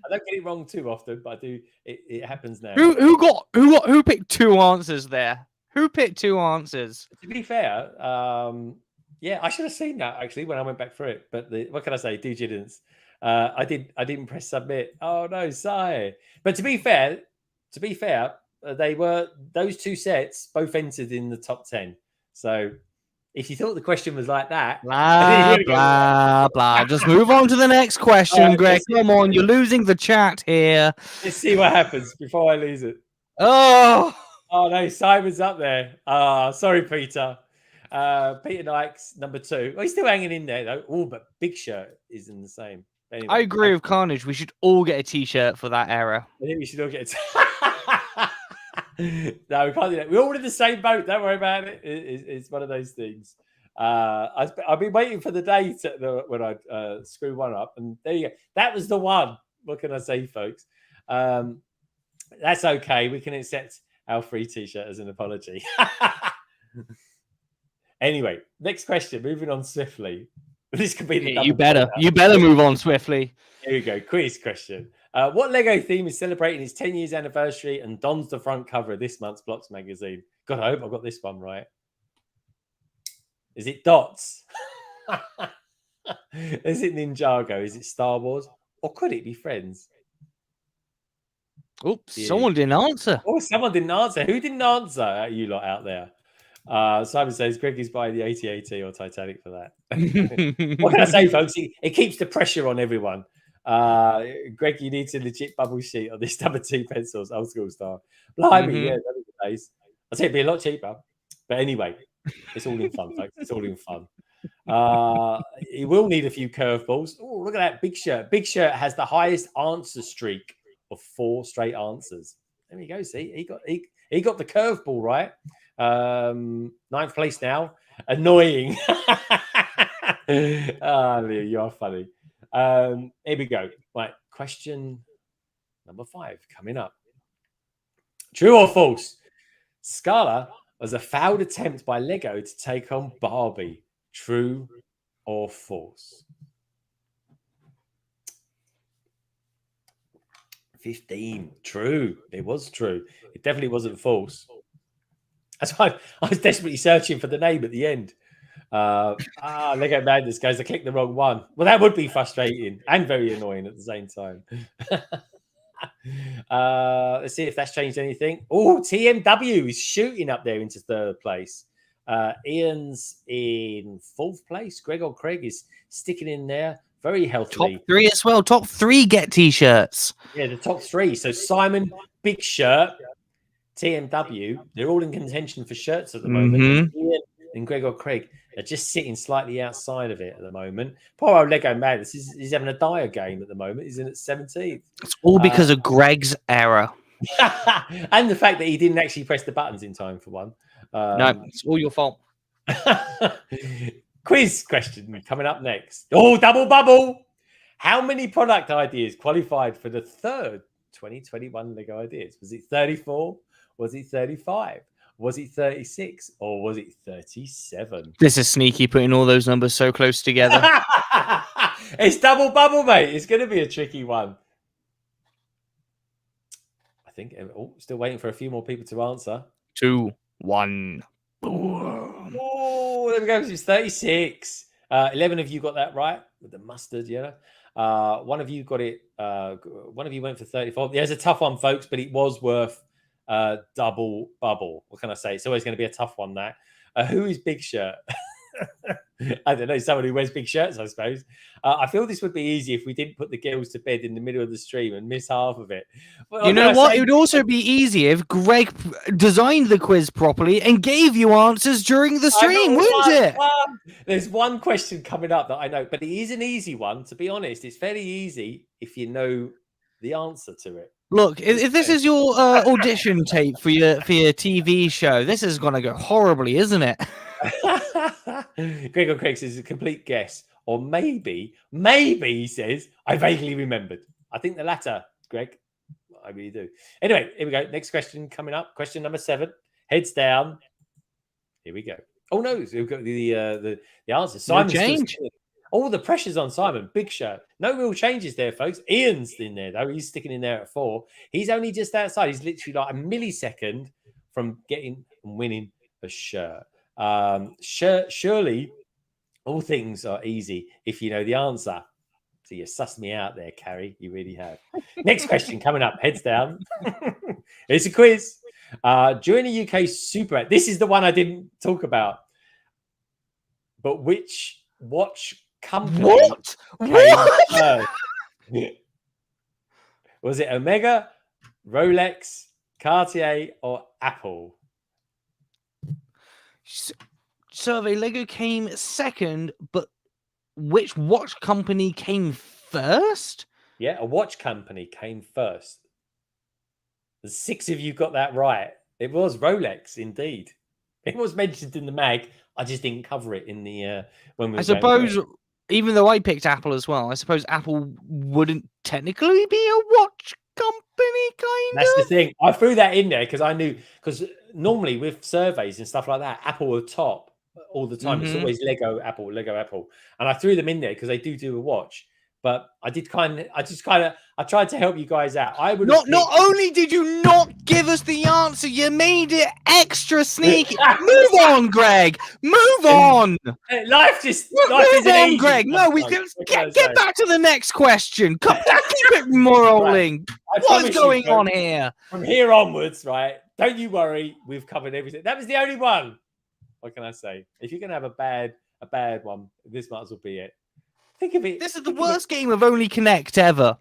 don't get it wrong too often, but I do. It happens now. Who picked two answers there? Who picked two answers? To be fair, yeah, I should have seen that actually when I went back through it. But what can I say? Due diligence. I didn't press submit. Oh no, sigh. But to be fair, they were those two sets both entered in the top 10. So if you thought the question was like that, blah blah. Just move on to the next question, Greg. Come on, you're losing the chat here. Let's see what happens before I lose it. Oh no, Simon's up there. Sorry, Peter. Peter Nikes, number 2. Well, he's still hanging in there though. Oh, but Big Shirt is in the same. Anyway, I agree with Carnage. We should all get a T-shirt for that era. I think we should all get No, we can't do that. We're all in the same boat. Don't worry about it. It's one of those things. I've been waiting for the day when I screw one up, and there you go. That was the one. What can I say, folks? That's okay. We can accept our free T-shirt as an apology. Anyway, next question. Moving on swiftly. This could be the you better move on swiftly. Here we go. Quiz question. What Lego theme is celebrating its 10 years anniversary and dons the front cover of this month's Blocks magazine? God, I hope I got this one right. Is it Dots? Is it Ninjago? Is it Star Wars? Or could it be Friends? Oops, someone didn't answer. Oh, someone didn't answer. Who didn't answer? You lot out there. Simon says Greg is buying the 8080 or Titanic for that. What can I say, folks? It keeps the pressure on everyone. Greg, you need to legit bubble sheet on this number 2 pencils, old school style. Blimey, yeah, that was the days. I'd say it'd be a lot cheaper. But anyway, it's all in fun, folks. It's all in fun. He will need a few curveballs. Oh, look at that Big Shirt. Big Shirt has the highest answer streak of 4 straight answers. There we go. See, he got the curveball right. 9th place now. Annoying. Leo, you are funny. Here we go. Right, question number 5 coming up. True or false? Scala was a failed attempt by Lego to take on Barbie. True or false? 15. True. It was true. It definitely wasn't false. That's why I was desperately searching for the name at the end. Lego Madness, guys. I clicked the wrong one. Well, that would be frustrating and very annoying at the same time. Let's see if that's changed anything. Oh, TMW is shooting up there into 3rd place. Ian's in 4th place. Craig is sticking in there very healthily. Top 3 as well. Top 3 get T-shirts. Yeah, the top 3. So Simon, Big Shirt, TMW, they're all in contention for shirts at the moment. Ian and Gregor Craig are just sitting slightly outside of it at the moment. Poor old Lego Madness, he's having a dire game at the moment. He's in at 17th. It's all because of Greg's error. And the fact that he didn't actually press the buttons in time for one. No, it's all your fault. Quiz question coming up next. Oh, double bubble. How many product ideas qualified for the 3rd 2021 Lego Ideas? Was it 34? Was it 35? Was it 36? Or was it 37? This is sneaky, putting all those numbers so close together. It's double bubble, mate. It's going to be a tricky one. I think. Oh, still waiting for a few more people to answer. 2, 1. Oh, there we go. It's 36. 11 of you got that right with the mustard, yeah. One of you got it. One of you went for 34. There's a tough one, folks, but it was worth double bubble. What can I say? It's always going to be a tough one, that. Who is Big Shirt? I don't know, someone who wears big shirts, I suppose. I feel this would be easy if we didn't put the girls to bed in the middle of the stream and miss half of it. Well, you know what? It would also be easy if Greg designed the quiz properly and gave you answers during the stream, wouldn't it? There's one question coming up that I know, but it is an easy one, to be honest. It's fairly easy if you know the answer to it. Look, if this is your audition tape for your TV show, this is going to go horribly, isn't it? Gregor Craig says a complete guess, or maybe he says I vaguely remembered. I think the latter, Greg. I really do. Anyway, here we go. Next question coming up. Question number 7. Heads down. Here we go. Oh no, we've got the answer. Simon's change. All the pressure's on Simon. Big Shirt. No real changes there, folks. Ian's in there though. He's sticking in there at 4. He's only just outside. He's literally like a millisecond from getting and winning a shirt. Surely all things are easy if you know the answer. So you sussed me out there, Carrie. You really have. Next question coming up. Heads down. It's a quiz. During the UK Super, this is the one I didn't talk about. But which watch company? What? Was it Omega, Rolex, Cartier, or Apple? Survey Lego came second, but which watch company came first? Yeah, a watch company came first. The 6 of you got that right. It was Rolex, indeed. It was mentioned in the mag. I just didn't cover it in the when we. I suppose, even though I picked Apple as well, I suppose Apple wouldn't technically be a watch company, kind of. That's the thing. I threw that in there because I knew, because normally with surveys and stuff like that, Apple are top all the time. It's always Lego, Apple, and I threw them in there because they do a watch. But I tried to help you guys out. I would not only did you not give us the answer, you made it extra sneaky. Move on, Greg. Move on. Life is on, Greg. No, we can get back to the next question. Come, keep it moralling. Right. What's going on here? From here onwards, right? Don't you worry. We've covered everything. That was the only one. What can I say? If you're gonna have a bad one, this might as well be it. Think of it. This is the worst game of Only Connect ever.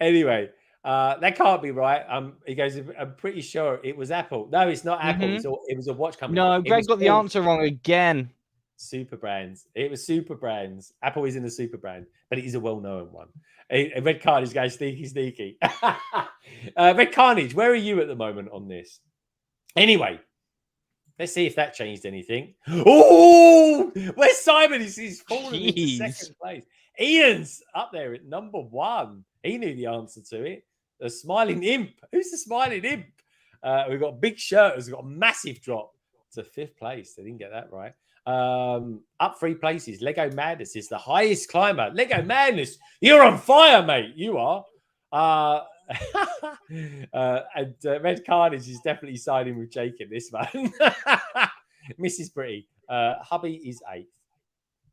Anyway, that can't be right. He goes, I'm pretty sure it was Apple. No, it's not Apple. It was a watch company. No, Greg got the answer wrong again. Super brands. It was super brands. Apple isn't a super brand, but it is a well-known one. Red Carnage goes sneaky. Red Carnage, where are you at the moment on this? Anyway. Let's see if that changed anything. Oh, where's Simon? He's fallen into second place. Ian's up there at number 1. He knew the answer to it. The Smiling Imp. Who's the Smiling Imp? We've got Big Shirt who's got a massive drop to 5th place. They didn't get that right. Up 3 places. Lego Madness is the highest climber. Lego Madness, you're on fire, mate. You are. And Red Carnage is definitely siding with Jake in this one. Mrs. Pretty, hubby is 8th.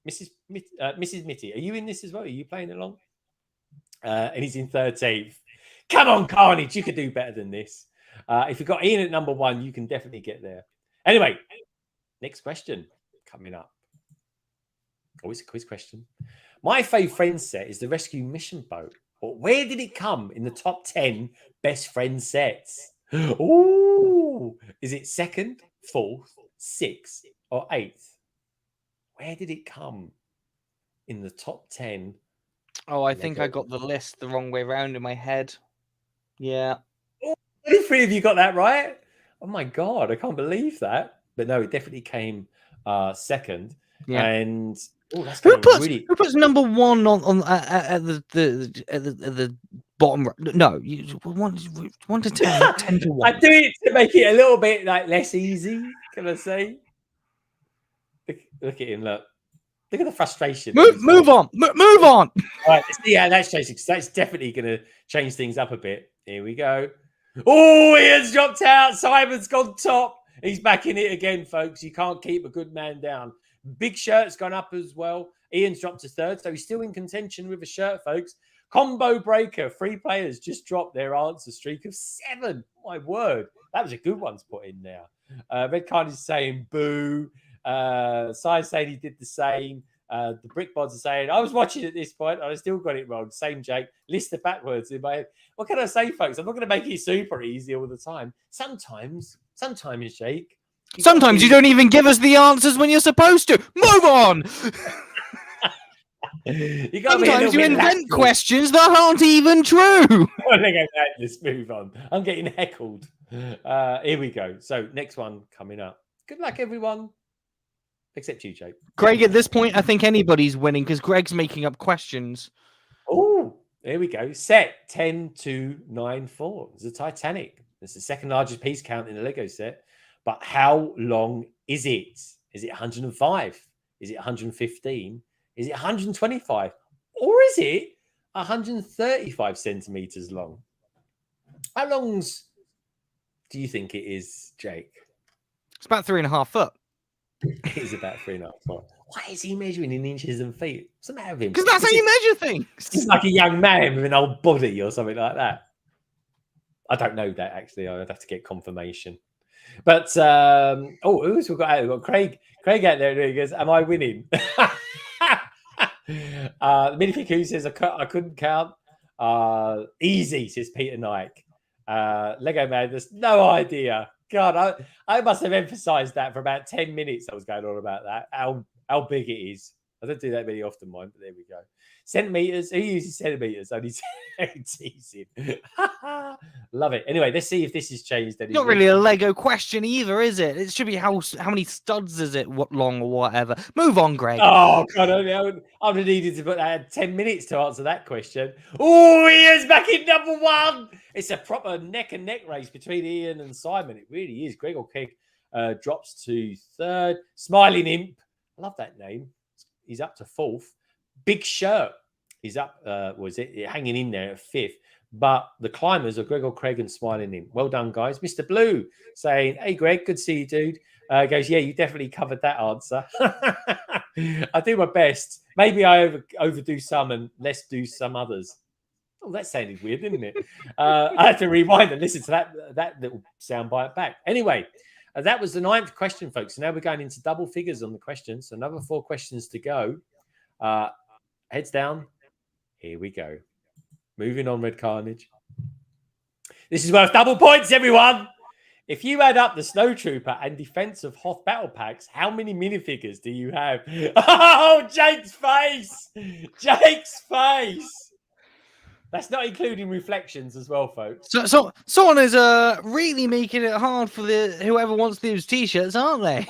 Mrs. Mitty, are you in this as well? Are you playing along? And he's in 13th. Come on, Carnage, you could do better than this. If you've got Ian at number 1, you can definitely get there. Anyway, next question coming up. Oh, it's a quiz question. My fave friend set is the Rescue Mission Boat. But where did it come in the top 10 best friend sets? Oh, is it 2nd, 4th, 6th, or 8th? Where did it come in the top 10? Oh, I think I got the list the wrong way around in my head. Yeah. Oh, 3 of you got that right? Oh my God, I can't believe that. But no, it definitely came 2nd. Yeah. And who puts number 1 on at the bottom? No, 1 to 10, 10 to 1. I do it to make it a little bit like less easy. Can I say? Look at him. Look at the frustration. Move on. All right, let's see how that's changing. Because that's definitely going to change things up a bit. Here we go. Oh, Ian's dropped out. Simon's gone top. He's back in it again, folks. You can't keep a good man down. Big Shirt's gone up as well. Ian's dropped to third, so he's still in contention with a shirt, folks. Combo Breaker, 3 players just dropped their answer streak of 7. My word. That was a good one to put in there. Red Card is saying boo. Sai saying he did the same. The Brick Bods are saying, I was watching at this point and I still got it wrong. Same, Jake. List it backwards in my head. What can I say, folks? I'm not going to make it super easy all the time. Sometimes, Jake. Sometimes you don't even give us the answers when you're supposed to. Move on. Sometimes you invent questions that aren't even true. Let's move on. I'm getting heckled. Here we go. So next one coming up. Good luck, everyone. Except you, Jake. Greg, at this point, I think anybody's winning because Greg's making up questions. Oh, here we go. Set 10-2-9-4. It's the Titanic. It's the second largest piece count in the Lego set. But how long is it? Is it 105? Is it 115? Is it 125? Or is it 135 centimeters long? How long do you think it is, Jake? It's about 3.5 foot. It is about 3.5 foot. Why is he measuring in inches and feet? What's the matter with him? Because that's how you measure things. He's like a young man with an old body or something like that. I don't know that, actually. I'd have to get confirmation. But, who's we got out? We've got Craig. Craig out there. He goes, am I winning? Minifigures says, I couldn't count. Easy, says Peter Nike. Lego Man, there's no idea. God, I must have emphasized that for about 10 minutes. I was going on about that. How big it is. I don't do that very often, mine, but there we go. Centimeters. Who uses centimeters? Only teasing. Love it. Anyway, let's see if this has changed. Not really a Lego question either, is it? It should be how many studs is it long or whatever. Move on, Greg. Oh, God. I would have needed to put that 10 minutes to answer that question. Oh, Ian's back in number 1. It's a proper neck and neck race between Ian and Simon. It really is. Greg drops to 3rd. Smiling Imp. I love that name. He's up to 4th. Big Shirt. He's up, hanging in there at 5th. But the climbers are Gregor Craig and Smiling Imp. Well done, guys. Mr. Blue saying, hey, Greg, good to see you, dude. Goes, yeah, you definitely covered that answer. I do my best. Maybe I overdo some and less do some others. Oh, that sounded weird, didn't it? I had to rewind and listen to that little soundbite back. Anyway, that was the 9th question, folks. So now we're going into double figures on the questions. So another 4 questions to go. Heads down. Here we go. Moving on, Red Carnage. This is worth double points, everyone. If you add up the Snow Trooper and Defense of Hoth battle packs, how many minifigures do you have? Oh, Jake's face. Jake's face. That's not including reflections as well, folks. So someone is really making it hard for whoever wants those t-shirts, aren't they?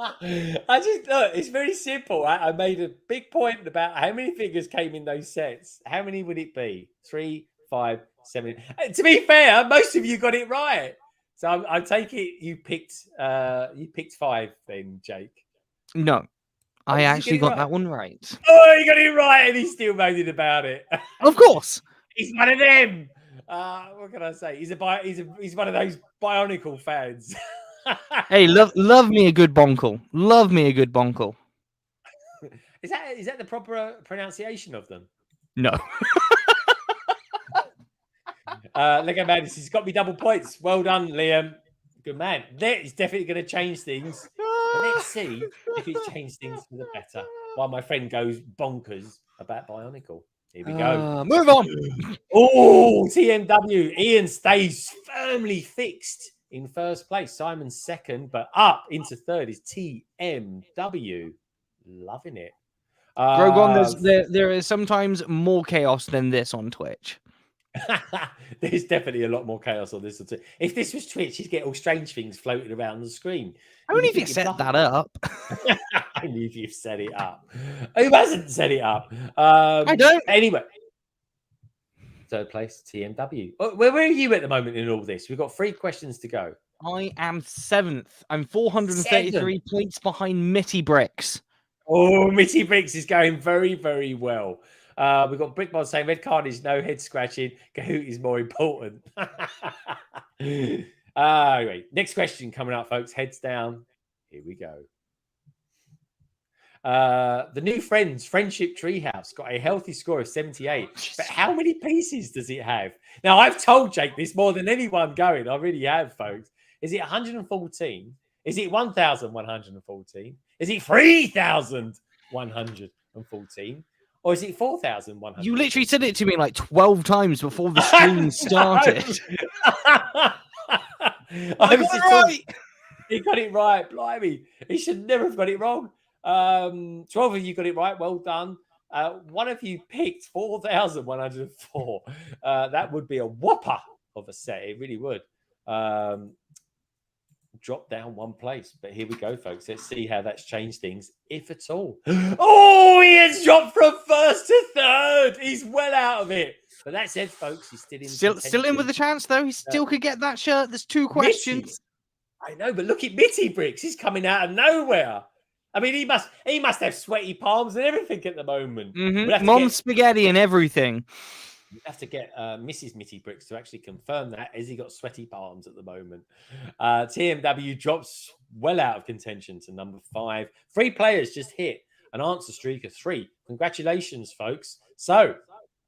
I just look, it's very simple. I made a big point about how many figures came in those sets. How many would it be? 3, 5, 7. To be fair, most of you got it right. So I take it you picked 5 then, Jake. No. I actually got that one right. Oh, you got it right, and he's still moaning about it. Of course. He's one of them. What can I say? He's one of those Bionicle fans. Hey, love me a good bonkle. Love me a good bonkle. Is that the proper pronunciation of them? No. Lego Man, he's got me double points. Well done, Liam. Good man. That is definitely going to change things. But let's see if it's changed things for the better. While my friend goes bonkers about Bionicle. Here we go. Move on. Oh, TMW. Ian stays firmly fixed in first place. Simon's second, but up into third is TMW. Loving it. Grogon, there is sometimes more chaos than this on Twitch. There's definitely a lot more chaos on this. If this was Twitch, you'd get all strange things floating around the screen. Only if you set that up. Only if you've set it up. Who hasn't set it up? I don't. Anyway. Third place, TMW. Where are you at the moment in all this? We've got 3 questions to go. I am 7th. I'm 433 points behind Mitty Bricks. Oh, Mitty Bricks is going very, very well. We've got Brickbot saying Red Carnage, no head scratching. Kahoot is more important. Anyway, next question coming up, folks. Heads down. Here we go. The new Friendship Treehouse got a healthy score of 78. But how many pieces does it have? Now, I've told Jake this more than anyone going. I really have, folks. Is it 114? Is it 1,114? Is it 3,114? Or is it 4,100? You literally said it to me like 12 times before the stream started. I got it right. He got it right. Blimey. He should never have got it wrong. 12 of you got it right. Well done. One of you picked 4,104. That would be a whopper of a set. It really would. Drop down one place. But here we go, folks. Let's see how that's changed things, if at all. Oh, he has dropped from first to third. He's well out of it. But that said, folks, he's still in with a chance, though. He still could get that shirt. There's 2 questions. Mitty. I know, but look at Mitty Bricks. He's coming out of nowhere. I mean, he must have sweaty palms and everything at the moment. Mom spaghetti and everything. You have to get Mrs. Mitty Bricks to actually confirm that, as he got sweaty palms at the moment. TMW drops well out of contention to number 5. 3 players just hit an answer streak of 3. Congratulations, folks. So, a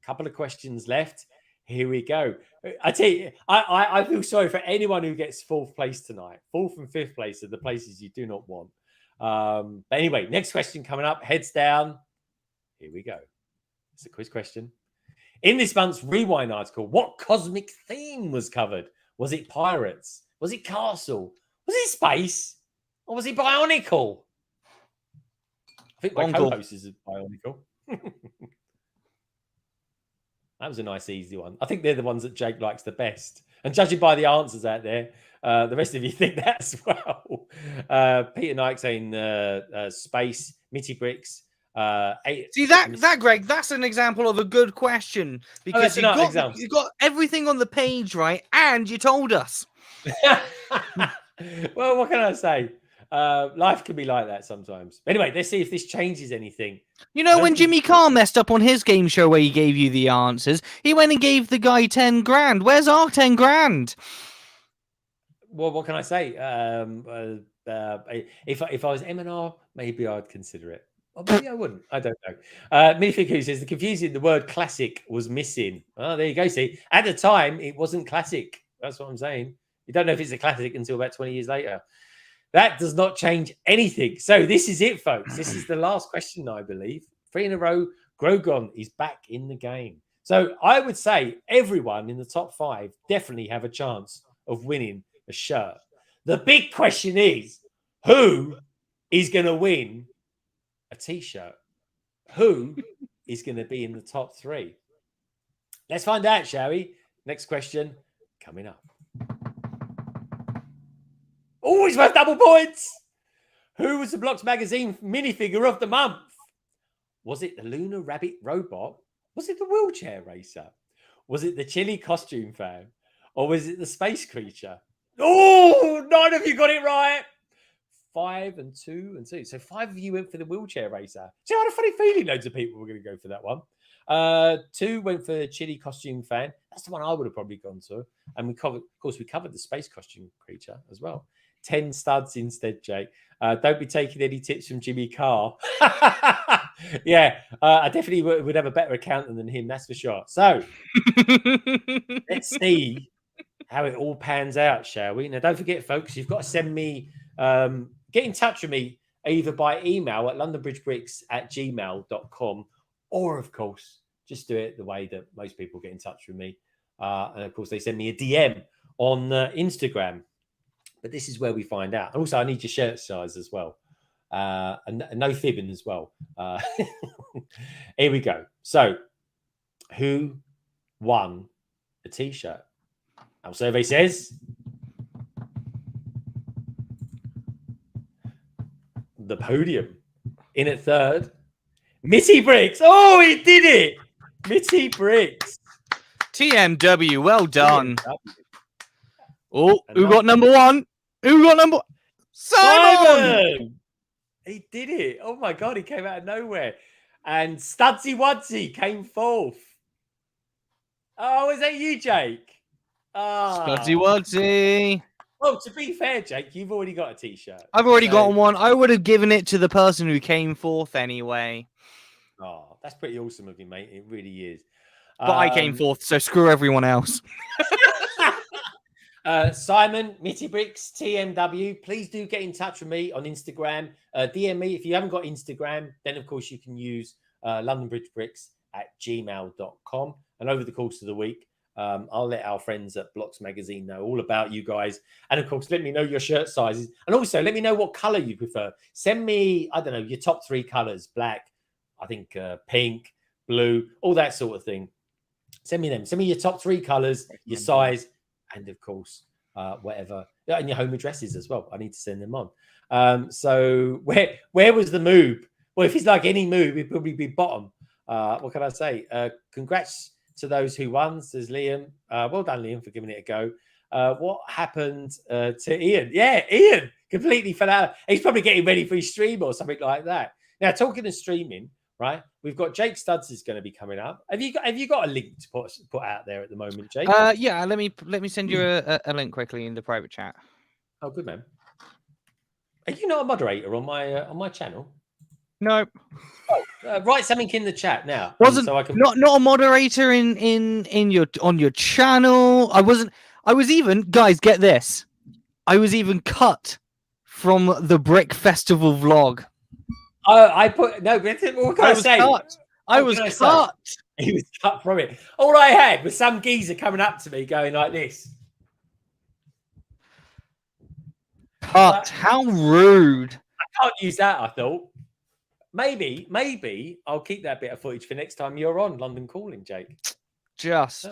couple of questions left. Here we go. I tell you, I feel sorry for anyone who gets 4th place tonight. 4th and 5th place are the places you do not want. But anyway, next question coming up. Heads down. Here we go. It's a quiz question. In this month's Rewind article, what cosmic theme was covered? Was it pirates? Was it castle? Was it space? Or was it Bionicle? I think my co-host is Bionicle. That was a nice, easy one. I think they're the ones that Jake likes the best. And judging by the answers out there, the rest of you think that as well. Peter Nike saying space, Mitty Bricks. See that, Greg, that's an example of a good question because you got everything on the page right, and you told us. Well, what can I say? Life can be like that sometimes. Anyway, let's see if this changes anything. You know, when Jimmy Carr messed up on his game show where he gave you the answers, he went and gave the guy 10 grand. Where's our 10 grand? Well, what can I say? If I was M&R, maybe I'd consider it. Or maybe I wouldn't. I don't know. Minifigures says the word classic was missing. Oh, there you go. See, at the time, it wasn't classic. That's what I'm saying. You don't know if it's a classic until about 20 years later. That does not change anything. So this is it, folks. This is the last question, I believe. 3 in a row. Grogon is back in the game. So I would say everyone in the top 5 definitely have a chance of winning a shirt. The big question is, who is going to win a T-shirt? Who is going to be in the top 3? Let's find out, shall we? Next question coming up. Always worth double points. Who was the Blocks magazine minifigure of the month? Was it the Lunar Rabbit robot? Was it the wheelchair racer? Was it the chili costume fan? Or was it the space creature? Oh, 9 of you got it right. 5 and 2 and 2. So 5 of you went for the wheelchair racer. See, I had a funny feeling loads of people were going to go for that one. 2 went for the chili costume fan. That's the one I would have probably gone to. And we covered the space costume creature as well. 10 studs instead, Jake. Don't be taking any tips from Jimmy Carr. Yeah, I definitely would have a better accountant than him, that's for sure. So let's see how it all pans out, shall we? Now, don't forget, folks, you've got to send me, get in touch with me either by email at londonbridgebricks@gmail.com, or, of course, just do it the way that most people get in touch with me. And, of course, they send me a DM on Instagram. But this is where we find out. Also, I need your shirt size as well. And no fibbing as well. Here we go. So, who won a T-shirt? Our survey says the podium. In at 3rd, Mitty Bricks. Oh, he did it. Mitty Bricks. TMW, well done. TMW. Oh, who got number 1? Who got number 1? Simon! He did it. Oh my God, he came out of nowhere. And Studsy Wudsy came 4th. Oh, is that you, Jake? Studsy Wudsy. Well, to be fair, Jake, you've already got a T-shirt. I've already gotten one. I would have given it to the person who came forth anyway. Oh, that's pretty awesome of you, mate. It really is. But I came forth, so screw everyone else. Simon, Mitty Bricks, TMW, please do get in touch with me on Instagram. DM me. If you haven't got Instagram, then of course you can use londonbridgebricks@gmail.com. And over the course of the week, I'll let our friends at Blocks Magazine know all about you guys. And of course, let me know your shirt sizes. And also let me know what color you prefer. Send me, I don't know, your top 3 colors: black, I think pink, blue, all that sort of thing. Send me them. Send me your top 3 colors, your size, and of course, whatever, and your home addresses as well. I need to send them on. So where was the move? Well, if it's like any move, it'd probably be bottom. What can I say? Congrats to those who won, says Liam. Well done, Liam, for giving it a go. What happened to Ian? Yeah, Ian completely fell out. He's probably getting ready for his stream or something like that. Now, talking of streaming, right? We've got Jake Studs is going to be coming up. Have you got a link to put out there at the moment, Jake? Yeah. Let me send you a link quickly in the private chat. Oh, good man. Are you not a moderator on my channel? No. Oh, write something in the chat now. Wasn't so I can not a moderator in your channel. I wasn't. I was even, guys, get this. I was even cut from the Brick Festival vlog. I put no. What can I say? I was cut. He was cut from it. All I had was some geezer coming up to me, going like this. Cut. How rude. I can't use that. I thought maybe I'll keep that bit of footage for next time you're on London Calling, Jake. Just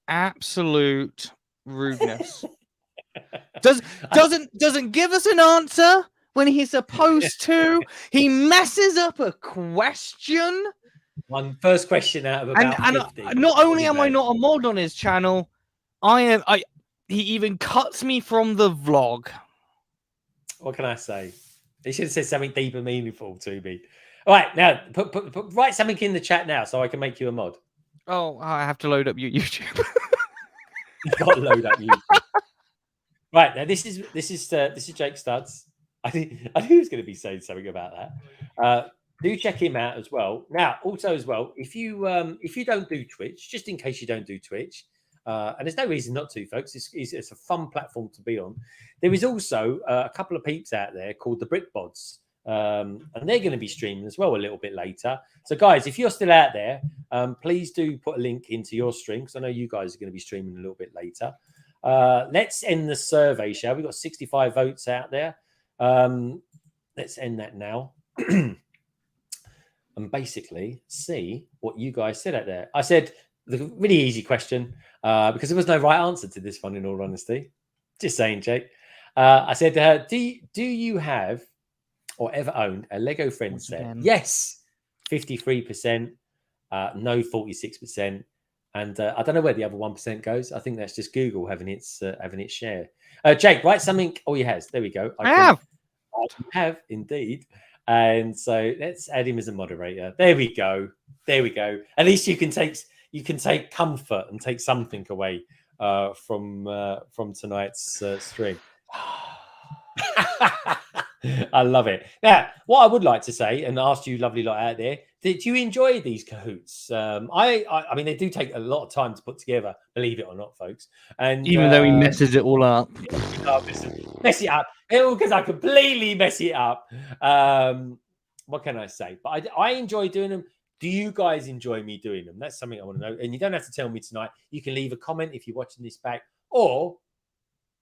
absolute rudeness. Doesn't give us an answer when he's supposed to. He messes up a question. One first question out of about 50. Not only am I not a mod on his channel, he even cuts me from the vlog. What can I say? He should have said something deep and meaningful to me. All right, now write something in the chat now so I can make you a mod. Oh, I have to load up your YouTube. You've got to load up YouTube. Right, now this is Jake Studs. I knew he was going to be saying something about that. Do check him out as well. Now, also as well, if you don't do Twitch, just in case you don't do Twitch, and there's no reason not to, folks. It's a fun platform to be on. There is also a couple of peeps out there called the BrickBods, and they're going to be streaming as well a little bit later. So, guys, if you're still out there, please do put a link into your stream because I know you guys are going to be streaming a little bit later. Let's end the survey, shall we? We've got 65 votes out there. Let's end that now. And basically see what you guys said out there. I said the really easy question because there was no right answer to this one, in all honesty. Just saying, Jake. I said, do you have or ever owned a Lego Friends set? Yes, 53%. No, 46%. And I don't know where the other 1% goes. I think that's just Google having its share. Jake, write something. Oh, he has. There we go. I have indeed. And so let's add him as a moderator. There we go. At least you can take comfort and take something away from tonight's stream. I love it. Now, what I would like to say and ask you, lovely lot out there, did you enjoy these Kahoots? I mean, they do take a lot of time to put together, believe it or not, folks. And even though he messes it all up, mess it up because I completely mess it up. What can I say? But I enjoy doing them. Do you guys enjoy me doing them? That's something I want to know. And you don't have to tell me tonight. You can leave a comment if you're watching this back, or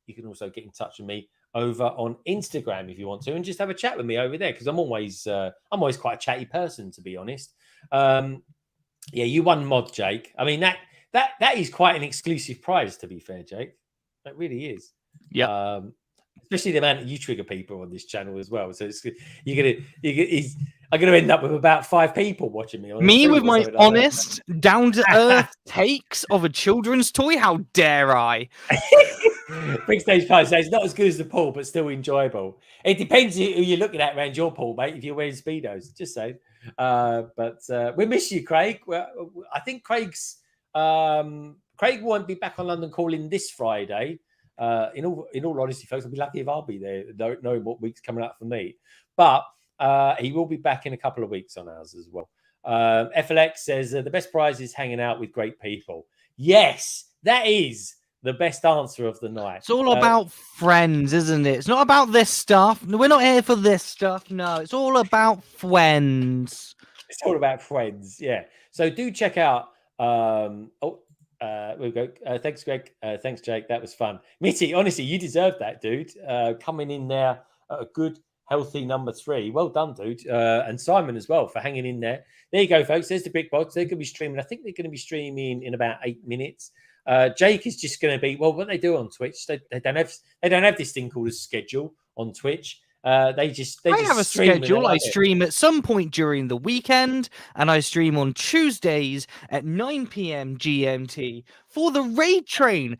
you can also get in touch with me over on Instagram if you want to, and just have a chat with me over there because I'm always quite a chatty person, to be honest. Yeah, you won mod, Jake. I mean that is quite an exclusive prize, to be fair, Jake. That really is. Yeah. Especially the amount that you trigger people on this channel as well. So I'm gonna end up with about 5 people watching me. Me with my honest, down to earth takes of a children's toy. How dare I? Big Stage Pie says not as good as the pool, but still enjoyable. It depends who you're looking at around your pool, mate. If you're wearing speedos, just saying. But we miss you, Craig. Well, I think Craig won't be back on London Calling this Friday. in all honesty, folks, I'll be lucky if I'll be there, knowing what week's coming up for me. But he will be back in a couple of weeks on ours as well. FLX says the best prize is hanging out with great people. Yes, that is the best answer of the night. It's all about friends, isn't it? It's not about this stuff. We're not here for this stuff. No, it's all about friends. It's all about friends. Yeah. So do check out. There we go. Thanks, Greg. Thanks, Jake. That was fun. Mitty, honestly, you deserve that, dude. Coming in there at a good, healthy number 3. Well done, dude. And Simon as well for hanging in there. There you go, folks. There's the big box. They're going to be streaming. I think they're going to be streaming in about 8 minutes. Jake is just going to be, well, what they do on Twitch, they don't have this thing called a schedule on Twitch. They have a schedule. I stream at some point during the weekend, and I stream on Tuesdays at 9 p.m. GMT for the Raid Train.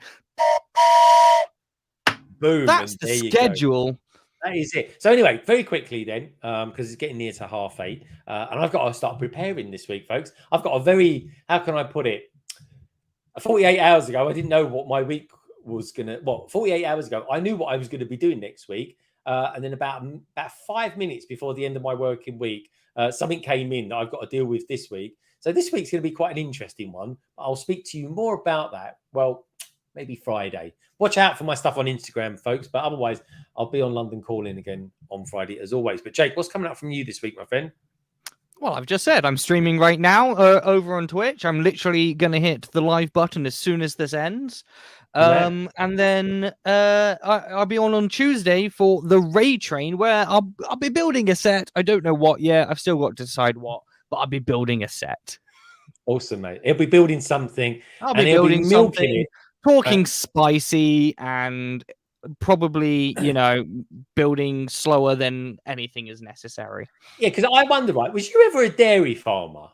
Boom. That's the schedule. That is it. So anyway, very quickly then, because it's getting near to 8:30, and I've got to start preparing this week, folks. I've got a very, how can I put it? 48 hours ago, I didn't know what my week was going to... Well, 48 hours ago, I knew what I was going to be doing next week. And then about 5 minutes before the end of my working week, something came in that I've got to deal with this week. So this week's going to be quite an interesting one. I'll speak to you more about that. Well, maybe Friday. Watch out for my stuff on Instagram, folks. But otherwise, I'll be on London Calling again on Friday, as always. But Jake, what's coming up from you this week, my friend? Well, I've just said I'm streaming right now over on Twitch. I'm literally going to hit the live button as soon as this ends. And then I'll be on Tuesday for the Raid Train, where I'll be building a set. I don't know what yet. I've still got to decide what, but I'll be building a set. Awesome, mate. He'll be building something. I'll be building something, talking spicy, and probably, building slower than anything is necessary. Yeah, because I wonder, right, was you ever a dairy farmer?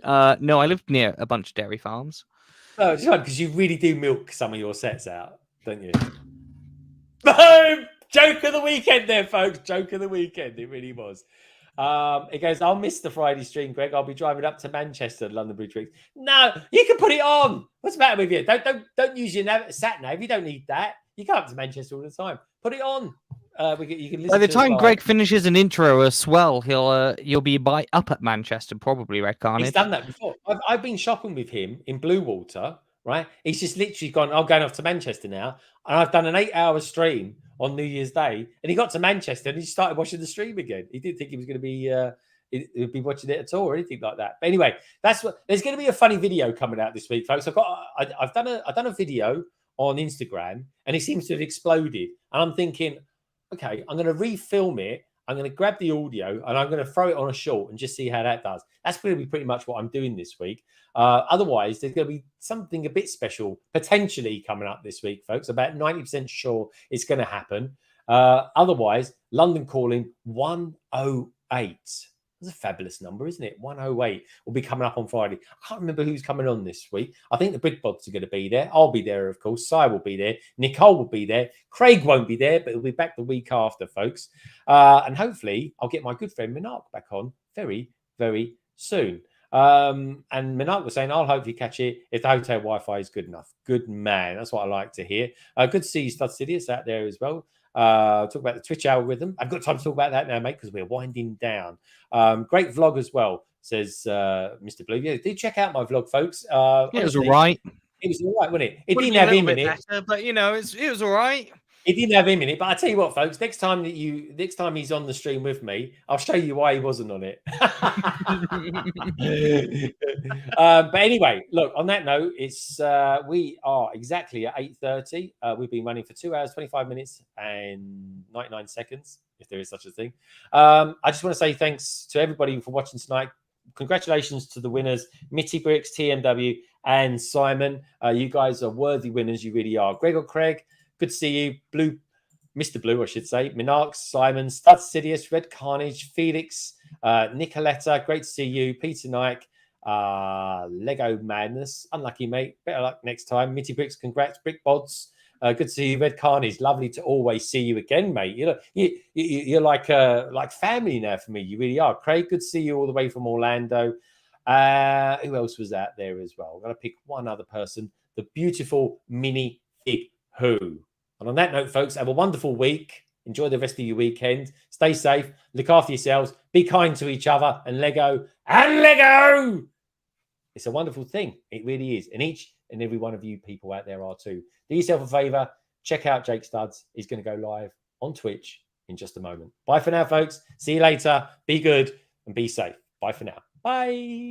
No, I lived near a bunch of dairy farms. Oh, it's right, because you really do milk some of your sets out, don't you? Boom! Joke of the weekend there, folks. Joke of the weekend. It really was. It goes, I'll miss the Friday stream, Greg. I'll be driving up to Manchester, London Bridge Week. No, you can put it on. What's the matter with you? Don't use your sat nav. You don't need that. You come up to Manchester all the time. Put it on. You can listen. By the time Greg finishes an intro as well, you'll be up at Manchester, probably, Red Carnage. He's done that before. I've been shopping with him in Blue Water, right? He's just literally gone, I'm going off to Manchester now. And I've done an 8-hour stream on New Year's Day. And he got to Manchester and he started watching the stream again. He didn't think he was going to be he'd be watching it at all or anything like that. But anyway, there's going to be a funny video coming out this week, folks. I've done a video on Instagram and it seems to have exploded. And I'm thinking, okay, I'm going to refilm it. I'm going to grab the audio and I'm going to throw it on a short and just see how that does. That's going to be pretty much what I'm doing this week. Otherwise, there's going to be something a bit special potentially coming up this week, folks. About 90% sure it's going to happen. Otherwise, London Calling 108. That's a fabulous number, isn't it? 108 will be coming up on Friday. I can't remember who's coming on this week. I think the Big Bods are going to be there. I'll be there, of course. Si will be there. Nicole will be there. Craig won't be there, but he'll be back the week after, folks. And hopefully, I'll get my good friend Minark back on very, very soon. And Minark was saying, I'll hopefully catch it if the hotel Wi-Fi is good enough. Good man. That's what I like to hear. Good to see you, Stud Sidious, out there as well. Talk about the Twitch algorithm. I've got time to talk about that now, mate, because we're winding down. Great vlog as well, says Mr. Blue. Yeah, do check out my vlog, folks. It was all right. It was all right, wasn't it? It didn't have him in it, better, but it was all right. It didn't have him in it, but I tell you what, folks. Next time he's on the stream with me, I'll show you why he wasn't on it. But anyway, look. On that note, it's we are exactly at 8:30. We've been running for 2 hours, 25 minutes, and 99 seconds, if there is such a thing. I just want to say thanks to everybody for watching tonight. Congratulations to the winners, Mitty Bricks, TMW, and Simon. You guys are worthy winners. You really are. Greg or Craig. Good to see you, Mr. Blue, I should say. Minark, Simon, Stud Sidious, Red Carnage, Felix, Nicoletta, great to see you. Peter Nike, Lego Madness, unlucky mate. Better luck next time. Mitty Bricks, congrats. Brick Bods, good to see you. Red Carnage, lovely to always see you again, mate. You're like family now for me. You really are. Craig, good to see you all the way from Orlando. Who else was out there as well? I'm going to pick one other person. The beautiful Mini big who. And on that note, folks, have a wonderful week. Enjoy the rest of your weekend. Stay safe. Look after yourselves. Be kind to each other. And Lego. And Lego! It's a wonderful thing. It really is. And each and every one of you people out there are too. Do yourself a favor. Check out Jake Studs. He's going to go live on Twitch in just a moment. Bye for now, folks. See you later. Be good and be safe. Bye for now. Bye.